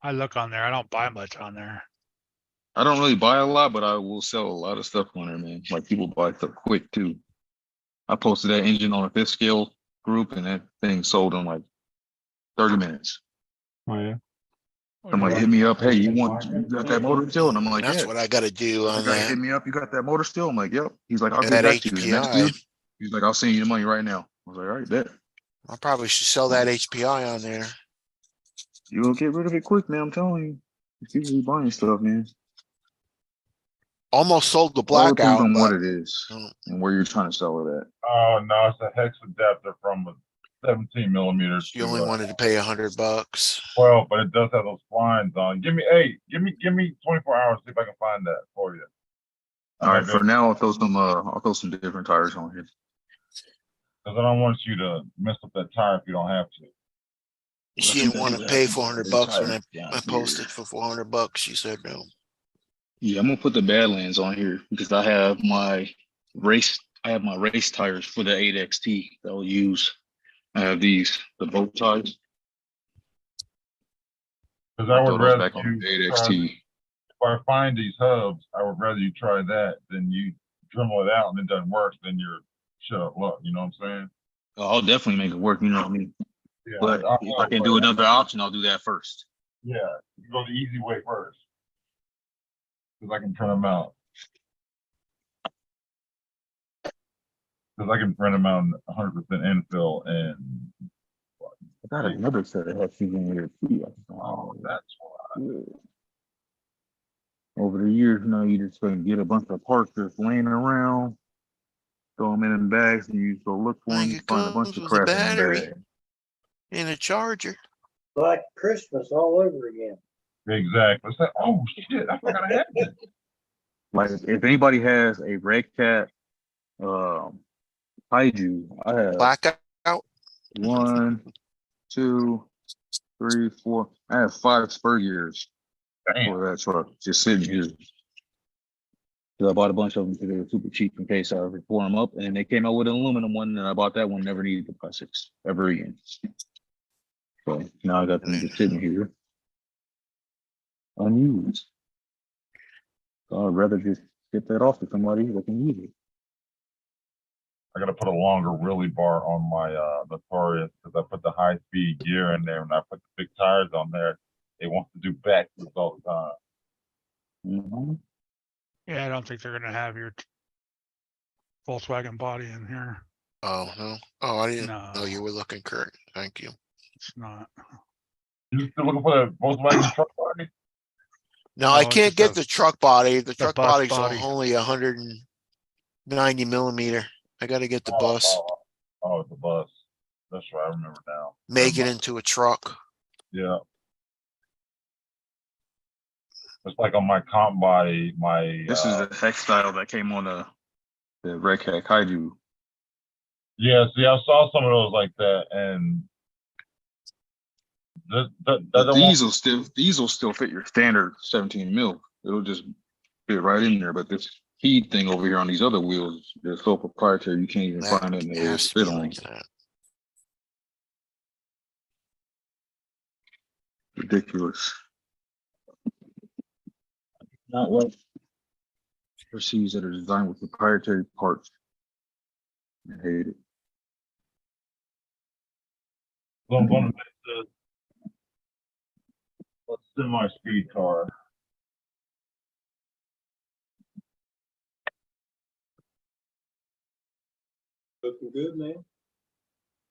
I look on there. I don't buy much on there. I don't really buy a lot, but I will sell a lot of stuff on there, man. Like people buy stuff quick too. I posted that engine on a fifth scale group and that thing sold in like 30 minutes. Oh, yeah. Somebody hit me up, hey, you got that motor still? And I'm like, That's yeah. what I gotta do The on guy that. hit me up, you got that motor still? I'm like, yep. He's like, I'll And get that back to you. The next HPI. dude, he's like, I'll send you the money right now. I was like, all right, bet. I probably should sell that HPI on there. You'll get rid of it quick, man. I'm telling you. People be buying stuff, man. Almost sold the All depends blackout, on what but it is Mm. and where you're trying to sell it at. Oh, no, it's a hex adapter from a 17 millimeter you only to, wanted to pay $100. 12, but it does have those blinds on. Give me 24 hours, see if I can find that for you. All right, for now, I'll throw some different tires on here. Because I don't want you to mess up that tire if you don't have to. She didn't want to pay $400 when I posted for $400. She said no. Yeah, I'm gonna put the Badlands on here because I have my race tires for the 8XT that I'll use. I have the bow ties. Because I would Throw those rather back on the you try, 8XT. if I find these hubs, I would rather you try that than you dremel it out and it doesn't work, then you're shut up luck, you know what I'm saying? I'll definitely make it work, you know what I mean? Yeah, But if I can do another option, I'll do that first. Yeah, you go the easy way first. Because I can print them out. Because I can print them out in 100% infill and. I got another set of hefties in here too. Oh, that's why. Yeah. Over the years, you know, you just gonna get a bunch of parts just laying around, throw them in bags, and you just go look for them, Like it find a bunch comes of with a crap in the battery. bag. And a charger. Like Christmas all over again. Exactly. It's like, oh shit, I forgot I had this. Like if anybody has a Red Cat Kaiju, I have Blackout. 1, 2, 3, 4. I have 5 spur gears Damn. for that truck just sitting here. 'Cause I bought a bunch of them because they were super cheap in case I ever pour them up, and they came out with an aluminum one, and I bought that one. Never needed the plastics ever again. So now I got them just sitting here unused. So I'd rather just get that off to somebody that can use it. I gotta put a longer wheelie bar on my Notorious because I put the high speed gear in there and I put the big tires on there. It wants to do backflips all the time. Mm-hmm. Yeah, I don't think they're gonna have your Volkswagen body in here. Oh, no. Oh, I didn't No. know you were looking, Kurt. Thank you. It's not. You still looking for the Volkswagen truck body? No, I No, can't just get the the truck body. The truck bus body's body. only 190 millimeter. I gotta get the Oh, bus, oh, it's a bus. That's right, I remember now. make it Never mind. into a truck. Yeah. It's like on my comp body, my This is the hex style that came on the Red Cat Kaiju. yeah, see, I saw some of those like that, and These will still fit your standard 17 mil. It'll just fit right in there. But this heat thing over here on these other wheels, they're so proprietary you can't even That find it in the has to fit be on. like that. Ridiculous. Not what RCs that are designed with proprietary parts. I hate it. so I'm going to make a semi-speed car. Looking good, man.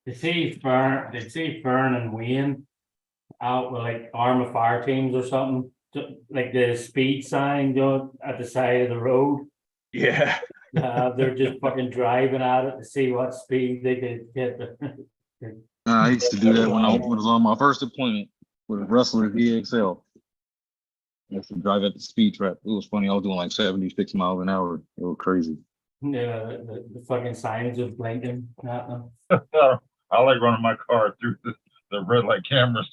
They see Fern and Wayne out with like arm of fire teams or something, like the speed sign going at the side of the road. Yeah. They're just fucking driving at it to see what speed they could get. I used to do that when I was on my first deployment with a Rustler VXL. I used to drive at the speed trap. It was funny. I was doing like 76 miles an hour. It was crazy. Yeah, the fucking signs just blinking at them. I like running my car through the red light cameras.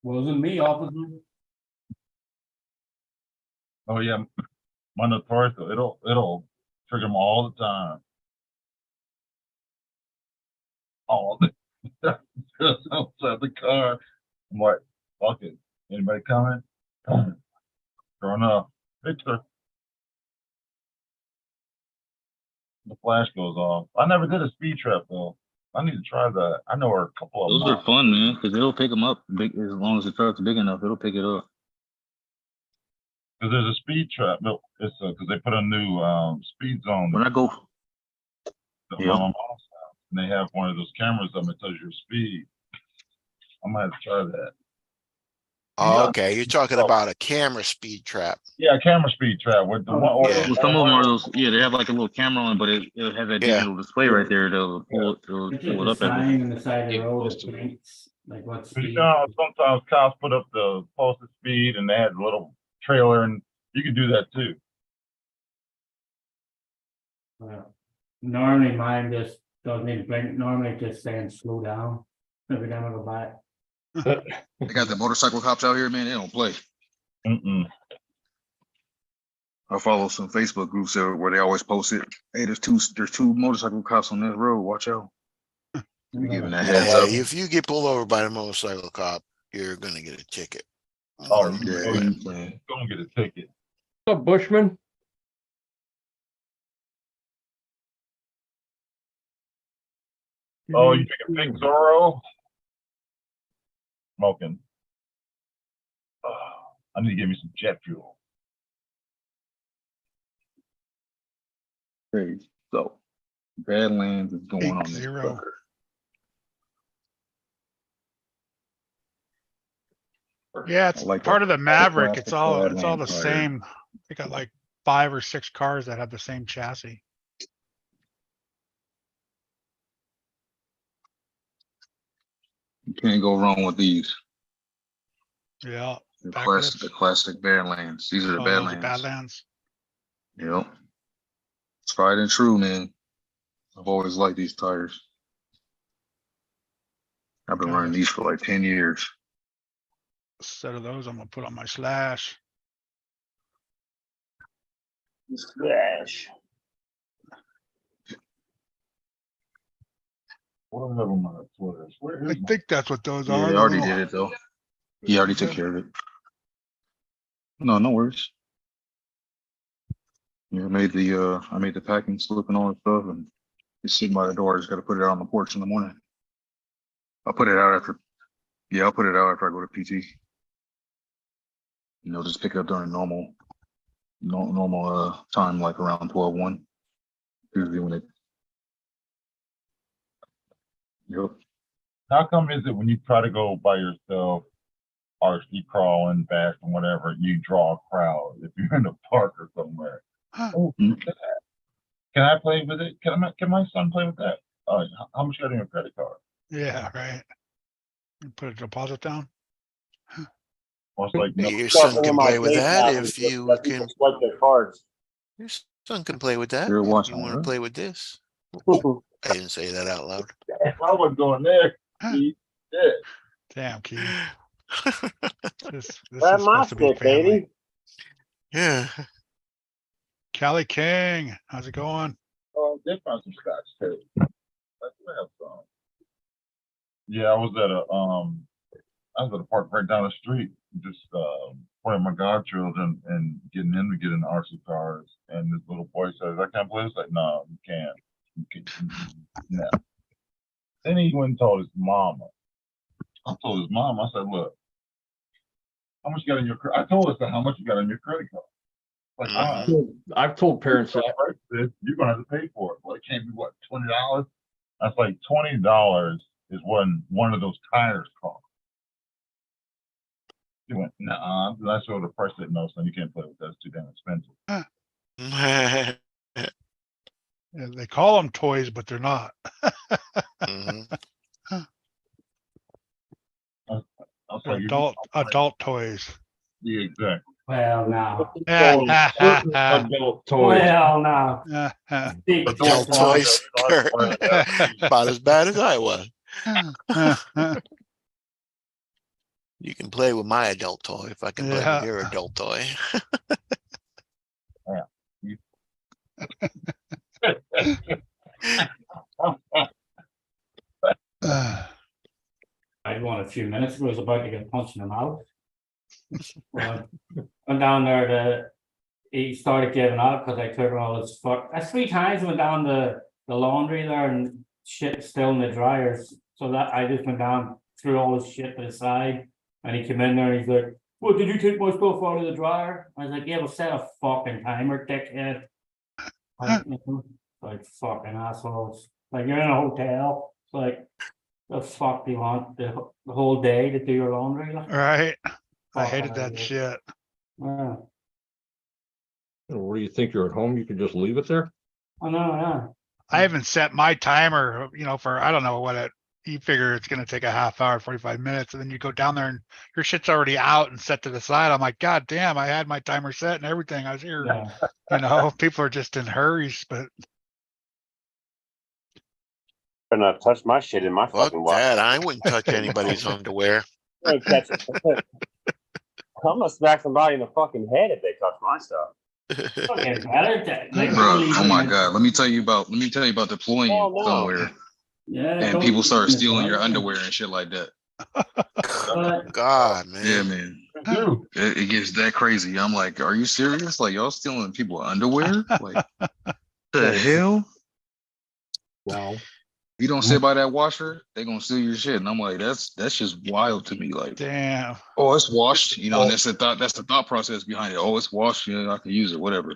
Wasn't me, officer. Oh yeah, my Notorious, it'll trigger them all the time. All the Just outside the car. I'm like, fuck it. Anybody coming? Sure enough, picture. The flash goes off. I never did a speed trap though. I need to try that. I know a couple of Those them. are fun, man, because it'll pick them up big as long as the truck's big enough. It'll pick it up. Because there's a speed trap. No, it's because they put a new speed zone. When I go, on yeah. my mom's house, and they have one of those cameras up that tells your speed. I might have to try that. Oh, Yeah. okay, you're talking about a camera speed trap. Yeah, camera speed trap with the one. Yeah. Well, some of them are those. Yeah, they have like a little camera on, but it'll have that Yeah. digital display right there. It'll pull It's just it a up at sign on the side of the get road close that to it. points, like what You speed. know, sometimes cops put up the posted speed and they had a little trailer, and you can do that too. Well, normally mine just doesn't even blink, normally it just saying slow down every time I go by. They got the motorcycle cops out here, man. They don't play. Mm-mm. I follow some Facebook groups there where they always post it. Hey, there's two motorcycle cops on this road. Watch out. Be giving that heads Yeah, up. if you get pulled over by the motorcycle cop, you're gonna get a ticket. Oh, Yeah, yeah. you playing. Go and get a ticket. What's up, Bushman? Oh, you take a big Zorro? Smoking. I need to get me some jet fuel. Crazy. So Badlands is going on this 8-0. sucker. Yeah, it's I like part that. of the Maverick. It's all the Badlands tire. same. They got like 5 or 6 cars that have the same chassis. You can't go wrong with these. Yeah. The Back classic, lifts. the classic Badlands. These are the Oh, those are Badlands. Badlands. Yep. Tried and true, man. I've always liked these tires. I've been Got running a these for like 10 years. set of those I'm gonna put on my Slash. Splash. What do I have on my Twitter? Where I is my? think that's what those Yeah, are. they the already little- did it though. He already took care of it. No, no worries. Yeah, I made the packing slip and all that stuff, and it's sitting by the door. I just gotta put it out on the porch in the morning. I'll put it out after. Yeah, I'll put it out after I go to PT. You know, just pick it up during normal time, like around 12:01. Usually when it. Yep. How come is it when you try to go by yourself, RC crawling back and whatever, you draw a crowd if you're in the park or somewhere? Oh, Mhm. look at that. Can I play with it? Can my son play with that? How much you got in your credit card? Yeah, right. You put a deposit down. Or it's like, no, Your son can play with that if you Let can. people swipe their cards. Your son can play with that. You're If watching, you want to right? play with this. I didn't say that out loud. I wasn't going there. He did. Damn, Key. This Grab is my supposed to be stick, family. baby. Yeah. Callie King, how's it going? Oh, I did find some scotch tape. I do have some. Yeah, I was at a park right down the street, just playing my godchildren and getting them to get in RC cars. And this little boy says, "I can't play this." Like, no, you can't. You can't. No. Then he went and told his mama. I told his mom, I said, "Look, how much you got in your credit?" I told her how much you got in your credit card. Like, Mhm. I've told parents that. you're gonna have to pay for it. Well, it can't be what, $20? That's like $20 is when one of those tires cost. He went, nah. And I showed the price. Said, no, son, you can't play with that. It's too damn expensive. Yeah, they call them toys, but they're not. Mhm. I was They're like, adult toys. yeah, exactly. Well, now, Adult toys. well, now. Big Adult toys. toys. You don't have to worry about that. About as bad as I was. You can play with my adult toy if I can play Yeah. with your adult toy. I won a few minutes ago, I was about to get punched in the mouth. Well, went down there he started giving up because I took all his fuck. That's 3 times I went down the laundry there and shit still in the dryers. So that I just went down, threw all his shit to the side, and he came in there and he's like, "Well, did you take my stuff out of the dryer?" I was like, "Yeah, well, set a fucking timer, dickhead." Like fucking assholes. Like you're in a hotel. It's like, the fuck do you want the whole day to do your laundry? Like, Right. I fucking hated that idiot. shit. Yeah, Where do you think you're at home? You can just leave it there? I know, yeah. I even set my timer, for, I don't know what you figure it's gonna take a half hour, 45 minutes, and then you go down there and your shit's already out and set to the side. I'm like, God damn, I had my timer set and everything. I was here. Yeah. People are just in hurries, but Better not touch my shit in my Fuck fucking watch. that. I wouldn't touch anybody's underwear. I'm gonna smack somebody in the fucking head if they touch my stuff. Fucking better like, Bro, really oh my good. God. Let me tell you about deploying Oh, no. somewhere Yeah. and don't people start use stealing your it. underwear and shit like that. God, man. Yeah, man. Dude, It gets that crazy. I'm like, are you serious? Like y'all stealing people underwear? Like the hell? Wow. You don't sit by that washer, they gonna steal your shit. And I'm like, that's just wild to me. Like, damn. oh, it's washed, and that's the thought process behind it. Oh, it's washed, I can use it, whatever.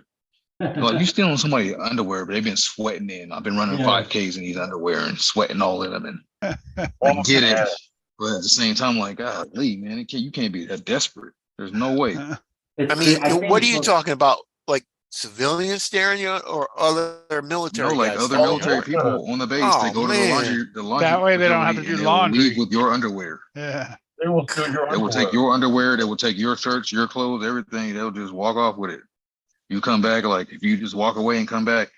Like you stealing somebody's underwear, but they've been sweating in. I've been running Yeah. 5Ks in these underwear and sweating all in them, and I get it. But at the same time, like, golly, man, you can't be that desperate. There's no way. I mean, what are you talking about? Like civilians staring you or other military like guys other staring military you? people on the base, Oh, they go man. to the laundry. That way they don't have to facility, do and they'll laundry. leave with your underwear. Yeah. they will steal your They will take underwear. your underwear. They will take your shirts, your clothes, everything. They'll just walk off with it. You come back, like if you just walk away and come back,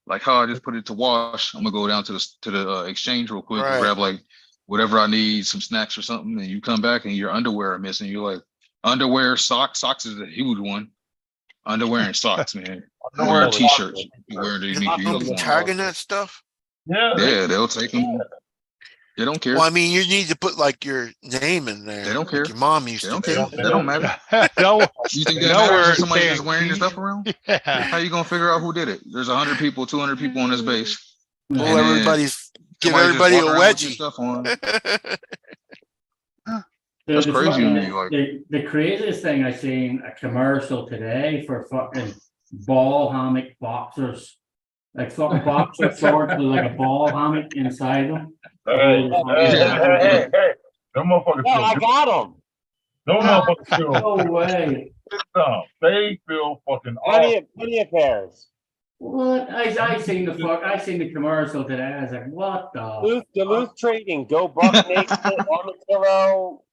like how I just put it to wash. I'm gonna go down to the exchange real quick and Right. grab like whatever I need, some snacks or something, and you come back and your underwear are missing. You're like, underwear, socks is a huge one. Underwear and socks, man. Underwear Or and t-shirts. socks. You wear underneath You're your not uniform. tagging that stuff? Yeah, Yeah, they'll take them. They don't care. Well, I mean, you need to put like your name in there. They don't like care. your mom used They to don't do. care. That don't matter. No, You think that know matters where if somebody's it's just wearing your saying stuff around? yeah. How you gonna figure out who did it? There's 100 people, 200 people on this base. Pull And then give somebody just everybody a walk around with your wedgie. stuff on. The, That's the crazy to fucking- me, like- the craziest thing I seen a commercial today for fucking ball hammock boxers. Like fucking boxer shorts with like a ball hammock inside them. Hey, them motherfuckers Yeah, I feel got them. them motherfuckers feel No way. dumb. They feel fucking Plenty awesome. of pairs. What? I seen the commercial today. I was like, what the? Duluth Trading, go Buck Naked, Armadillo,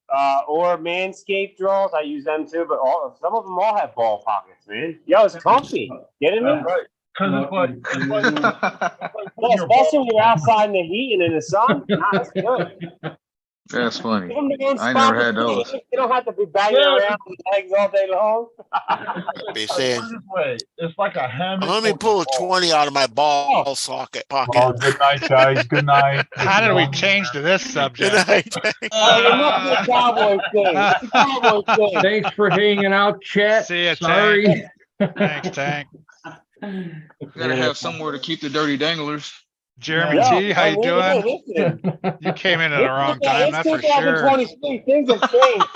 or Manscaped draws. I use them too, but some of them all have ball pockets, man. Yo, it's comfy. Get in That's there. right. Cause it's like, Yeah, especially when you're outside in the heat and in the sun. Nah, that's good. That's funny. Give them to one I spot never had to those. stay. You don't have to be banging Yeah. around with legs all day long. Be saying, Put it this way, it's like a hammock. let me pull a 20 out of my ball socket Oh, pocket. good night, guys. Good night. How did we change to this Good subject? night. Hey, it must be a Cowboys thing. It's a Cowboys thing. Thanks for hanging out, chat. See ya, Sorry. Tank. Thanks, Tank. You gotta have somewhere to keep the dirty danglers. Jeremy Yeah, T, how you hey, doing? listen. You came in at the wrong time, It's that's for sure. 2023. Things have changed,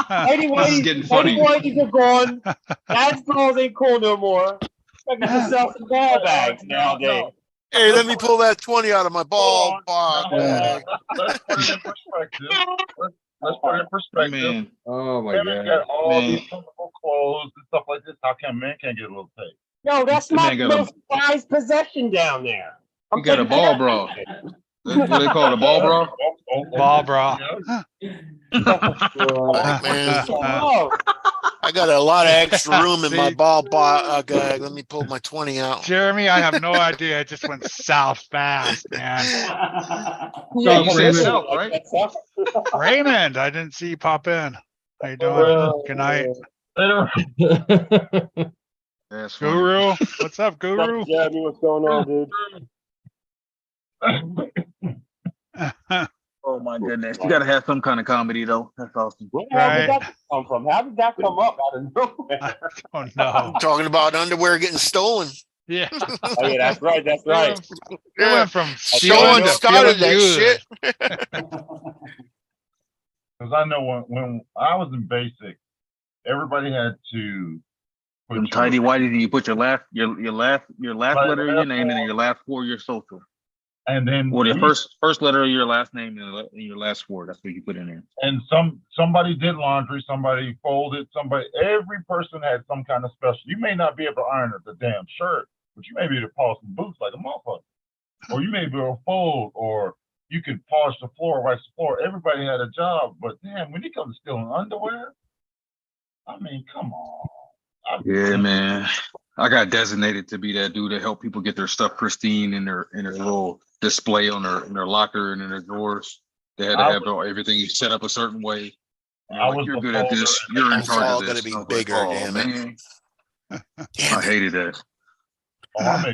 man. Lady This is getting Whiteys, funny. Lady Whiteys are gone. Dad's girls ain't cool no more. I get to sell some ball bags nowadays. Hey, let me pull that 20 out of my ball pocket. Let's put it in perspective. Let's put it in perspective. Man, Oh my Women god. got all Man. these wonderful clothes and stuff like this. How come men can't get a little taste? No, that's That not man the got a- most prized possession down there. you got a taking ball care of bra. it. That's what they call it, a ball bra. Ball bra. Look, man, Oh, I got a lot of extra room in my See? ball bag. Let me pull my 20 out. Jeremy, I have no idea. It just went south fast, man. yeah, You said south, right? that's up. Raymond, I didn't see you pop in. How you doing? Good night. That's funny. Guru, what's up, What's Guru? up, Jeremy? What's going on, dude? Oh my goodness. You gotta have some kind of comedy though. That's awesome. Where the hell did Right. that come from? How did that come up out of nowhere? Oh, no. Talking about underwear getting stolen. Yeah. Oh yeah, that's right. That's right. It Yeah. went from Sean stealing to started feeling that good. shit. Cause I know when I was in basic, everybody had to put Them your tidy whities, you put your last Right, letter of your last name and then four. your last four of your social. and then Or the we- first letter of your last name and your last four. That's what you put in there. and somebody did laundry, somebody folded, every person had some kind of special. You may not be able to iron the damn shirt, but you may be able to polish some boots like a motherfucker. Or you may be able to fold, or you could polish the floor, wipe the floor. Everybody had a job, but damn, when it comes to stealing underwear, I mean, come on. Yeah, man. I got designated to be that dude to help people get their stuff pristine in their little display in their locker and in their drawers. They had to I have everything set up a certain way. And I like, was you're the good at this. You're in It's charge all of gonna this. be And I was bigger, oh, damn it. man. Damn I it. hated that. Oh,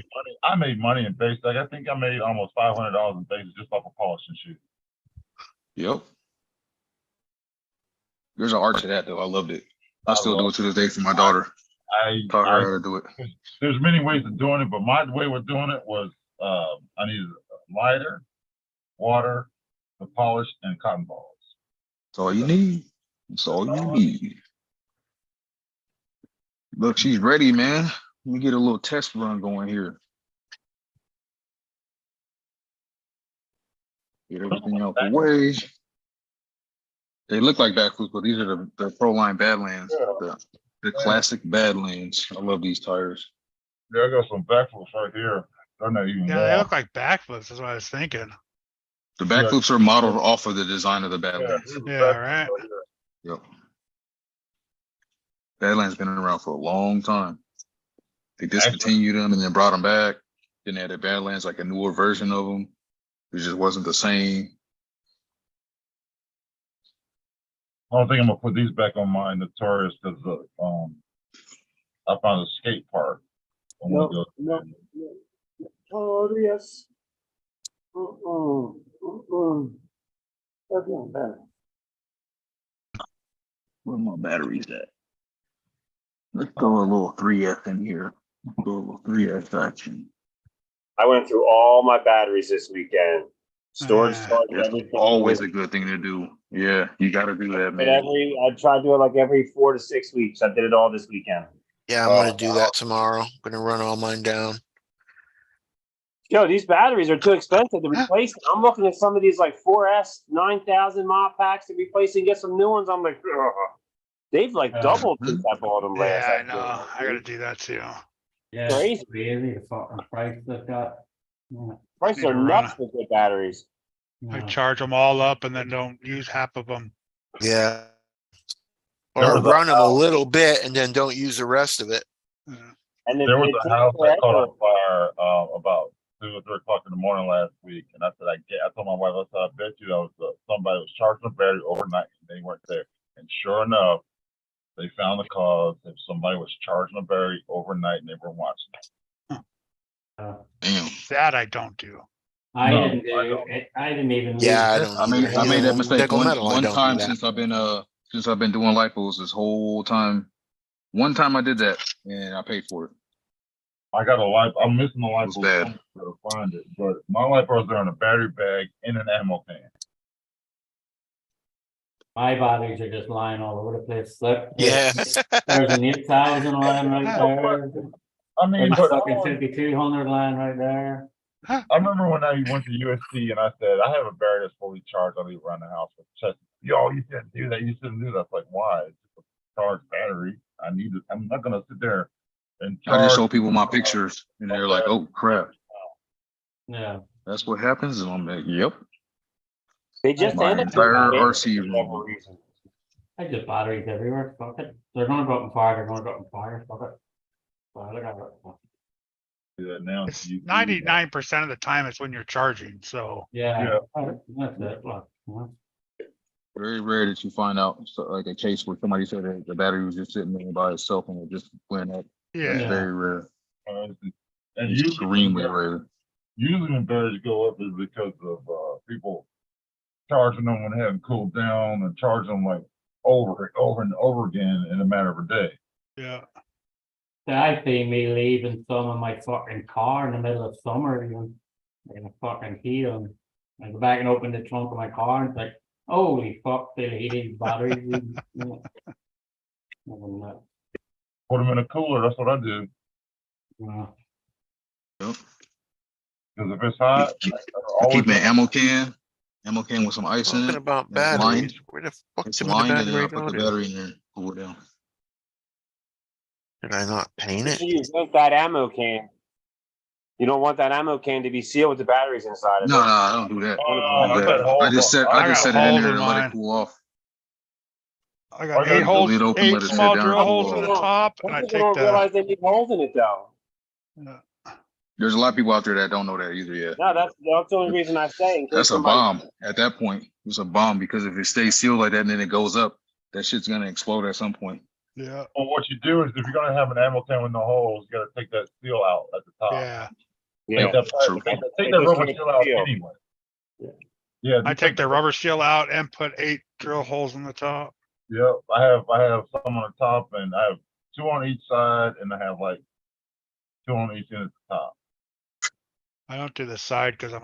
I made money in basic. I think I made almost $500 in basic just off of polishing shoes. Yep. There's an art to that though. I loved it. I still do it to this day for my daughter. Taught her how to do it. There's many ways of doing it, but my way of doing it was I needed a lighter, water, the polish, and cotton balls. That's all you need. That's all you need. Look, she's ready, man. Let me get a little test run going here. Get everything out the way. They look like backflips, but these are the Proline Badlands, the classic Badlands. I love these tires. Yeah, I got some backflips right here. They're not even Yeah, they warm. look like backflips. That's what I was thinking. The backflips are modeled off of the design of the Badlands. here's the Yeah, backflip right. here. Yep. Badlands been around for a long time. They discontinued them and then brought them back. Then they had the Badlands, like a newer version of them. It just wasn't the same. I don't think I'm gonna put these back on my Notorious because I found a skate park. I wanna go- Notorious. That's not bad. Where my batteries at? Let's throw a little 3S in here. Throw a little 3S action. I went through all my batteries this weekend. Storage charge, That's everything. always a good thing to do. Yeah, you got to do that, But man. I try to do it like every 4 to 6 weeks. I did it all this weekend. Yeah, I'm gonna do that tomorrow. Gonna run all mine down. Yo, these batteries are too expensive to replace. I'm looking at some of these like 4S 9,000 mile packs to replace and get some new ones. I'm like, ugh. They've like doubled since I bought them last. Yeah, I know. I gotta do that too. Yeah, Crazy. crazy, the fucking price they've got. Yeah. Prices Need are to run nuts it. with their batteries. I Yeah. charge them all up and then don't use half of them. Yeah. There Or was a run them a house- little bit and then don't use the rest of it. And then There was it a takes house that caught forever. on fire about 2 or 3 o'clock in the morning last week, and I said, I told my wife, I said, I bet you that was somebody was charging a battery overnight and they weren't there. And sure enough, they found the cause if somebody was charging a battery overnight and they weren't watching. Damn. That I don't do. I No, didn't do it. I didn't even. Yeah, I use- don't I made either. that mistake Nickel metal, I one don't do time that. since I've been doing lipos this whole time. One time I did that and I paid for it. I got a light. I'm missing the light It's bulb. bad. I'm gonna find it, but my light bulbs are in a battery bag in an ammo can. My batteries are just lying all over the place. Look. Yeah. There's an 8,000 line right there. I mean, There's but a fucking 5,200 line right there. I remember when I went to USC and I said, I have a battery that's fully charged. I'll leave it around the house. Yo, you shouldn't do that. You shouldn't do that. It's like, why? It's just a charged battery. I need it. I'm not gonna sit there and I just show charge. people my pictures and they're like, oh crap, Yeah. that's what happens. And I'm like, yep. They just My end up entire doing it RC for whatever room. reason. I just batteries everywhere. Fuck it. They're gonna go up in fire. They're gonna go up in fire. Fuck it. Well, look at it. Do that now. It's You- 99% of the time it's when you're charging. So Yeah. That's it. Look. Very rare that you find out like a case where somebody said that the battery was just sitting there by itself and it just went up. That's yeah, very rare. And Extremely rare. usually when batteries go up is because of people charging them when they haven't cooled down and charging them like over and over again in a matter of a day. Yeah. I see me leaving some of my fucking car in the middle of summer, even in a fucking heat. And I go back and open the trunk of my car and it's like, holy fuck, still heating batteries. Put them in a cooler. That's what I do. Yep. Because if it's hot, Keep always an ammo can with some ice in Talking it. about and it's lined. batteries, where the fuck It's did my lined, and then I battery put go the to? battery in there, cool it down. Did I not paint it? You want that ammo can. You don't want that ammo can to be sealed with the batteries inside of No, it. I don't do that. Oh, I, do I got that. holes. I just set I it got in holes there in and let mine. it cool off. I got Okay. eight holes, Lid open, 8 let it sit small down drill and holes cool in the off. top, Some and I people take don't the. realize they need holes in it though. There's a lot of people out there that don't know that either yet. No, that's the only reason I say. In case That's a somebody- bomb at that point. It's a bomb because if it stays sealed like that and then it goes up, that shit's gonna explode at some point. Yeah. Well, what you do is if you're gonna have an ammo can with no holes, you gotta take that seal out at the top. Yeah. Yeah. Take that, True. take that rubber seal out anyway. Yeah. I take the rubber seal out and put 8 drill holes in the top. Yep, I have some on the top and I have 2 on each side and I have like 2 on each end at the top. I don't do the side because if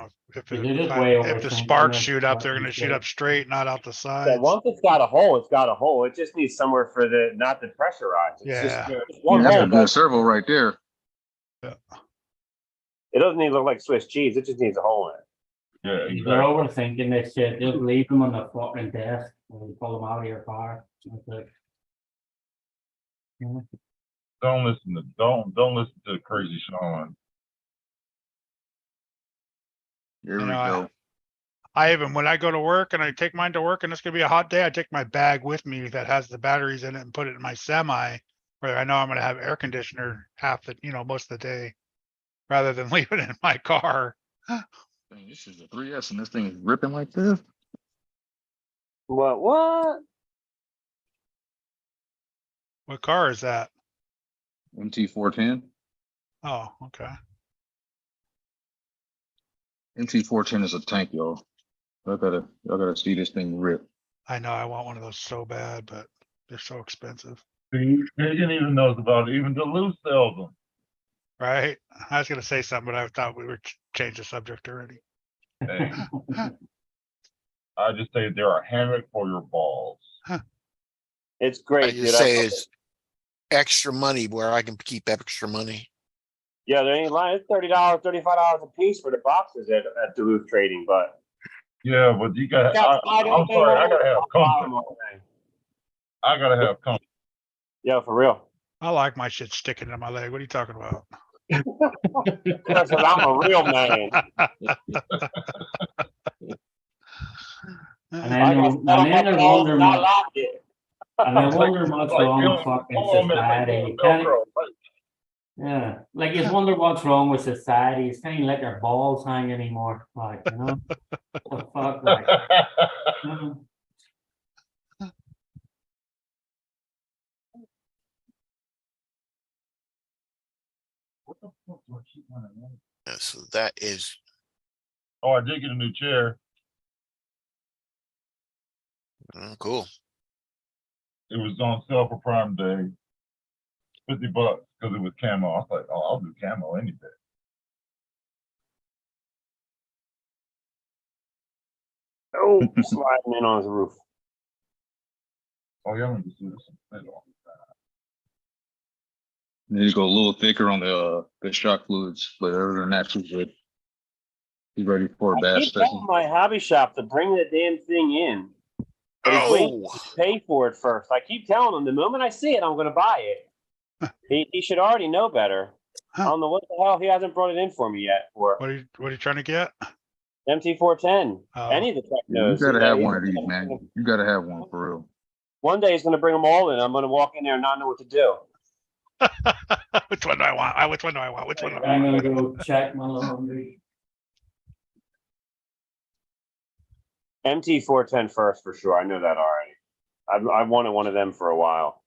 You're just way if the overthinking sparks it, shoot up, but they're you gonna shoot should. up straight, not out the Yeah, sides. once it's got a hole, it's got a hole. It just needs somewhere for the not to pressurize. It's Yeah. just one That's hole. a good servo right there. It doesn't need to look like Swiss cheese. It just needs a hole in it. Yeah, You're exactly. overthinking this shit. Just leave them on the fucking desk and pull them out of your car. That's it. Don't listen to crazy Sean. Here we You know, go. I even when I go to work and I take mine to work and it's gonna be a hot day, I take my bag with me that has the batteries in it and put it in my semi where I know I'm gonna have air conditioner half the, most of the day, rather than leave it in my car. Dang, this is a 3S and this thing is ripping like this. What? What? What car is that? MT410. Oh, okay. MT410 is a tank, y'all. Y'all gotta see this thing rip. I know I want one of those so bad, but they're so expensive, Megan even knows about it. Even Duluth sells them. right? I was gonna say something, but I thought we were change the subject already. Hey, I just say they're a hammock for your balls. It's I great, dude. just say it's extra money where I can keep extra money. Yeah, there ain't lying. It's $30, $35 a piece for the boxes at Duluth Trading, but Yeah, but you got. Yeah, I'm sorry. I gotta have comfort. I gotta have comfort. Yeah, for real. I like my shit sticking to my leg. What are you talking about? Because I'm a real man. And I then, got and stuff on my then I balls wonder and I what, like it. and I wonder what's wrong with feeling- fucking oh, man, society. like You can't- Velcro, right? Yeah, like you wonder what's wrong with society. It's can't let their balls hang anymore. Like, what the fuck, like. Yeah, so that is, Oh, I did get a new chair. cool. It was on sale for Prime Day. $50 because it was camo. I was like, oh, I'll do camo any day. Oh, sliding in on his roof. Oh, yeah, I'm gonna just do this. in the middle. Then you go a little thicker on the shock fluids, but other than that, she's good. He's ready for a I bass keep telling session. my hobby shop to bring the damn thing in. But he's waiting Oh, to pay for it first. I keep telling him the moment I see it, I'm going to buy it. He should already know better. I don't know what the hell he hasn't brought it in for me yet for What are you trying to get? MT410. Oh. Any of the tech You knows. gotta Yeah, have he's one of these, gonna- man. You gotta have one for real. One day he's going to bring them all in. I'm going to walk in there and not know what to do. Which one do I want? Which one do I want? Which one do I I'm want? gonna go check my laundry. MT410 first for sure. I know that already. I've wanted one of them for a while.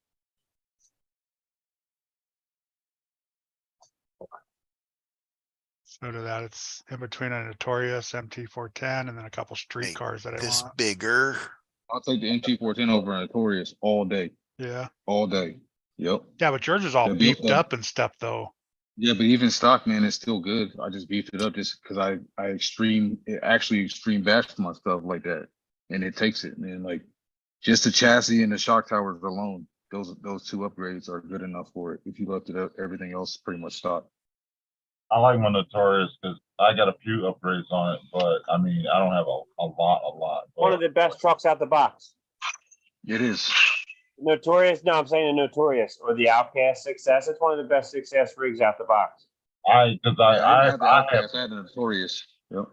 So to that, it's in between a Notorious MT410 and then a couple street Make cars that I this want. bigger. I'll take the MT410 over a Notorious all day, Yeah. all day. Yep. Yeah, but yours is all The built beefed up- up and stuff though. Yeah, but even stock, man, is still good. I just beefed it up just because it actually extreme bashed my stuff like that. And it takes it, man. Like just the chassis and the shock towers alone, those two upgrades are good enough for it. If you left it up, everything else is pretty much stock. I like my Notorious because I got a few upgrades on it, but I mean, I don't have a lot. One of But the best trucks out the box. It is. Notorious, no, I'm saying the Notorious or the Outcast Success. It's one of the best Success rigs out the box. Yeah, I didn't have the I have Outcast, I had the Notorious. Yep.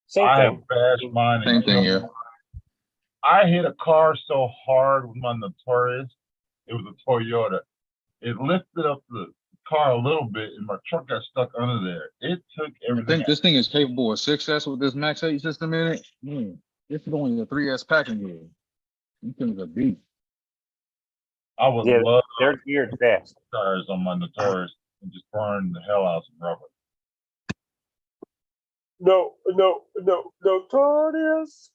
Same I have thing. bashed mine. Same and thing, killed yeah. it. I hit a car so hard with my Notorious. It was a Toyota. It lifted up the car a little bit, and my truck got stuck under there. It took I everything. think this thing is capable of 6S with this Max 8 system in it. It's going to 3S packing here. These things are deep. I would Yeah, love they're geared fast. tires on my Notorious and just burn the hell out of some rubber. No, Notorious.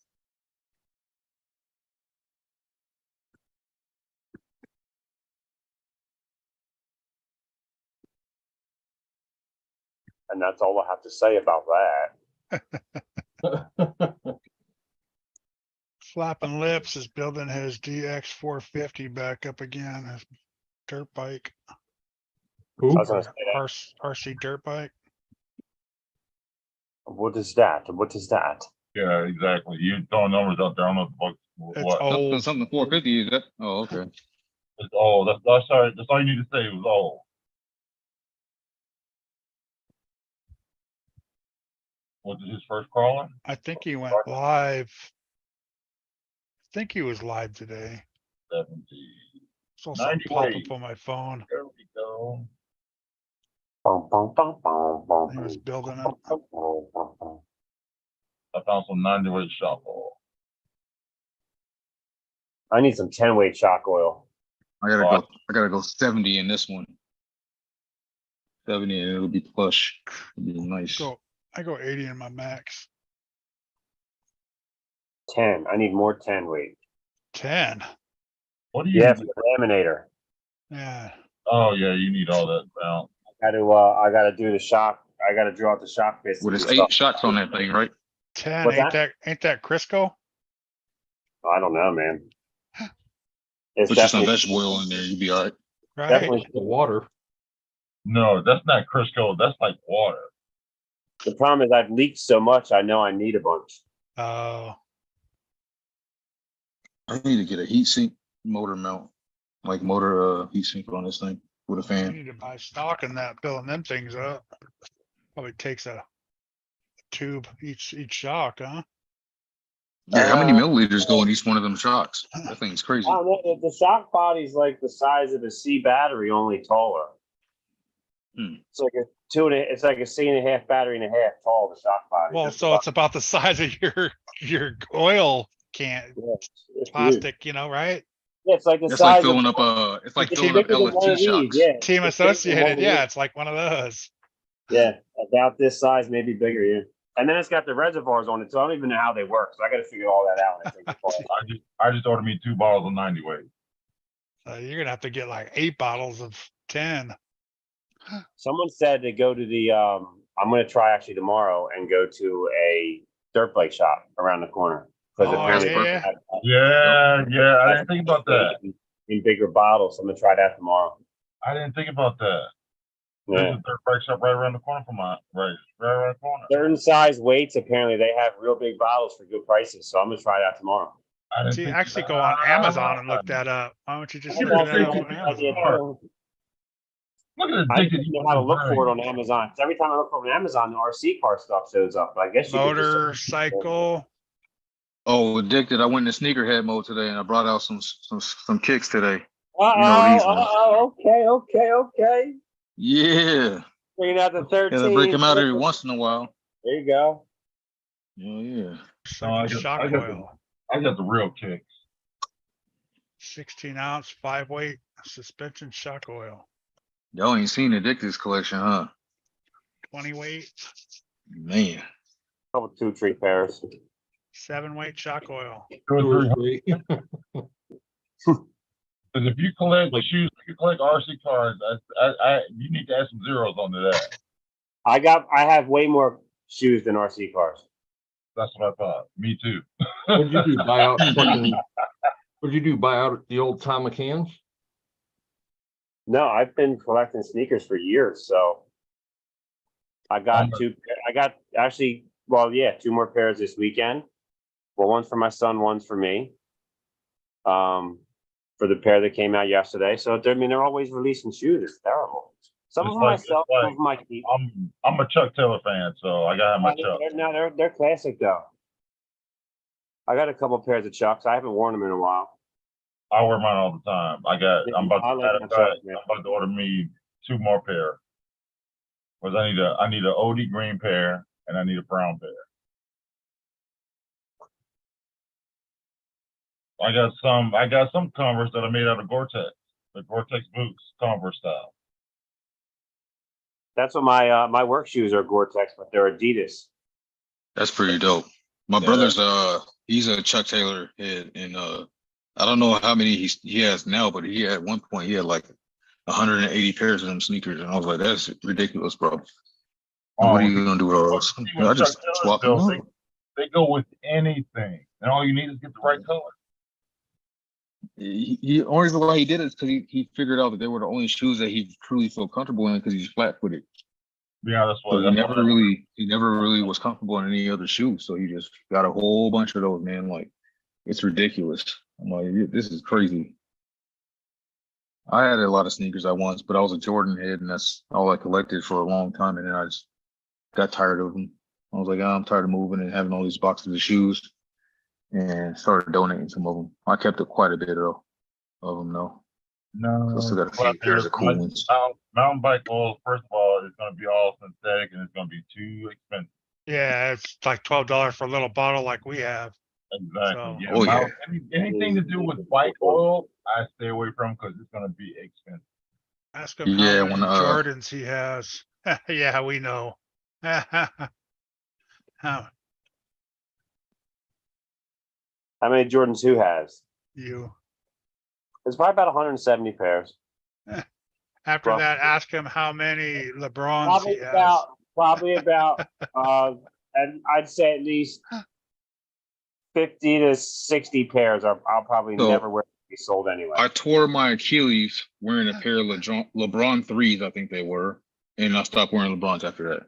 And that's all I have to say about that. Flapping Lips is building his DX450 back up again, his dirt bike, I was gonna say that. RC dirt bike. What is that? What is that? Yeah, exactly. You throwing numbers out there. I don't know what. It's what. old. Something 450 is that? Oh, okay. It's old. That's sorry. That's all you need to say. It was old. Was it his first crawler? I think he went live. I think he was live today. 70. So something 90 pop ways. up on my phone. There we go. Bum, bum, bum, bum, bum, He was building it. bum, bum, bum, bum, bum. I found some 90-weight shop oil. I need some 10-weight shock oil. I gotta go 70 in this one. 70 and it'll be plush. It'll be nice. I go 80 in my Max. 10. I need more 10-weight. 10. What do you? Yeah, for the laminator. Yeah. Oh yeah, you need all that balance. I gotta do the shock. I gotta draw out the shock bits. With and its stuff. 8 shots on that thing, right? 10. What's Ain't that Crisco? I don't know, man. It's Put you some definitely, vegetable oil in there, you'll be all right. Right. definitely. The water. No, that's not Crisco. That's like water. The problem is I've leaked so much. I know I need a bunch. Oh, I need to get a heat sink motor mount, like motor heat sink on this thing with a you fan. need to buy stock in that, building them things up. Probably takes a tube each shock, huh? Yeah, how many milliliters go in each one of them shocks? That thing's crazy. I don't know, the shock body's like the size of a C battery, only taller. It's like it's like a C.5 battery and a half tall, the shock body. Well, Just so it's about the size of your oil can, yeah, it's huge. plastic, right? Yeah, it's like the It's size like filling of, up it's like it's filling up bigger than one of LFT shocks. these, yeah. Team It's bigger than one Associated, of yeah, these. it's like one of those. Yeah, about this size, maybe bigger, yeah. And then it's got the reservoirs on it, so I don't even know how they work. So I got to figure all that out. I think. I just ordered me 2 bottles of 90 weight. You're gonna have to get like 8 bottles of 10. Someone said to go to the. I'm going to try actually tomorrow and go to a dirt bike shop around the corner because Oh, apparently yeah. Yeah. I didn't think about that. in bigger bottles. I'm going to try that tomorrow. I didn't think about that. There's Yeah. a dirt bike shop right around the corner from my right around the corner. Certain size weights, apparently they have real big bottles for good prices. So I'm going to try that tomorrow. I didn't See, think actually about go on that. Amazon and look that up. Why don't you just I search didn't that know up if on you had the Amazon? idea. Look at the I dick that didn't know how to look for it on Amazon. 'Cause every time I look for it on Amazon, the RC car stuff shows up. But I guess you could just- Motorcycle. Oh, addicted. I went into sneakerhead mode today and I brought out some kicks today. Uh-oh, these ones. okay. Yeah. Bringing out the 13. Gotta break them out every once in a while. There you go. Oh yeah. I Shock got oil. I got the real kicks. 16-ounce 5-weight suspension shock oil. Y'all ain't seen Addicted's collection, huh? 20 weight, Man, Couple 2-3 pairs. 7 weight shock oil. 2 or 3. 3. Because if you collect shoes, if you collect RC cars, you need to add some zeros onto that. I have way more shoes than RC cars. That's what I thought. Me too. What'd you do? Buy out fucking, what'd you do? Buy out the old Tom McCanns? No, I've been collecting sneakers for years, so I got actually, well, yeah, 2 more pairs this weekend. Well, one's for my son, one's for me. For the pair that came out yesterday. So they're always releasing shoes. It's terrible. Some of It's them like- myself, it's like- some of them I keep. I'm a Chuck Taylor fan, so I gotta have my Chuck. They're classic though. I got a couple pairs of Chucks. I haven't worn them in a while. I wear mine all the time. I'm about I to, like my Chucks, man. I'm about to order me 2 more pair. Cause I need an OD green pair and I need a brown pair. I got some Converse that are made out of Gore-Tex, the Gore-Tex boots, Converse style. That's what my work shoes are, Gore-Tex, but they're Adidas. that's pretty dope. My Yeah. brother's he's a Chuck Taylor head, and I don't know how many he has now, but he at one point he had like 180 pairs of them sneakers, and I was like, that's ridiculous, bro. What are you gonna do with all those? See what I just Chuck Taylors swap them do, out. They go with anything, and all you need is get the right color. He only reason why he did it is because he figured out that they were the only shoes that he truly felt comfortable in because he's flat-footed. Yeah, that's So what. he never really was comfortable in any other shoes. So he just got a whole bunch of those, man. Like, it's ridiculous. I'm like, this is crazy. I had a lot of sneakers at once, but I was a Jordan head, and that's all I collected for a long time. And then I just got tired of them. I was like, I'm tired of moving and having all these boxes of shoes, and started donating some of them. I kept quite a bit of them, though. No, So I still got a few pairs of cool ones. Mountain bike oil, first of all, is going to be all synthetic and it's going to be too expensive. Yeah, it's like $12 for a little bottle like we have. Exactly. So- Yeah. Oh, yeah. Anything to do with bike oil, I stay away from because it's going to be expensive. Ask him Yeah, how many when, Jordans he has. Yeah, we know. How How many Jordans who has? you It's probably about 170 pairs. after Well- that, ask him how many LeBrons he has. Probably about and I'd say at least 50 to 60 pairs I'll probably So- never wear to be sold anyway. I tore my Achilles wearing a pair of LeBron 3s, I think they were, and I stopped wearing LeBrons after that.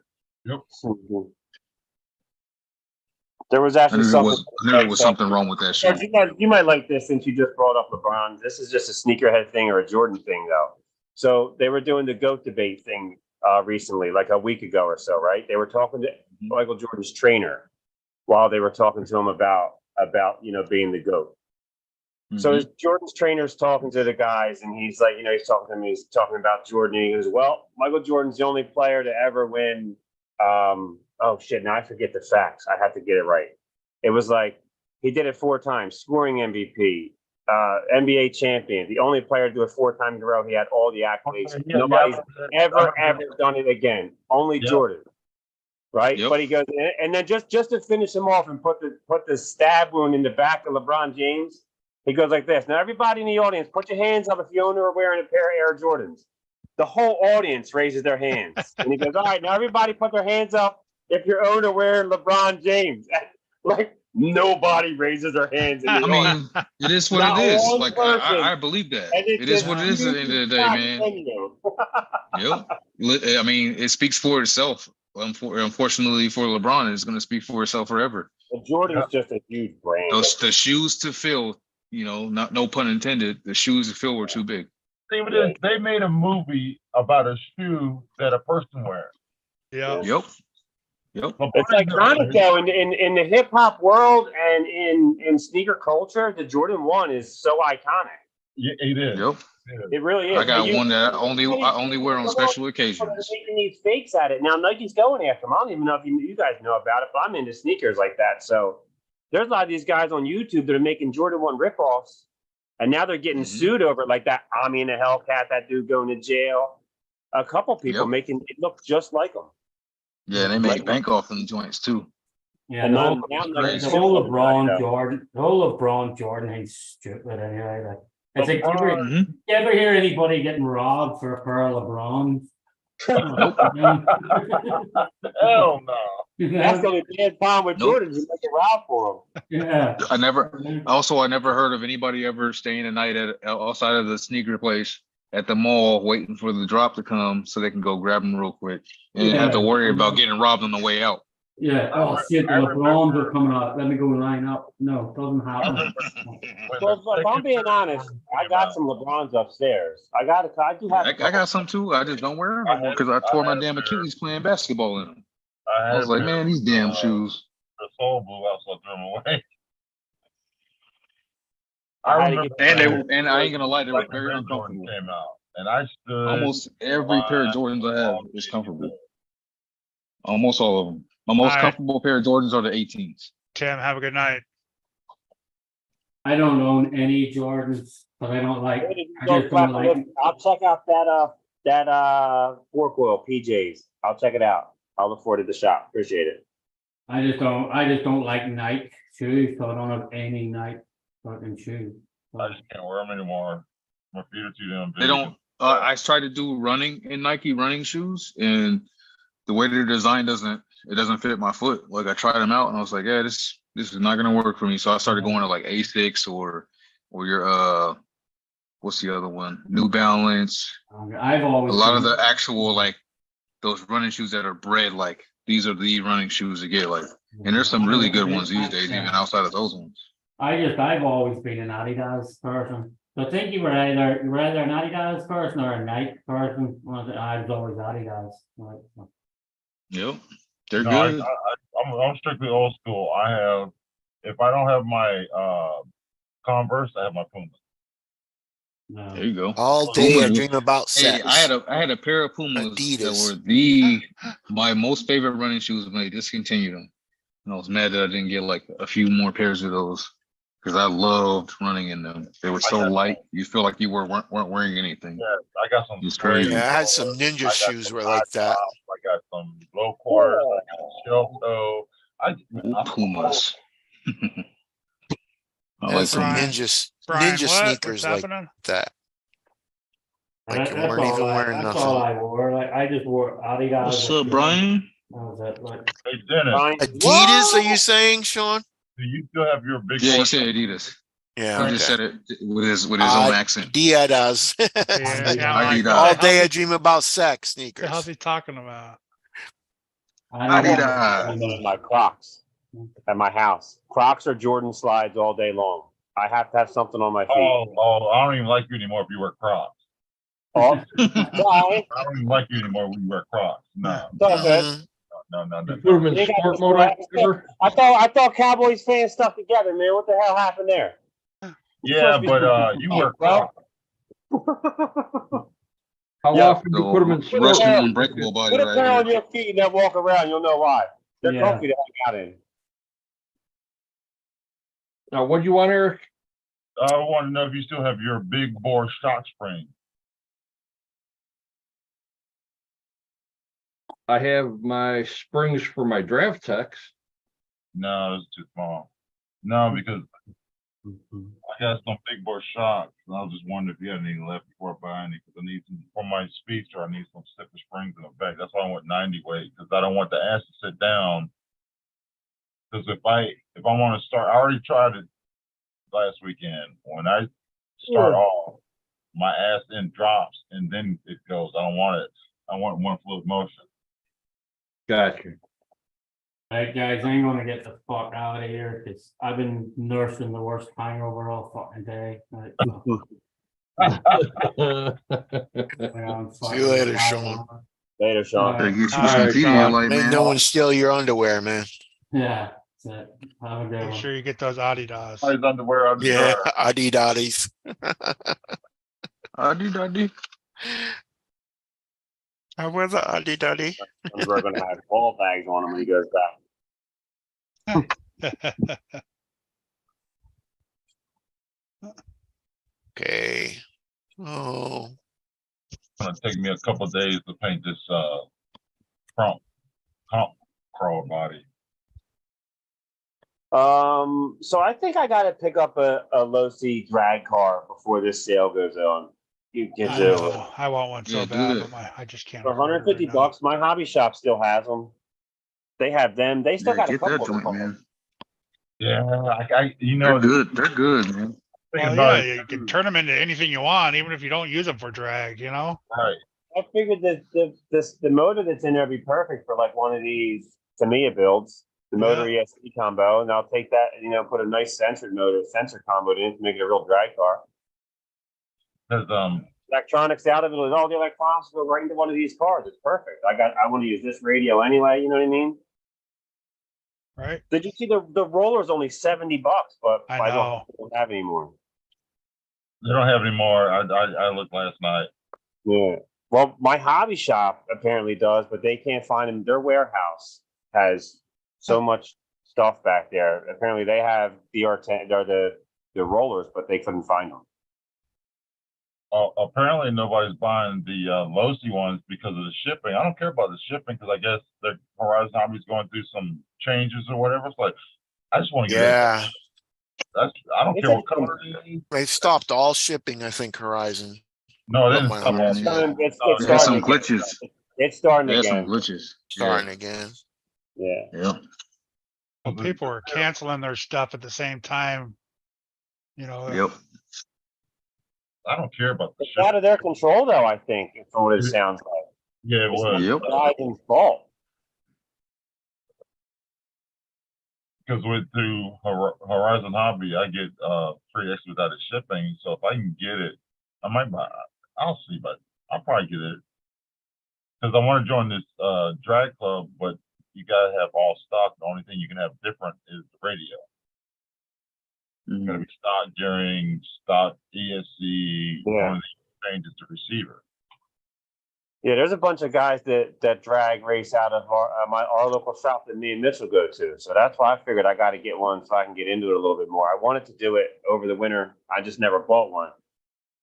There was I actually knew something. there was something wrong with that shit. You might like this since you just brought up LeBron. This is just a sneakerhead thing or a Jordan thing, though. So they were doing the GOAT debate thing recently, like a week ago or so, right? They were talking to Michael Jordan's trainer while they were talking to him about being the GOAT. So as Jordan's trainer's talking to the guys, and he's like, he's talking to him, he's talking about Jordan, and he goes, well, Michael Jordan's the only player to ever win. Oh shit, now I forget the facts. I have to get it right. It was like, he did it 4 times, scoring MVP, NBA champion, the only player to do it 4 times in a row. He had all the accolades. Yeah, Nobody's yeah, ever done it again. Only Yep. Jordan. Right? Yep. But he goes, and then just to finish him off and put the stab wound in the back of LeBron James, he goes like this. Now, everybody in the audience, put your hands up if you own or are wearing a pair of Air Jordans. The whole audience raises their hands. And he goes, all right, now everybody put their hands up if you're own or wearing LeBron James. Like, nobody raises their hands. In the audience. I mean, it is what Not it is. one Like, person. I believe that. And It is just what it is at the end of the day, man. continue. Yep. I mean, it speaks for itself. Unfortunately for LeBron, it's going to speak for itself forever. But Jordan's just a huge brand. The shoes to fill, no pun intended, the shoes to fill were too big. See what it is? They made a movie about a shoe that a person wears. Yeah. Yep. It's iconic though in the hip hop world and in sneaker culture. The Jordan 1 is so iconic. Yeah, it is. Yep. It really is. I got But one that I only wear on special They're occasions. making these fakes at it now. Nike's going after them. I don't even know if you guys know about it, but I'm into sneakers like that. So there's a lot of these guys on YouTube that are making Jordan 1 ripoffs, and now they're getting sued over it. Like that Ami and the Hellcat, that dude going to jail. A couple people Yep. making it look just like them. Yeah, they make bank off them joints too. Yeah, And the now- whole, now the they're whole super LeBron though. Jordan, the whole LeBron Jordan thing's stupid anyway. Like, it's like, LeBron- you ever hear anybody getting robbed for a pair of LeBrons? Hell no. That's the only bad problem with Nope. Jordan. You make it route for him. Yeah. I never heard of anybody ever staying a night outside of the sneaker place at the mall waiting for the drop to come so they can go grab them real quick and have to Yeah. worry about getting robbed on the way out. Yeah, oh shit, the I LeBrons remember- are coming out. Let me go line up. No, doesn't happen. Well, if I'm being honest, I got some LeBrons upstairs. I do have. I got some too. I just don't wear them anymore because I tore my damn Achilles playing basketball in them. I was like, man, these damn shoes. The soul blew out, so I threw them away. I had to remember get- And I ain't gonna lie, they were when the very red Jordan uncomfortable. came out, and I stood Almost every pair of Jordans I have is comfortable. Almost all of them. My most Alright. comfortable pair of Jordans are the 18s. Tim, have a good night. I don't own any Jordans, but I don't like, I Go just don't flap like, it. I'll check out that fork oil PJs. I'll check it out. I'll look forward to the shop. Appreciate it. I just don't like Nike shoes, so I don't have any Nike fucking shoes. I just can't wear them anymore. My feet are too damn big. They don't. I tried to do running in Nike running shoes, and the way they're designed doesn't fit my foot. Like I tried them out, and I was like, yeah, this is not gonna work for me. So I started going to like Asics or your what's the other one? New Balance. I've A always. lot of the actual like those running shoes that are bred like these are the running shoes to get like, and there's some really good ones these days, even outside of those ones. I've always been an Adidas person. So I think you were either an Adidas person or a Nike person. I was always Adidas. Like, Yep, they're No, good. I'm strictly old school. I have, if I don't have my Converse, I have my Puma. no. There you go. All day I Pumas. dream about Hey, sex. I had a pair of Pumas Adidas. that were my most favorite running shoes when they discontinued them. And I was mad that I didn't get like a few more pairs of those because I loved running in them. They were so light, you feel like you weren't wearing anything. Yeah, I got some. It's crazy. Yeah, I had some ninja shoes were like that. I got some low quarters. I got shell toe. Ooh, Pumas. I I like had some Pumas. Brian, ninja what? sneakers What's like happening? that. Like That- you that's weren't all even I- wearing that's nothing. all I wore. Like I just wore Adidas. What's or up, Brian? That was it. Like, Hey, Dennis, Fine. Adidas, are you saying, Sean? do you still have your big? Yeah, he boy- said Adidas. Yeah. He just Okay. said it with his own accent. Adidas. Yeah, Adidas. All the day I hell's dream about sex he- the hell's sneakers. he talking about? I don't know. Adidas. My Crocs at my house. Crocs or Jordan slides all day long. I have to have something on my feet. Oh, I don't even like you anymore if you wear Crocs. Oh, sorry. I don't even like you anymore when you wear Crocs. No, It's all good. Mhm. no. You put them in You got sport the mode on straps. ever? I thought Cowboys fans stuck together, man. What the hell happened there? Yeah, but you wear Crocs. How Yeah. often do you put them in The sport? Russian Yeah. unbreakable body Put a pair right on here. your feet and then walk around. You'll know why. They're Yeah. comfy to hang out in. Now, what do you want, Eric? I want to know if you still have your big bore shock spring. I have my springs for my draft techs. No, it's too small. No, because I got some big bore shocks, and I was just wondering if you had any left before I buy any, because I need some for my speedster. I need some stiffer springs in the back. That's why I want 90 weight, because I don't want the ass to sit down. Because if I want to start, I already tried it last weekend. When I start off, my ass then drops and then it goes. I don't want it. I want one fluid motion. Gotcha. Hey guys, I'm gonna get the fuck out of here because I've been nursing the worst hangover all fucking day. Like, See you later, Sean. Later, Sean. Gotta get you All some right, Pedialyte, Ain't man. no one steal your underwear, man. Yeah, that's it. Have a good Make one. sure you get those Adidas. His underwear out Yeah, Adidas. Adi. I wear the Adidas. We're gonna have ball bags on him when he goes back. Okay. Oh, It's gonna take me a couple of days to paint this front comp crawl body? So I think I gotta pick up a low C drag car before this sale goes on. You I can do it. know, I want one so Yeah, bad, do but I just can't. For afford it right 150 now. bucks, my hobby shop still has them. They have them. They still Yeah, got a get that couple of joint, them. man. Yeah, you They're know, good. They're good, man. thinking Well, about yeah, it, you can turn them into anything you want, even if you don't use them for drag, you know? right? I figured that the motor that's in there would be perfect for like one of these Tamiya builds, the motor ESC combo, and I'll take that and put a nice sensor combo in it to make it a real drag car. Because Electronics out of it, and all the electronics go right into one of these cars. It's perfect. I want to use this radio anyway. You know what I mean? Right? Did you see the roller's only $70, but I know. don't have anymore. they don't have any more. I looked last night. Yeah. Well, my hobby shop apparently does, but they can't find them. Their warehouse has so much stuff back there. Apparently, they have the R10 or the rollers, but they couldn't find them. Apparently nobody's buying the Losi ones because of the shipping. I don't care about the shipping because I guess the Horizon Hobby's going through some changes or whatever. It's like I just want to get Yeah, I don't care what color it is. they stopped all shipping, I think, Horizon. No, it But didn't my stop. Horizon- It's They had some starting again. glitches. It's starting They had some again. glitches. Starting again. Yeah. Yeah. Well, people are canceling their stuff at the same time. You know, Yep. I don't care about the It's out shipping. of their control, though. I think, from what it sounds like. Yeah, it It's was. Yep. Horizon's fault. Because through Horizon Hobby, I get free expedited shipping. So if I can get it, I might buy. I'll see, but I'll probably get it because I want to join this drag club. But you gotta have all stock. The only thing you can have different is the radio. It's gotta be stock gearing, stock ESC. Yeah. Only thing you change is the receiver. Yeah, there's a bunch of guys that drag race out of our local shop that me and Mitchell go to. So that's why I figured I got to get one so I can get into it a little bit more. I wanted to do it over the winter. I just never bought one.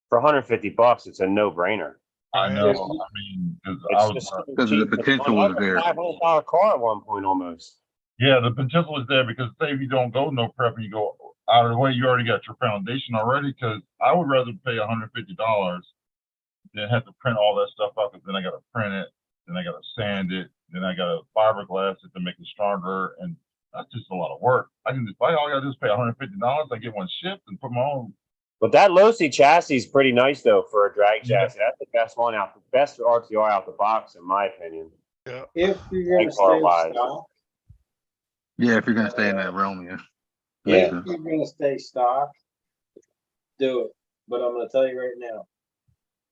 For $150, it's a no-brainer. I know. Yes. I mean, because It's I was. just Because of the potential was there. $500 car at one point almost. Yeah, the potential is there because say if you don't go no prep and you go out of the way, you already got your foundation already. Because I would rather pay $150 than have to print all that stuff out. Because then I got to print it, then I got to sand it, then I got to fiberglass it to make it stronger, and that's just a lot of work. I can just all I got to do is pay $150. I get one shipped and put my own. But that Losi chassis is pretty nice though for a drag Yeah. chassis. That's the best one out, the best RTR out the box, in my opinion. If you're gonna Like stay car-wise. stock, Yeah, if you're gonna stay in that realm, yeah. Yeah. if you're gonna stay stock, do it. But I'm gonna tell you right now,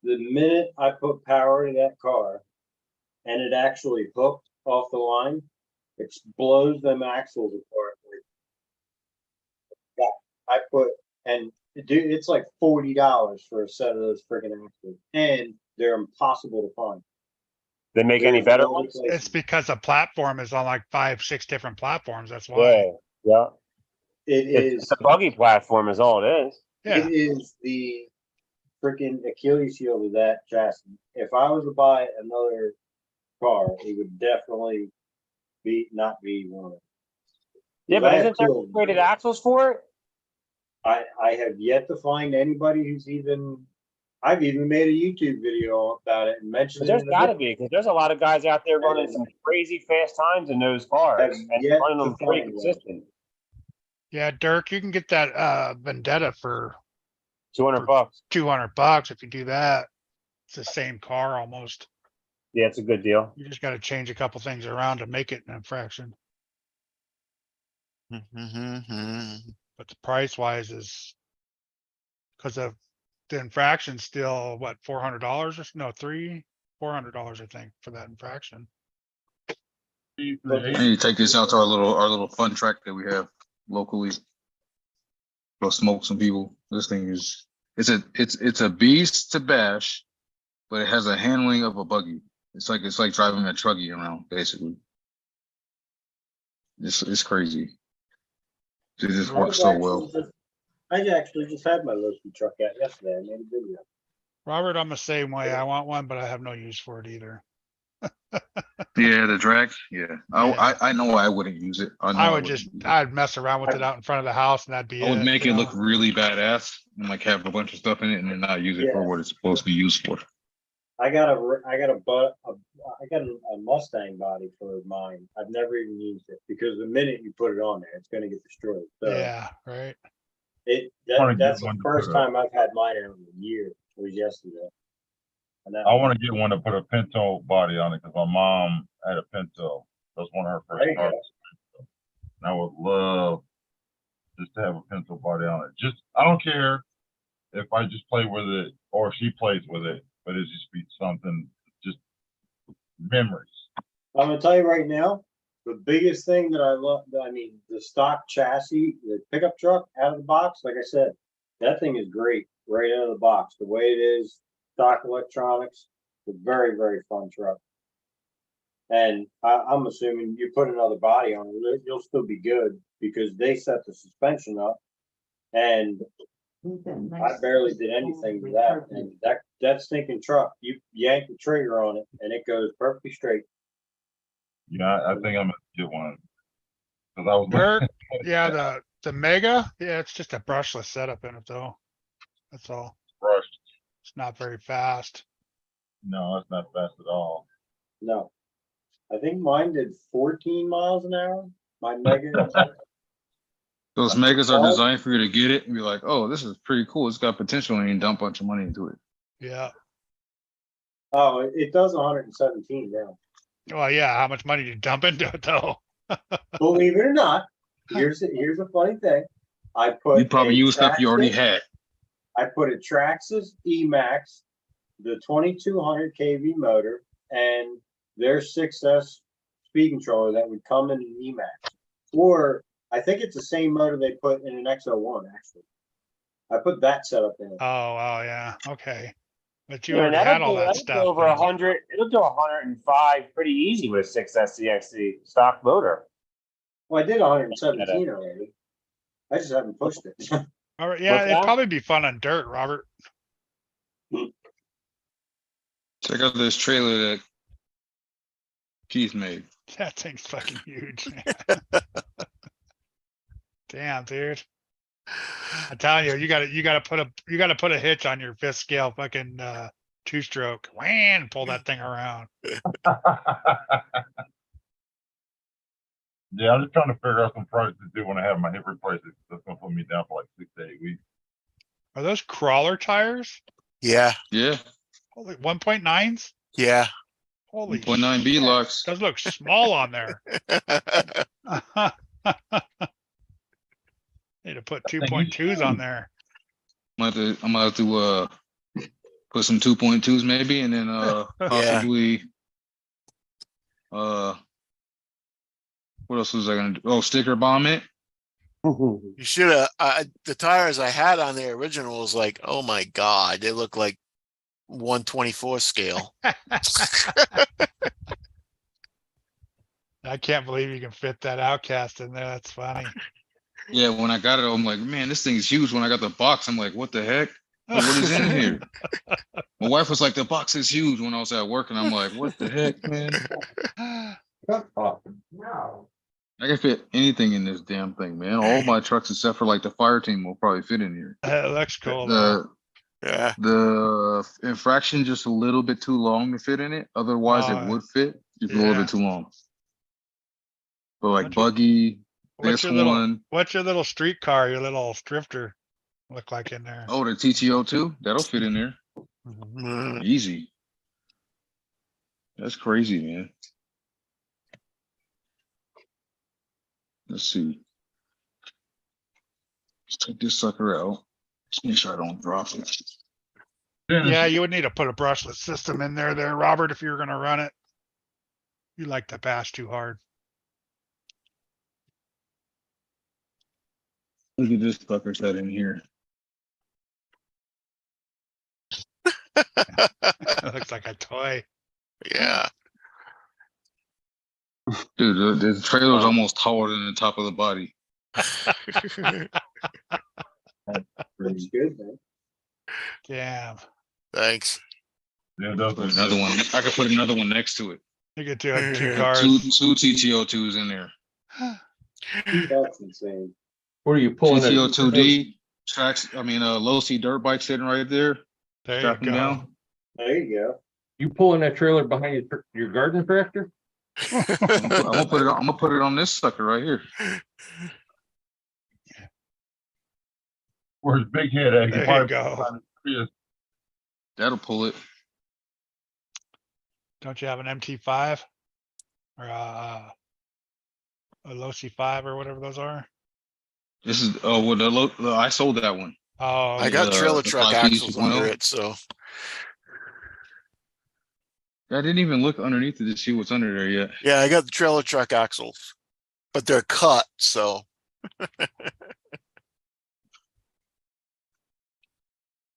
the minute I put power to that car and it actually hooked off the line, it blows them axles apart. Yeah, I put, and dude, it's like $40 for a set of those freaking axles, and they're impossible to find. They make any There's better no ones? place- it's because the platform is on like 5, 6 different platforms. That's Yeah, why. yeah. It It's is, a buggy platform is all it is. Yeah. it is the freaking Achilles heel of that chassis. If I was to buy another car, it would definitely not be one of them. Yeah, but I have isn't there two of them. upgraded axles for it? I have yet to find anybody who's I've even made a YouTube video about it and mentioned it. There's in a got to video. be, because there's a lot of guys out there running some crazy fast times in those cars Have and yet running to them pretty find one. consistent. Yeah, Dirk, you can get that Vendetta for $200. $200 if you do that. It's the same car almost. Yeah, it's a good deal. You just got to change a couple things around to make it an infraction. Mhm. But the price wise is because of the infraction still what, $400 or no, $400 I think for that infraction. I need to take this out to our little fun track that we have locally. Go smoke some people. This thing is it's a beast to bash, but it has a handling of a buggy. It's like driving a truggy around, basically. It's crazy. It just works so well. I actually just had my Losi truck out yesterday. I made a video. Robert, I'm the same way. I want one, but I have no use for it either. Yeah, the drag. Yeah, Yeah. I know I wouldn't use it. I know I would wouldn't just, use it. I'd mess around with it out in front of the house and that'd be I would it. make you it look know? really badass and like have a bunch of stuff in it and then not use it for Yeah. what it's supposed to be used for. I got a Mustang body for mine. I've never even used it because the minute you put it on there, it's gonna get destroyed. So Yeah, right. Wanna get that's the one to first put a- time I've had mine out in a year, was yesterday. And that, I want to get one to put a Pinto body on it because my mom had a Pinto. That was one of her There first you go. cars. And I would love just to have a Pinto body on it. Just, I don't care if I just play with it or if she plays with it, but it just be something, just memories. I'm gonna tell you right now, the biggest thing that I love, I mean, the stock chassis, the pickup truck out of the box, like I said, that thing is great right out of the box. The way it is, stock electronics, it's a very, very fun truck. And I'm assuming you put another body on it, you'll still be good because they set the suspension up. And I barely did anything to that. And that stinking truck, you yank the trigger on it and it goes perfectly straight. Yeah, I think I'm gonna get one. Cause I was. Bert, yeah, the Mega, yeah, it's just a brushless setup in it though. That's all. Brushed. It's not very fast. No, that's not fast at all. No. I think mine did 14 miles an hour. My Mega. Those megas are Well- designed for you to get it and be like, oh, this is pretty cool. It's got potential and you dump a bunch of money into it. Yeah. Oh, it does 117 now. Well, yeah, how much money do you dump into it though? Believe it or not, here's a funny thing. I put You probably a use stuff you already Traxxas- had. I put a Traxxas E-Max, the 2200 kV motor, and their 6S speed controller that would come in an E-Max. Or I think it's the same motor they put in an XO1 actually. I put that setup in it. Oh, yeah, okay. But you Yeah, already that'll had all do- that that'll do stuff. over then. 100. It'll do 105 pretty easy with a 6S CXC stock motor. Well, I did 117 already. I just haven't pushed it. All right, yeah, What's it'd that? probably be fun on dirt, Robert. Check out this trailer that Keith made. That thing's fucking huge. Damn, dude. I'm telling you, you gotta put a hitch on your fifth scale fucking two stroke. Wham, pull that thing around. Yeah, I'm just trying to figure out some prices to do when I have my hip replacement. That's gonna put me down for like 6 to 8 weeks. Are those crawler tires? Yeah, Yeah, Holy 1.9s? yeah. Holy 1.9 shit. B-Lux. Those look small on there. Need to put 2.2s on there. I'm gonna have to put some 2.2s maybe and then possibly what else was I gonna do? Oh, sticker bomb it. You should have, the tires I had on the original was like, oh my God, they look like 124 scale. I can't believe you can fit that Outcast in there. That's funny. Yeah, when I got it, I'm like, man, this thing is huge. When I got the box, I'm like, what the heck? Like, what is in here? My wife was like, the box is huge when I was at work, and I'm like, what the heck, man? No. I can fit anything in this damn thing, man. All my trucks except for like the fire team will probably fit in here. It looks cool. though. Yeah. The infraction just a little bit too long to fit in it. Otherwise, Oh, it would fit. Just a little yeah. bit too long. But like What's your- buggy, What's this your little one. what's your little street car, your little drifter look like in there? Oh, the TTO too. That'll fit in there. Mm. Easy. That's crazy, man. Let's see. Let's take this sucker out. Just make sure I don't drop it. Yeah, you would need to put a brushless system in there, Robert, if you were gonna run it. You like to bash too hard. Look at this fucker set in here. It looks like a toy. Yeah. Dude, the trailer's almost taller than the top of the body. Looks good, man. Damn. Thanks. Yeah, those Put are another good. one. I could put another one next to it. You get two Two cars. TTO2s in there. That's insane. What are you pulling? it? TTO2D tracks. I mean, low C dirt bike sitting right there. There Strap you them go. down. There you go. You pulling that trailer behind your garden tractor? I'm gonna put it. I'm gonna put it on this sucker right here. Where's Big Head at? He There you probably go. behind the tree. That'll pull it. Don't you have an MT5 or a low C5 or whatever those are? This is well, I sold that one. Oh, I got trailer the truck 5-piece axles wheel. under it, so I didn't even look underneath it to see what's under there yet. yeah, I got the trailer truck axles, but they're cut, so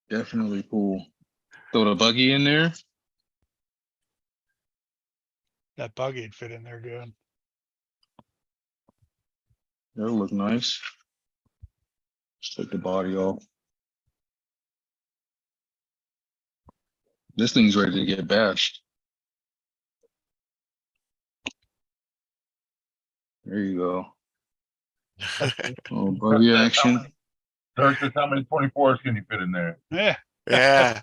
Definitely cool. Throw the buggy in there. that buggy'd fit in there good. That'll look nice. Just take the body off. This thing's ready to get bashed. There you go. Oh, buggy action. Dirk says, how many 24s can you fit in there? Yeah. yeah.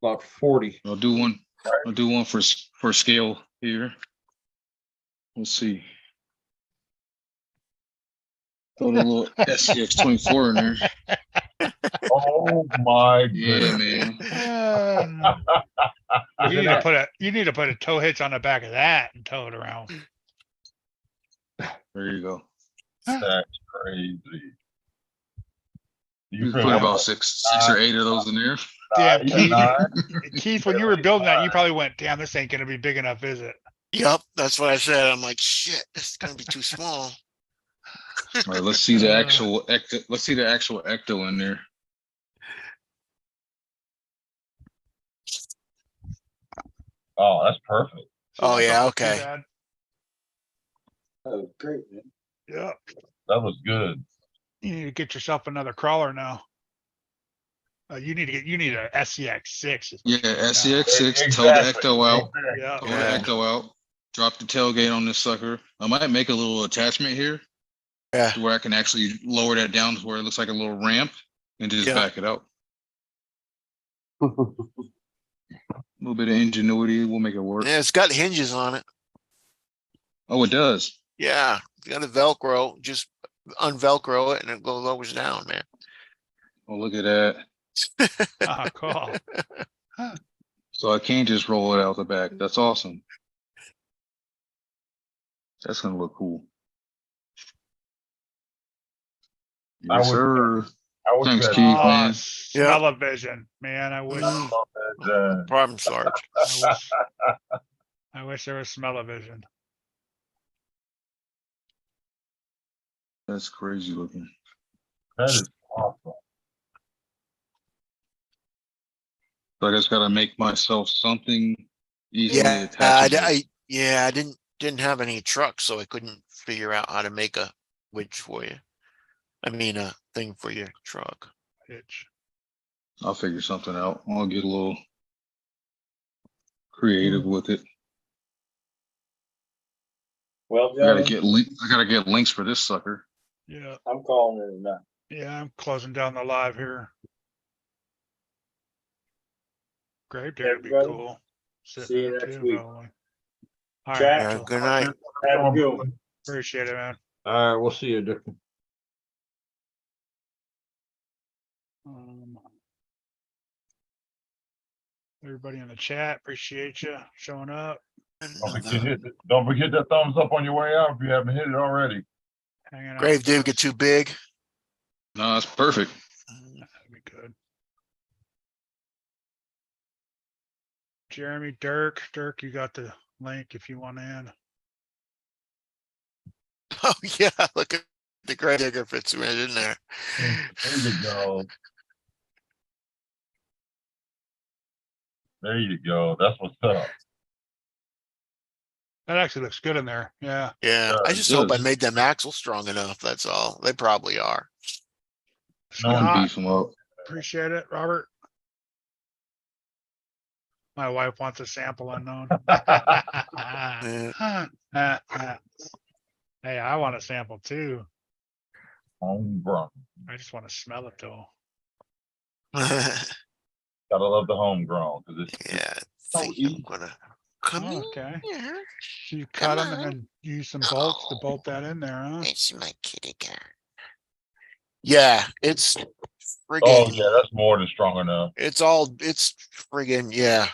About 40. I'll do one. I'll do one for scale here. Let's see. Throw a little SCX 24 in there. Oh my Yeah, goodness. man. You need to put a tow hitch on the back of that and tow it around. There you go. That's crazy. You feel put like about six or eight of those in there. Damn, yeah, Keith, nine? Keith, when you were building that, you probably went, damn, this ain't gonna be big enough, is it? Yep, that's what I said. I'm like, shit, this is gonna be too small. All right, let's see the actual ecto. Let's see the actual ecto in there. Oh, that's perfect. Oh, That's yeah, not too okay. bad. Oh, great, man. Yep. That was good. You need to get yourself another crawler now. You need a SCX 6. Yeah, SCX 6. Tow Exactly. the ecto out. Yeah. Pull Yeah. the ecto out. Drop the tailgate on this sucker. I might make a little attachment here. Yeah. To where I can actually lower that down to where it looks like a little ramp and just Yeah. back it out. A little bit of ingenuity will make it work. Yeah, it's got hinges on it. Oh, it does. Yeah, you got a Velcro, just unvelcro it and it lowers down, man. Oh, look at that. Oh, cool. So I can't just roll it out the back. That's awesome. That's gonna look cool. I Yes, would- sir. I was Thanks, good. Keith, Oh, man. smell-o-vision, man. I wish, Problem, Sarge. I wish there was smell-o-vision. That's crazy looking. That is awesome. So I just gotta make myself something easily Yeah, attachable. I didn't have any trucks, so I couldn't figure out how to make a widge for you. I mean, a thing for your truck. Hitch. I'll figure something out. I'll get a little creative with it. Well, I gotta gentlemen, get links for this sucker. Yeah, I'm calling it a night. yeah, I'm closing down the live here. Gravedigger would be Everybody, cool. Sitting see you there next too, week. probably. All Chat. right, Yeah, good night. Have a good one. appreciate it, man. All right, we'll see you, Dick. Everybody in the chat, appreciate you showing up, Don't forget that thumbs up on your way out if you haven't hit it already. hanging out. Grave with didn't us. get too big. No, it's perfect. That'd be good. Jeremy, Dirk, you got the link if you want in. Oh yeah, look at the Grave Digger fits right in there. There you go. There you go. That's what's up. That actually looks good in there. Yeah. Yeah, I it just hope I does. made them axles strong enough. That's all. They probably are. No one Scott, Beef them up. appreciate it, Robert. My wife wants a sample unknown. Hey, I want a sample too. Homegrown. I just want to smell it though. Gotta love the homegrown, cause it's Yeah, so think easy. I'm gonna come Oh, in okay. here. So you cut them and on. then use some bolts to Oh. bolt that in there, huh? It's my kitty cat. Yeah, it's Oh, friggin', yeah, that's more than strong enough. it's friggin', yeah.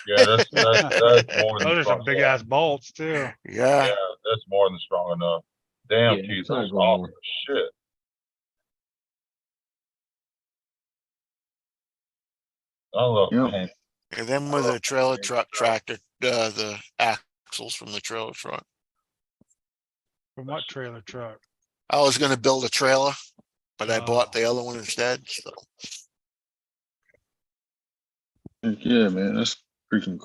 Yeah, that's more than Those are strong. some big ass bolts too. Yeah, Yeah, that's more than strong enough. Damn, Yeah, Keith, it's not that's going awesome on. shit. I love Yep. paint. and then with a trailer truck tractor, the axles from the trailer truck. From what trailer truck? I was gonna build a trailer, but I bought Oh. the other one instead, so. Yeah, man, that's freaking cool.